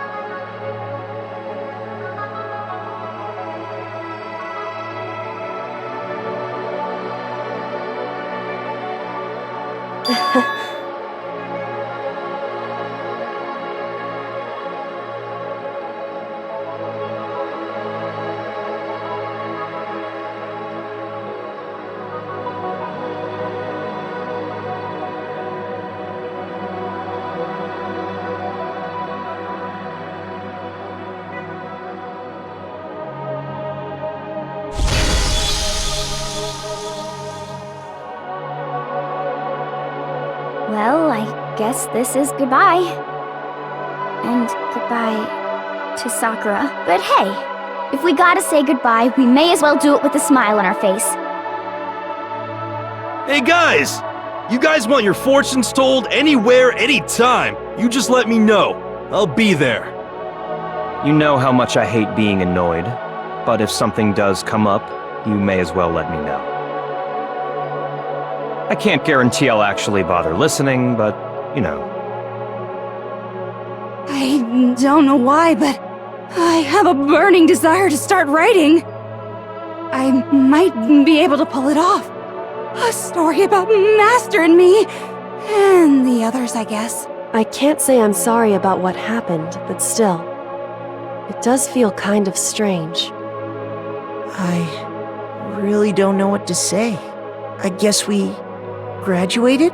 Well, I guess this is goodbye. And goodbye to Sakura. But hey, if we gotta say goodbye, we may as well do it with a smile on our face. Hey guys! You guys want your fortunes told anywhere, anytime. You just let me know. I'll be there. You know how much I hate being annoyed, but if something does come up, you may as well let me know. I can't guarantee I'll actually bother listening, but, you know. I don't know why, but I have a burning desire to start writing. I might be able to pull it off. A story about Master and me, and the others, I guess. I can't say I'm sorry about what happened, but still, it does feel kind of strange. I really don't know what to say. I guess we graduated?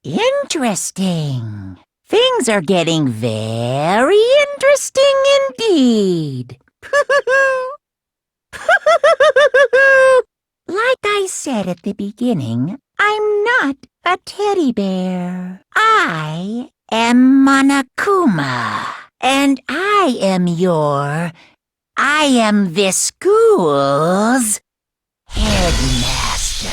Interesting. Things are getting very interesting indeed. Like I said at the beginning, I'm not a teddy bear. I am Monokuma, and I am this school's headmaster.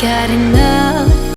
Got enough